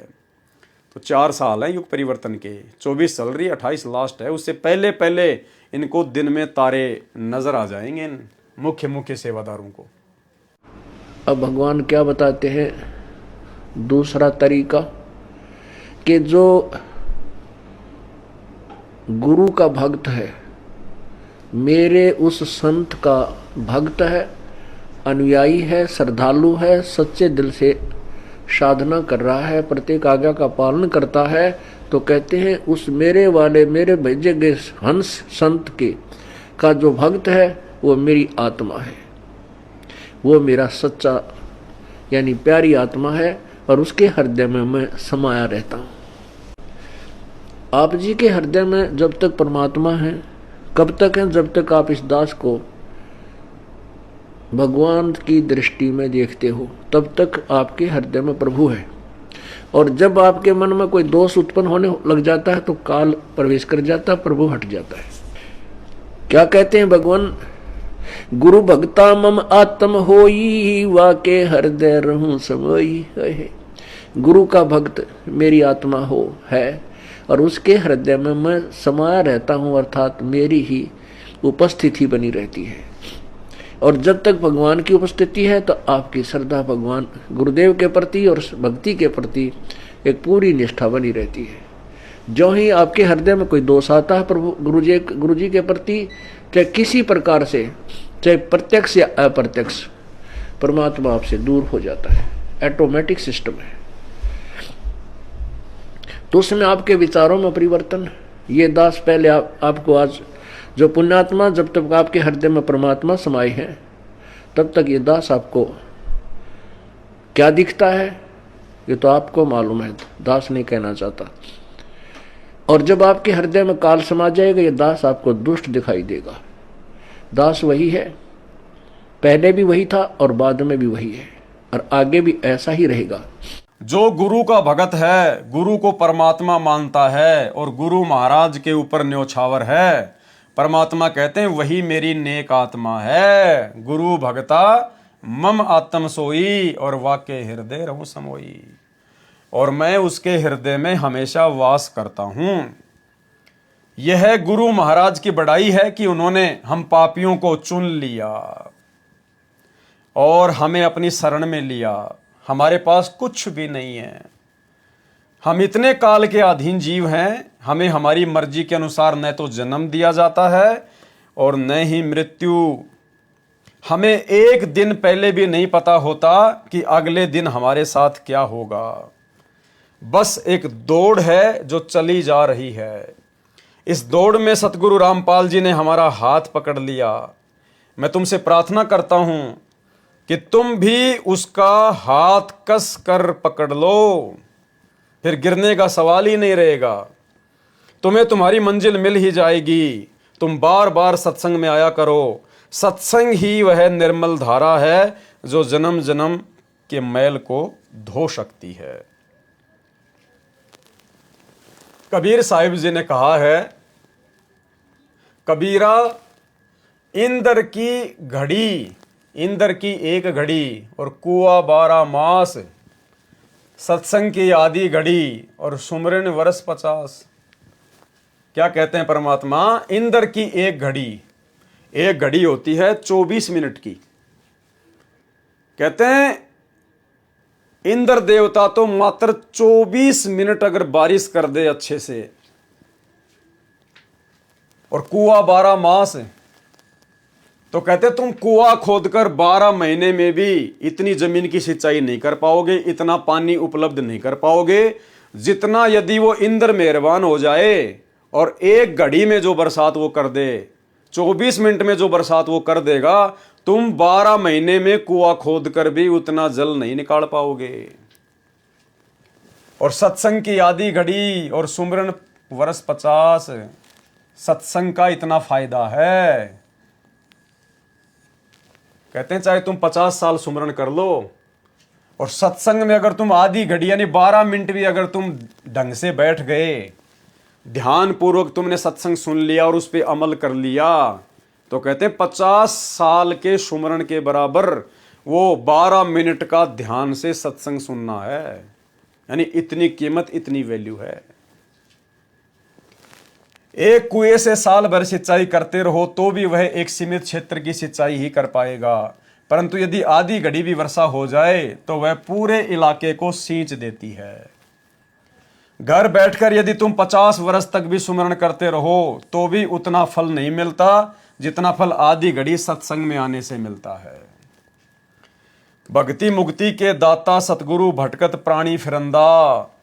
तो 4 साल है युग परिवर्तन के, 24 चल रही है, 28 लास्ट है। उससे पहले पहले इनको दिन में तारे नजर आ जाएंगे, इन मुख्य सेवादारों को। अब भगवान क्या बताते हैं? दूसरा तरीका कि जो गुरु का भक्त है, मेरे उस संत का भक्त है, अनुयायी है, श्रद्धालु है, सच्चे दिल से साधना कर रहा है, प्रत्येक आज्ञा का पालन करता है, तो कहते हैं उस मेरे वाले, मेरे भेजे गए हंस संत के का जो भक्त है वो मेरी आत्मा है, वो मेरा सच्चा यानी प्यारी आत्मा है और उसके हृदय में मैं समाया रहता हूँ। आप जी के हृदय में जब तक परमात्मा है, कब तक है? जब तक आप इस दास को भगवान की दृष्टि में देखते हो, तब तक आपके हृदय में प्रभु है। और जब आपके मन में कोई दोष उत्पन्न होने लग जाता है तो काल प्रवेश कर जाता है, प्रभु हट जाता है। क्या कहते हैं भगवान? गुरु भक्ता मम आत्म होई, वाके हृदय रहूं समोई। गुरु का भक्त मेरी आत्मा हो है और उसके हृदय में मैं समाया रहता हूं, अर्थात मेरी ही उपस्थिति बनी रहती है। और जब तक भगवान की उपस्थिति है तो आपकी श्रद्धा भगवान गुरुदेव के प्रति और भक्ति के प्रति एक पूरी निष्ठा बनी रहती है। जो ही आपके हृदय में कोई दोष आता है प्रभु गुरु जी के प्रति, चाहे किसी प्रकार से, चाहे प्रत्यक्ष या अप्रत्यक्ष, परमात्मा आपसे दूर हो जाता है। ऑटोमेटिक सिस्टम है। तो उसमें आपके विचारों में परिवर्तन, ये दास पहले आपको आज जो पुण्यात्मा, जब तक आपके हृदय में परमात्मा समाये हैं तब तक ये दास आपको क्या दिखता है ये तो आपको मालूम है, दास नहीं कहना चाहता। और जब आपके हृदय में काल समा जाएगा ये दास आपको दुष्ट दिखाई देगा। दास वही है, पहले भी वही था और बाद में भी वही है और आगे भी ऐसा ही रहेगा। जो गुरु का भगत है, गुरु को परमात्मा मानता है और गुरु महाराज के ऊपर न्योछावर है, परमात्मा कहते हैं वही मेरी नेक आत्मा है। गुरु भगता मम आत्म सोई, और वाके हृदय रहूं समोई, और मैं उसके हृदय में हमेशा वास करता हूं। यह गुरु महाराज की बड़ाई है कि उन्होंने हम पापियों को चुन लिया और हमें अपनी शरण में लिया। हमारे पास कुछ भी नहीं है, हम इतने काल के अधीन जीव हैं, हमें हमारी मर्जी के अनुसार न तो जन्म दिया जाता है और न ही मृत्यु। हमें एक दिन पहले भी नहीं पता होता कि अगले दिन हमारे साथ क्या होगा। बस एक दौड़ है जो चली जा रही है। इस दौड़ में सतगुरु रामपाल जी ने हमारा हाथ पकड़ लिया। मैं तुमसे प्रार्थना करता हूं कि तुम भी उसका हाथ कस कर पकड़ लो, फिर गिरने का सवाल ही नहीं रहेगा। तुम्हें तुम्हारी मंजिल मिल ही जाएगी। तुम बार बार सत्संग में आया करो। सत्संग ही वह निर्मल धारा है जो जन्म जन्म के मैल को धो सकती है। कबीर साहिब जी ने कहा है, कबीरा इंद्र की घड़ी, इंद्र की एक घड़ी और कुआ 12 मास, सत्संग की आधी घड़ी और सुमरन वर्ष 50। क्या कहते हैं परमात्मा? इंद्र की एक घड़ी होती है 24 मिनट की। कहते हैं इंद्र देवता तो मात्र 24 मिनट अगर बारिश कर दे अच्छे से, और कुआं 12 मास, तो कहते तुम कुआं खोदकर 12 महीने में भी इतनी जमीन की सिंचाई नहीं कर पाओगे, इतना पानी उपलब्ध नहीं कर पाओगे जितना यदि वो इंद्र मेहरबान हो जाए और एक घड़ी में जो बरसात वो कर दे, 24 मिनट में जो बरसात वो कर देगा, तुम 12 महीने में कुआं खोद कर भी उतना जल नहीं निकाल पाओगे। और सत्संग की आधी घड़ी और सुमरन वर्ष 50। सत्संग का इतना फायदा है, कहते हैं चाहे तुम 50 साल सुमरन कर लो, और सत्संग में अगर तुम आधी घड़ी यानी 12 मिनट भी अगर तुम ढंग से बैठ गए, ध्यान पूर्वक तुमने सत्संग सुन लिया और उस पर अमल कर लिया, तो कहते हैं 50 साल के सुमरन के बराबर वो 12 मिनट का ध्यान से सत्संग सुनना है। यानी इतनी कीमत, इतनी वैल्यू है। एक कुएं से साल भर सिंचाई करते रहो तो भी वह एक सीमित क्षेत्र की सिंचाई ही कर पाएगा, परंतु यदि आधी घड़ी भी वर्षा हो जाए तो वह पूरे इलाके को सींच देती है। घर बैठकर यदि तुम 50 वर्ष तक भी सुमरण करते रहो तो भी उतना फल नहीं मिलता जितना फल आधी घड़ी सत्संग में आने से मिलता है। भक्ति मुक्ति के दाता सतगुरु भटकत प्राणी फिरंदा,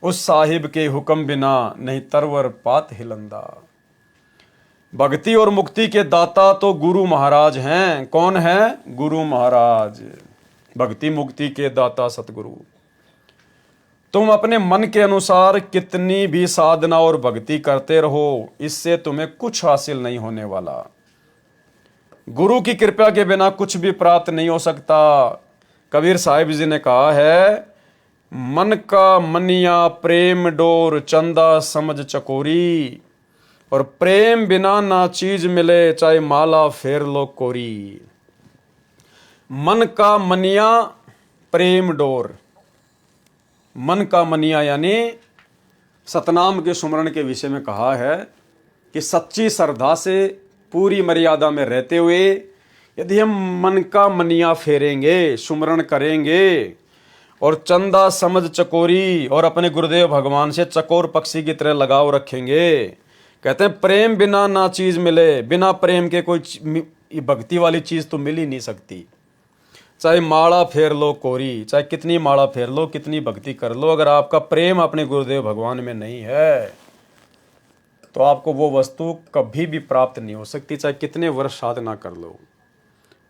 उस साहिब के हुक्म बिना नहीं तरवर पात हिलंदा। भक्ति और मुक्ति के दाता तो गुरु महाराज हैं। कौन है? गुरु महाराज। भक्ति मुक्ति के दाता सतगुरु। तुम अपने मन के अनुसार कितनी भी साधना और भक्ति करते रहो, इससे तुम्हें कुछ हासिल नहीं होने वाला। गुरु की कृपा के बिना कुछ भी प्राप्त नहीं हो सकता। कबीर साहिब जी ने कहा है, मन का मनिया प्रेम डोर चंदा समझ चकोरी, और प्रेम बिना ना चीज मिले चाहे माला फेर लो कोरी। मन का मनिया प्रेम डोर। मन का मनिया यानी सतनाम के सुमरण के विषय में कहा है कि सच्ची श्रद्धा से पूरी मर्यादा में रहते हुए यदि हम मन का मनिया फेरेंगे, सुमरण करेंगे और चंदा समझ चकोरी और अपने गुरुदेव भगवान से चकोर पक्षी की तरह लगाव रखेंगे, कहते हैं प्रेम बिना ना चीज मिले। बिना प्रेम के कोई भक्ति वाली चीज तो मिल ही नहीं सकती। चाहे माला फेर लो कोरी, चाहे कितनी माला फेर लो, कितनी भक्ति कर लो, अगर आपका प्रेम अपने गुरुदेव भगवान में नहीं है तो आपको वो वस्तु कभी भी प्राप्त नहीं हो सकती, चाहे कितने वर्ष साधना कर लो।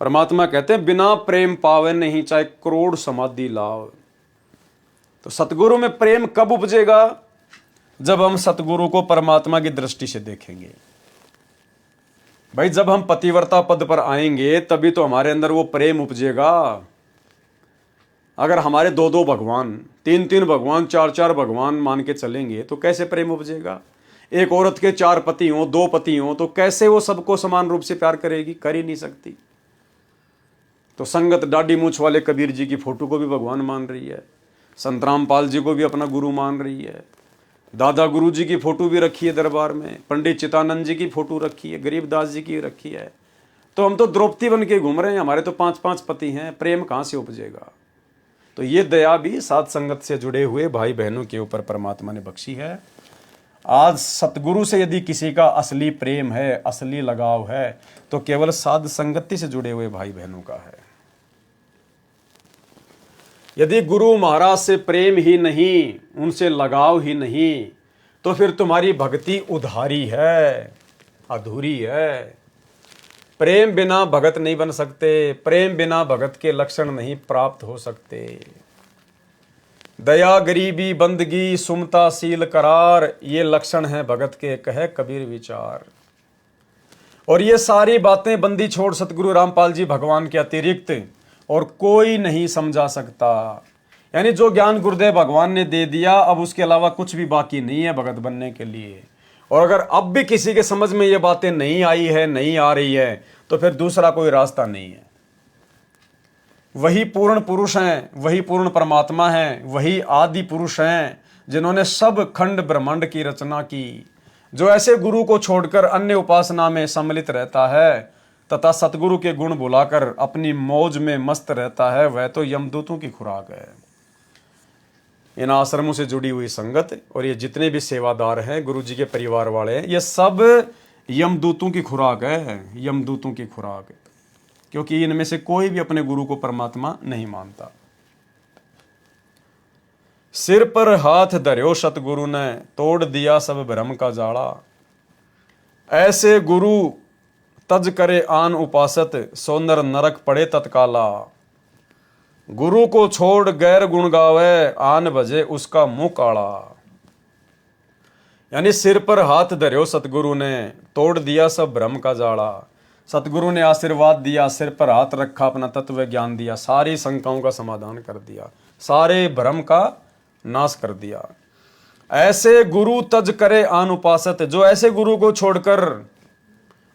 परमात्मा कहते हैं बिना प्रेम पावे नहीं, चाहे करोड़ समाधि लाओ। तो सतगुरु में प्रेम कब उपजेगा? जब हम सतगुरु को परमात्मा की दृष्टि से देखेंगे। भाई जब हम पतिव्रता पद पर आएंगे तभी तो हमारे अंदर वो प्रेम उपजेगा। अगर हमारे 2-2 भगवान, 3-3 भगवान, 4-4 भगवान मान के चलेंगे तो कैसे प्रेम उपजेगा? एक औरत के 4 पति हों, 2 पति हों, तो कैसे वो सबको समान रूप से प्यार करेगी? कर ही नहीं सकती। तो संगत दाढ़ी मूछ वाले कबीर जी की फोटो को भी भगवान मान रही है, संत रामपाल जी को भी अपना गुरु मान रही है, दादा गुरु जी की फोटो भी रखी है दरबार में, पंडित चितानंद जी की फोटो रखी है, गरीबदास जी की रखी है। तो हम तो द्रौपदी बन के घूम रहे हैं, हमारे तो 5-5 पति हैं, प्रेम कहाँ से उपजेगा? तो ये दया भी साध संगत से जुड़े हुए भाई बहनों के ऊपर परमात्मा ने बख्शी है। आज सतगुरु से यदि किसी का असली प्रेम है, असली लगाव है, तो केवल साध संगति से जुड़े हुए भाई बहनों का है। यदि गुरु महाराज से प्रेम ही नहीं, उनसे लगाव ही नहीं, तो फिर तुम्हारी भक्ति उधारी है, अधूरी है। प्रेम बिना भगत नहीं बन सकते, प्रेम बिना भगत के लक्षण नहीं प्राप्त हो सकते। दया गरीबी बंदगी सुमता सील करार, ये लक्षण है भगत के, कहे कबीर विचार। और ये सारी बातें बंदी छोड़ सतगुरु रामपाल जी भगवान के अतिरिक्त और कोई नहीं समझा सकता। यानी जो ज्ञान गुरुदेव भगवान ने दे दिया, अब उसके अलावा कुछ भी बाकी नहीं है भगत बनने के लिए। और अगर अब भी किसी के समझ में ये बातें नहीं आई है, नहीं आ रही है, तो फिर दूसरा कोई रास्ता नहीं है। वही पूर्ण पुरुष हैं, वही पूर्ण परमात्मा हैं, वही आदि पुरुष हैं जिन्होंने सब खंड ब्रह्मांड की रचना की। जो ऐसे गुरु को छोड़कर अन्य उपासना में सम्मिलित रहता है तथा सतगुरु के गुण बुलाकर अपनी मौज में मस्त रहता है, वह तो यमदूतों की खुराक है। इन आश्रमों से जुड़ी हुई संगत और ये जितने भी सेवादार हैं, गुरु जी के परिवार वाले हैं, ये सब यमदूतों की खुराक है, यमदूतों की खुराक है। क्योंकि इनमें से कोई भी अपने गुरु को परमात्मा नहीं मानता। सिर पर हाथ धर्यो सतगुरु ने, तोड़ दिया सब भ्रम का जाड़ा। ऐसे गुरु तज करे आन उपासत, सो नर नरक पड़े तत्काला। गुरु को छोड़ गैर गुण गावे, आन बजे उसका मुंह काला। यानी सिर पर हाथ धर्यो सतगुरु ने, तोड़ दिया सब भ्रम का जाड़ा। सतगुरु ने आशीर्वाद दिया, सिर पर हाथ रखा, अपना तत्व ज्ञान दिया, सारी शंकाओं का समाधान कर दिया, सारे भ्रम का नाश कर दिया। ऐसे गुरु तज करे आन उपासत, जो ऐसे गुरु को छोड़कर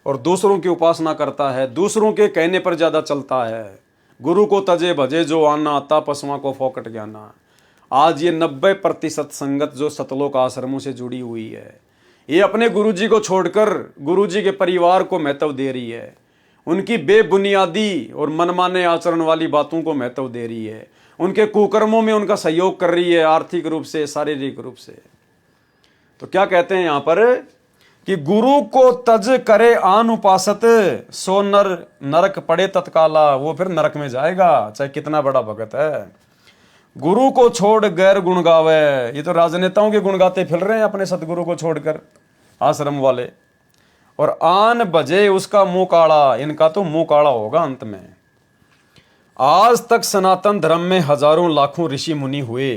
और दूसरों की उपासना करता है, दूसरों के कहने पर ज्यादा चलता है। गुरु को तजे भजे जो आना, आता पशुओं को फोकट ज्ञाना। आज ये 90% संगत जो सतलोक आश्रमों से जुड़ी हुई है, ये अपने गुरुजी को छोड़कर गुरुजी के परिवार को महत्व दे रही है। उनकी बेबुनियादी और मनमाने आचरण वाली बातों को महत्व दे रही है। उनके कुकर्मों में उनका सहयोग कर रही है, आर्थिक रूप से, शारीरिक रूप से। तो क्या कहते हैं यहां पर कि गुरु को तज करे आन उपासत, सो नर नरक पड़े तत्काला। वो फिर नरक में जाएगा, चाहे कितना बड़ा भगत है। गुरु को छोड़ गैर गुण गावे, ये तो राजनेताओं के गुण गाते फिर रहे हैं अपने सतगुरु को छोड़कर, आश्रम वाले। और आन बजे उसका मुंह काड़ा, इनका तो मुंह काड़ा होगा अंत में। आज तक सनातन धर्म में हजारों लाखों ऋषि मुनि हुए,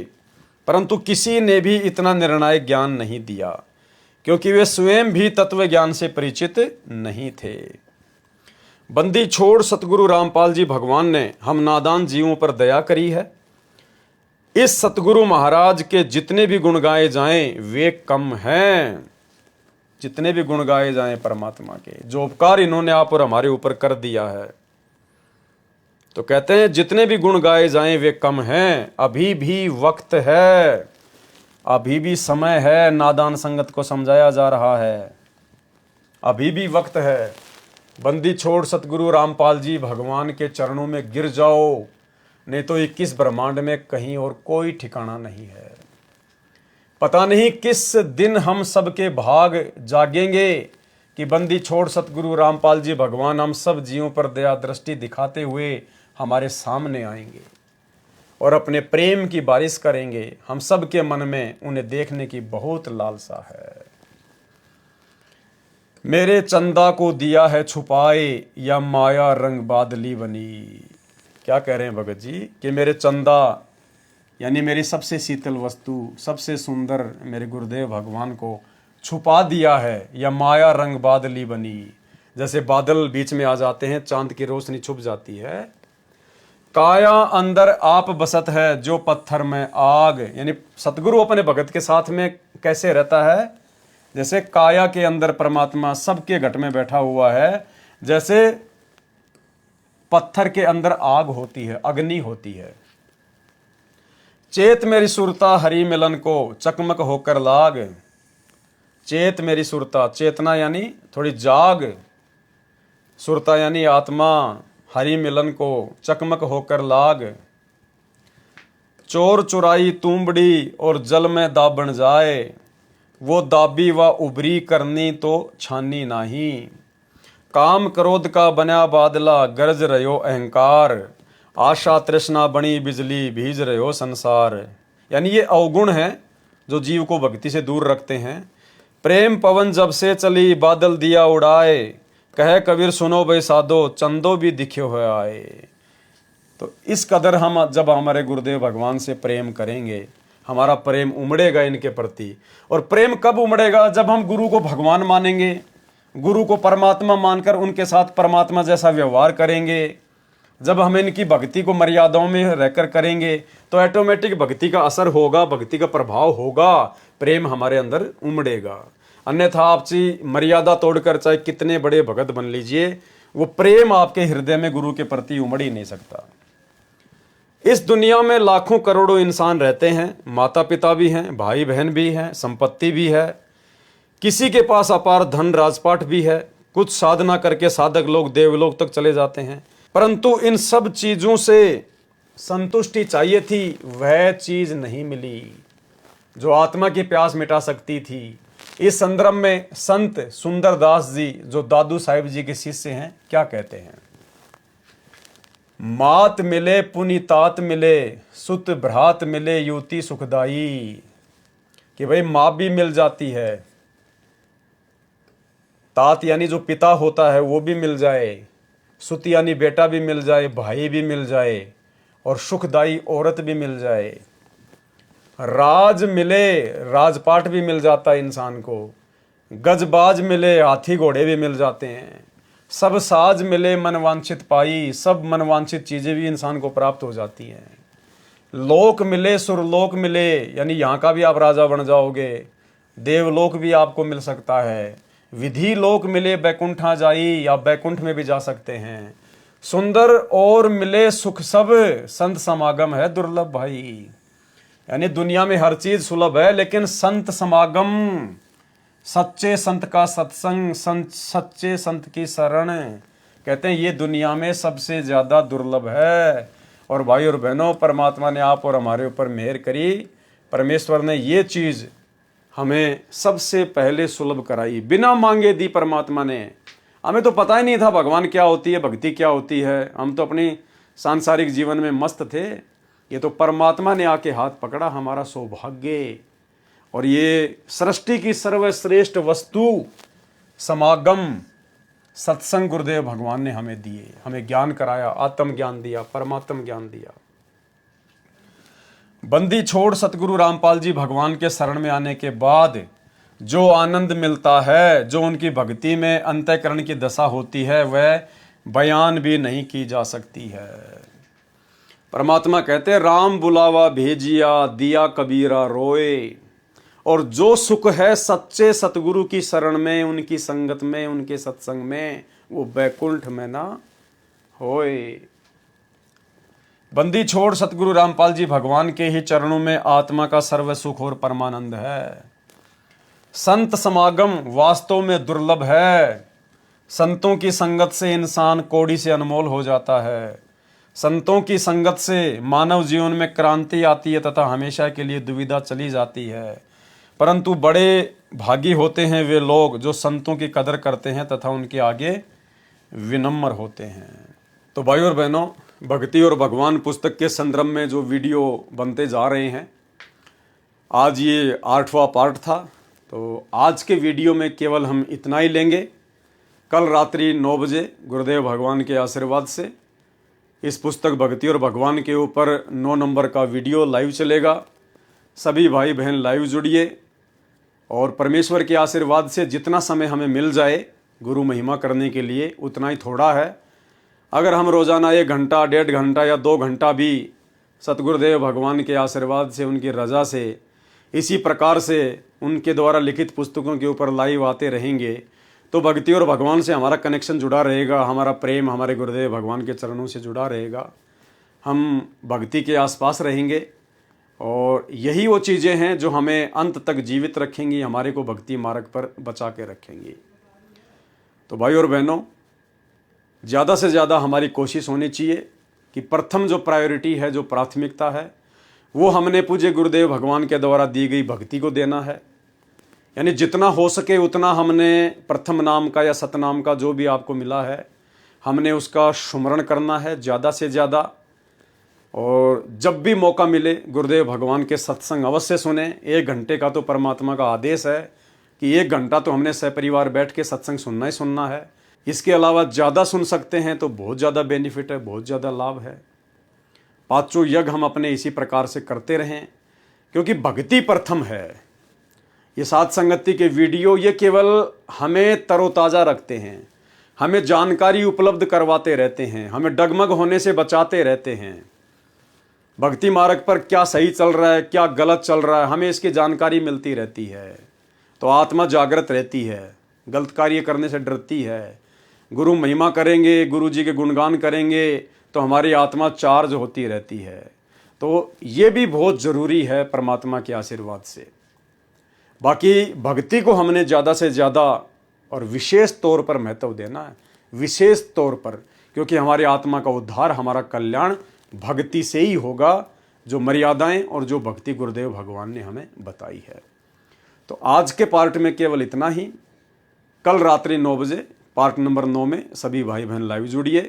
परंतु किसी ने भी इतना निर्णायक ज्ञान नहीं दिया, क्योंकि वे स्वयं भी तत्व ज्ञान से परिचित नहीं थे। बंदी छोड़ सतगुरु रामपाल जी भगवान ने हम नादान जीवों पर दया करी है। इस सतगुरु महाराज के जितने भी गुण गाए जाएं वे कम हैं। जितने भी गुण गाए जाएं परमात्मा के, जो उपकार इन्होंने आप और हमारे ऊपर कर दिया है, तो कहते हैं जितने भी गुण गाए जाएं वे कम हैं। अभी भी वक्त है, अभी भी समय है, नादान संगत को समझाया जा रहा है, अभी भी वक्त है। बंदी छोड़ सतगुरु रामपाल जी भगवान के चरणों में गिर जाओ, नहीं तो 21 ब्रह्मांड में कहीं और कोई ठिकाना नहीं है। पता नहीं किस दिन हम सबके भाग जागेंगे कि बंदी छोड़ सतगुरु रामपाल जी भगवान हम सब जीवों पर दया दृष्टि दिखाते हुए हमारे सामने आएंगे और अपने प्रेम की बारिश करेंगे। हम सब के मन में उन्हें देखने की बहुत लालसा है। मेरे चंदा को दिया है छुपाए, या माया रंग बादली बनी। क्या कह रहे हैं भगत जी कि मेरे चंदा यानी मेरी सबसे शीतल वस्तु, सबसे सुंदर मेरे गुरुदेव भगवान को छुपा दिया है, या माया रंग बादली बनी। जैसे बादल बीच में आ जाते हैं, चांद की रोशनी छुप जाती है। काया अंदर आप बसत है, जो पत्थर में आग। यानी सतगुरु अपने भगत के साथ में कैसे रहता है, जैसे काया के अंदर परमात्मा सबके घट में बैठा हुआ है, जैसे पत्थर के अंदर आग होती है, अग्नि होती है। चेत मेरी सुरता हरि मिलन को, चकमक होकर लाग। चेत मेरी सुरता, चेतना यानी थोड़ी जाग, सुरता यानी आत्मा, हरि मिलन को चकमक होकर लाग। चोर चुराई तूंबड़ी और जल में दाबण जाए, वो दाबी व उबरी करनी तो छानी नाही। काम क्रोध का बना बादला, गरज रहो अहंकार। आशा तृष्णा बनी बिजली, भीज रहो संसार। यानी ये अवगुण हैं जो जीव को भक्ति से दूर रखते हैं। प्रेम पवन जब से चली, बादल दिया उड़ाए। कहे कबीर सुनो भाई साधो, चंदो भी दिखे हुए आए। तो इस कदर हम जब हमारे गुरुदेव भगवान से प्रेम करेंगे, हमारा प्रेम उमड़ेगा इनके प्रति। और प्रेम कब उमड़ेगा, जब हम गुरु को भगवान मानेंगे, गुरु को परमात्मा मानकर उनके साथ परमात्मा जैसा व्यवहार करेंगे। जब हम इनकी भक्ति को मर्यादाओं में रहकर करेंगे तो ऑटोमेटिक भक्ति का असर होगा, भक्ति का प्रभाव होगा, प्रेम हमारे अंदर उमड़ेगा। अन्यथा आपसी मर्यादा तोड़कर चाहे कितने बड़े भगत बन लीजिए, वो प्रेम आपके हृदय में गुरु के प्रति उमड़ ही नहीं सकता। इस दुनिया में लाखों करोड़ों इंसान रहते हैं, माता पिता भी हैं, भाई बहन भी हैं, संपत्ति भी है, किसी के पास अपार धन राजपाट भी है, कुछ साधना करके साधक लोग देवलोक तक चले जाते हैं। परंतु इन सब चीजों से संतुष्टि चाहिए थी, वह चीज नहीं मिली जो आत्मा की प्यास मिटा सकती थी। इस संदर्भ में संत सुंदरदास जी, जो दादू साहिब जी के शिष्य हैं, क्या कहते हैं? मात मिले पुनीतात मिले, सुत भ्रात मिले युति सुखदाई। कि भाई माँ भी मिल जाती है, तात यानी जो पिता होता है वो भी मिल जाए, सुत यानी बेटा भी मिल जाए, भाई भी मिल जाए, और सुखदाई औरत भी मिल जाए। राज मिले, राजपाट भी मिल जाता है इंसान को, गजबाज मिले, हाथी घोड़े भी मिल जाते हैं, सब साज मिले मनवांछित पाई, सब मनवांछित चीजें भी इंसान को प्राप्त हो जाती हैं। लोक मिले सुरलोक मिले, यानी यहाँ का भी आप राजा बन जाओगे, देवलोक भी आपको मिल सकता है। विधि लोक मिले बैकुंठा जाई, आप बैकुंठ में भी जा सकते हैं। सुंदर और मिले सुख सब, संत समागम है दुर्लभ भाई। यानी दुनिया में हर चीज सुलभ है, लेकिन संत समागम, सच्चे संत का सत्संग, सच्चे संत की शरण, कहते हैं ये दुनिया में सबसे ज्यादा दुर्लभ है। और भाई और बहनों, परमात्मा ने आप और हमारे ऊपर मेहर करी, परमेश्वर ने ये चीज हमें सबसे पहले सुलभ कराई, बिना मांगे दी परमात्मा ने। हमें तो पता ही नहीं था भगवान क्या होती है, भक्ति क्या होती है, हम तो अपनी सांसारिक जीवन में मस्त थे। ये तो परमात्मा ने आके हाथ पकड़ा, हमारा सौभाग्य। और ये सृष्टि की सर्वश्रेष्ठ वस्तु समागम सत्संग गुरुदेव भगवान ने हमें दिए, हमें ज्ञान कराया, आत्म ज्ञान दिया, परमात्म ज्ञान दिया। बंदी छोड़ सतगुरु रामपाल जी भगवान के शरण में आने के बाद जो आनंद मिलता है, जो उनकी भक्ति में अंतःकरण की दशा होती है, वह बयान भी नहीं की जा सकती है। परमात्मा कहते हैं, राम बुलावा भेजिया, दिया कबीरा रोए। और जो सुख है सच्चे सतगुरु की शरण में, उनकी संगत में, उनके सत्संग में, वो बैकुंठ में ना होए। बंदी छोड़ सतगुरु रामपाल जी भगवान के ही चरणों में आत्मा का सर्व सुख और परमानंद है। संत समागम वास्तव में दुर्लभ है। संतों की संगत से इंसान कौड़ी से अनमोल हो जाता है। संतों की संगत से मानव जीवन में क्रांति आती है तथा हमेशा के लिए दुविधा चली जाती है। परंतु बड़े भागी होते हैं वे लोग जो संतों की कदर करते हैं तथा उनके आगे विनम्र होते हैं। तो भाई और बहनों, भक्ति और भगवान पुस्तक के संदर्भ में जो वीडियो बनते जा रहे हैं, आज ये 8वां पार्ट था। तो आज के वीडियो में केवल हम इतना ही लेंगे। कल रात्रि 9 बजे गुरुदेव भगवान के आशीर्वाद से इस पुस्तक भक्ति और भगवान के ऊपर 9 नंबर का वीडियो लाइव चलेगा। सभी भाई बहन लाइव जुड़िए और परमेश्वर के आशीर्वाद से जितना समय हमें मिल जाए गुरु महिमा करने के लिए उतना ही थोड़ा है। अगर हम रोज़ाना 1 घंटा, 1.5 घंटा या 2 घंटा भी सतगुरुदेव भगवान के आशीर्वाद से, उनकी रजा से, इसी प्रकार से उनके द्वारा लिखित पुस्तकों के ऊपर लाइव आते रहेंगे तो भक्ति और भगवान से हमारा कनेक्शन जुड़ा रहेगा, हमारा प्रेम हमारे गुरुदेव भगवान के चरणों से जुड़ा रहेगा। हम भक्ति के आसपास रहेंगे और यही वो चीज़ें हैं जो हमें अंत तक जीवित रखेंगी, हमारे को भक्ति मार्ग पर बचा के रखेंगी। तो भाई और बहनों, ज़्यादा से ज़्यादा हमारी कोशिश होनी चाहिए कि प्रथम जो प्रायोरिटी है, जो प्राथमिकता है, वो हमने पूज्य गुरुदेव भगवान के द्वारा दी गई भक्ति को देना है। यानी जितना हो सके उतना हमने प्रथम नाम का या सतनाम का जो भी आपको मिला है, हमने उसका सुमरण करना है ज़्यादा से ज़्यादा। और जब भी मौका मिले गुरुदेव भगवान के सत्संग अवश्य सुने। 1 घंटे का तो परमात्मा का आदेश है कि 1 घंटा तो हमने सपरिवार बैठ के सत्संग सुनना ही सुनना है। इसके अलावा ज़्यादा सुन सकते हैं तो बहुत ज़्यादा बेनिफिट है, बहुत ज़्यादा लाभ है। 5 यज्ञ हम अपने इसी प्रकार से करते रहें, क्योंकि भक्ति प्रथम है। ये साथ संगति के वीडियो ये केवल हमें तरोताज़ा रखते हैं, हमें जानकारी उपलब्ध करवाते रहते हैं, हमें डगमग होने से बचाते रहते हैं। भक्ति मार्ग पर क्या सही चल रहा है, क्या गलत चल रहा है, हमें इसकी जानकारी मिलती रहती है। तो आत्मा जागृत रहती है, गलत कार्य करने से डरती है। गुरु महिमा करेंगे, गुरु जी के गुणगान करेंगे तो हमारी आत्मा चार्ज होती रहती है। तो ये भी बहुत ज़रूरी है परमात्मा के आशीर्वाद से। बाकी भक्ति को हमने ज़्यादा से ज़्यादा और विशेष तौर पर महत्व देना है, विशेष तौर पर, क्योंकि हमारी आत्मा का उद्धार, हमारा कल्याण भक्ति से ही होगा, जो मर्यादाएं और जो भक्ति गुरुदेव भगवान ने हमें बताई है। तो आज के पार्ट में केवल इतना ही। कल रात्रि 9 बजे पार्ट नंबर 9 में सभी भाई बहन लाइव जुड़िए।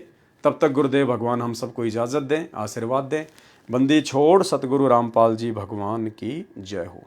तब तक गुरुदेव भगवान हम सबको इजाज़त दें, आशीर्वाद दें। बंदी छोड़ सतगुरु रामपाल जी भगवान की जय हो।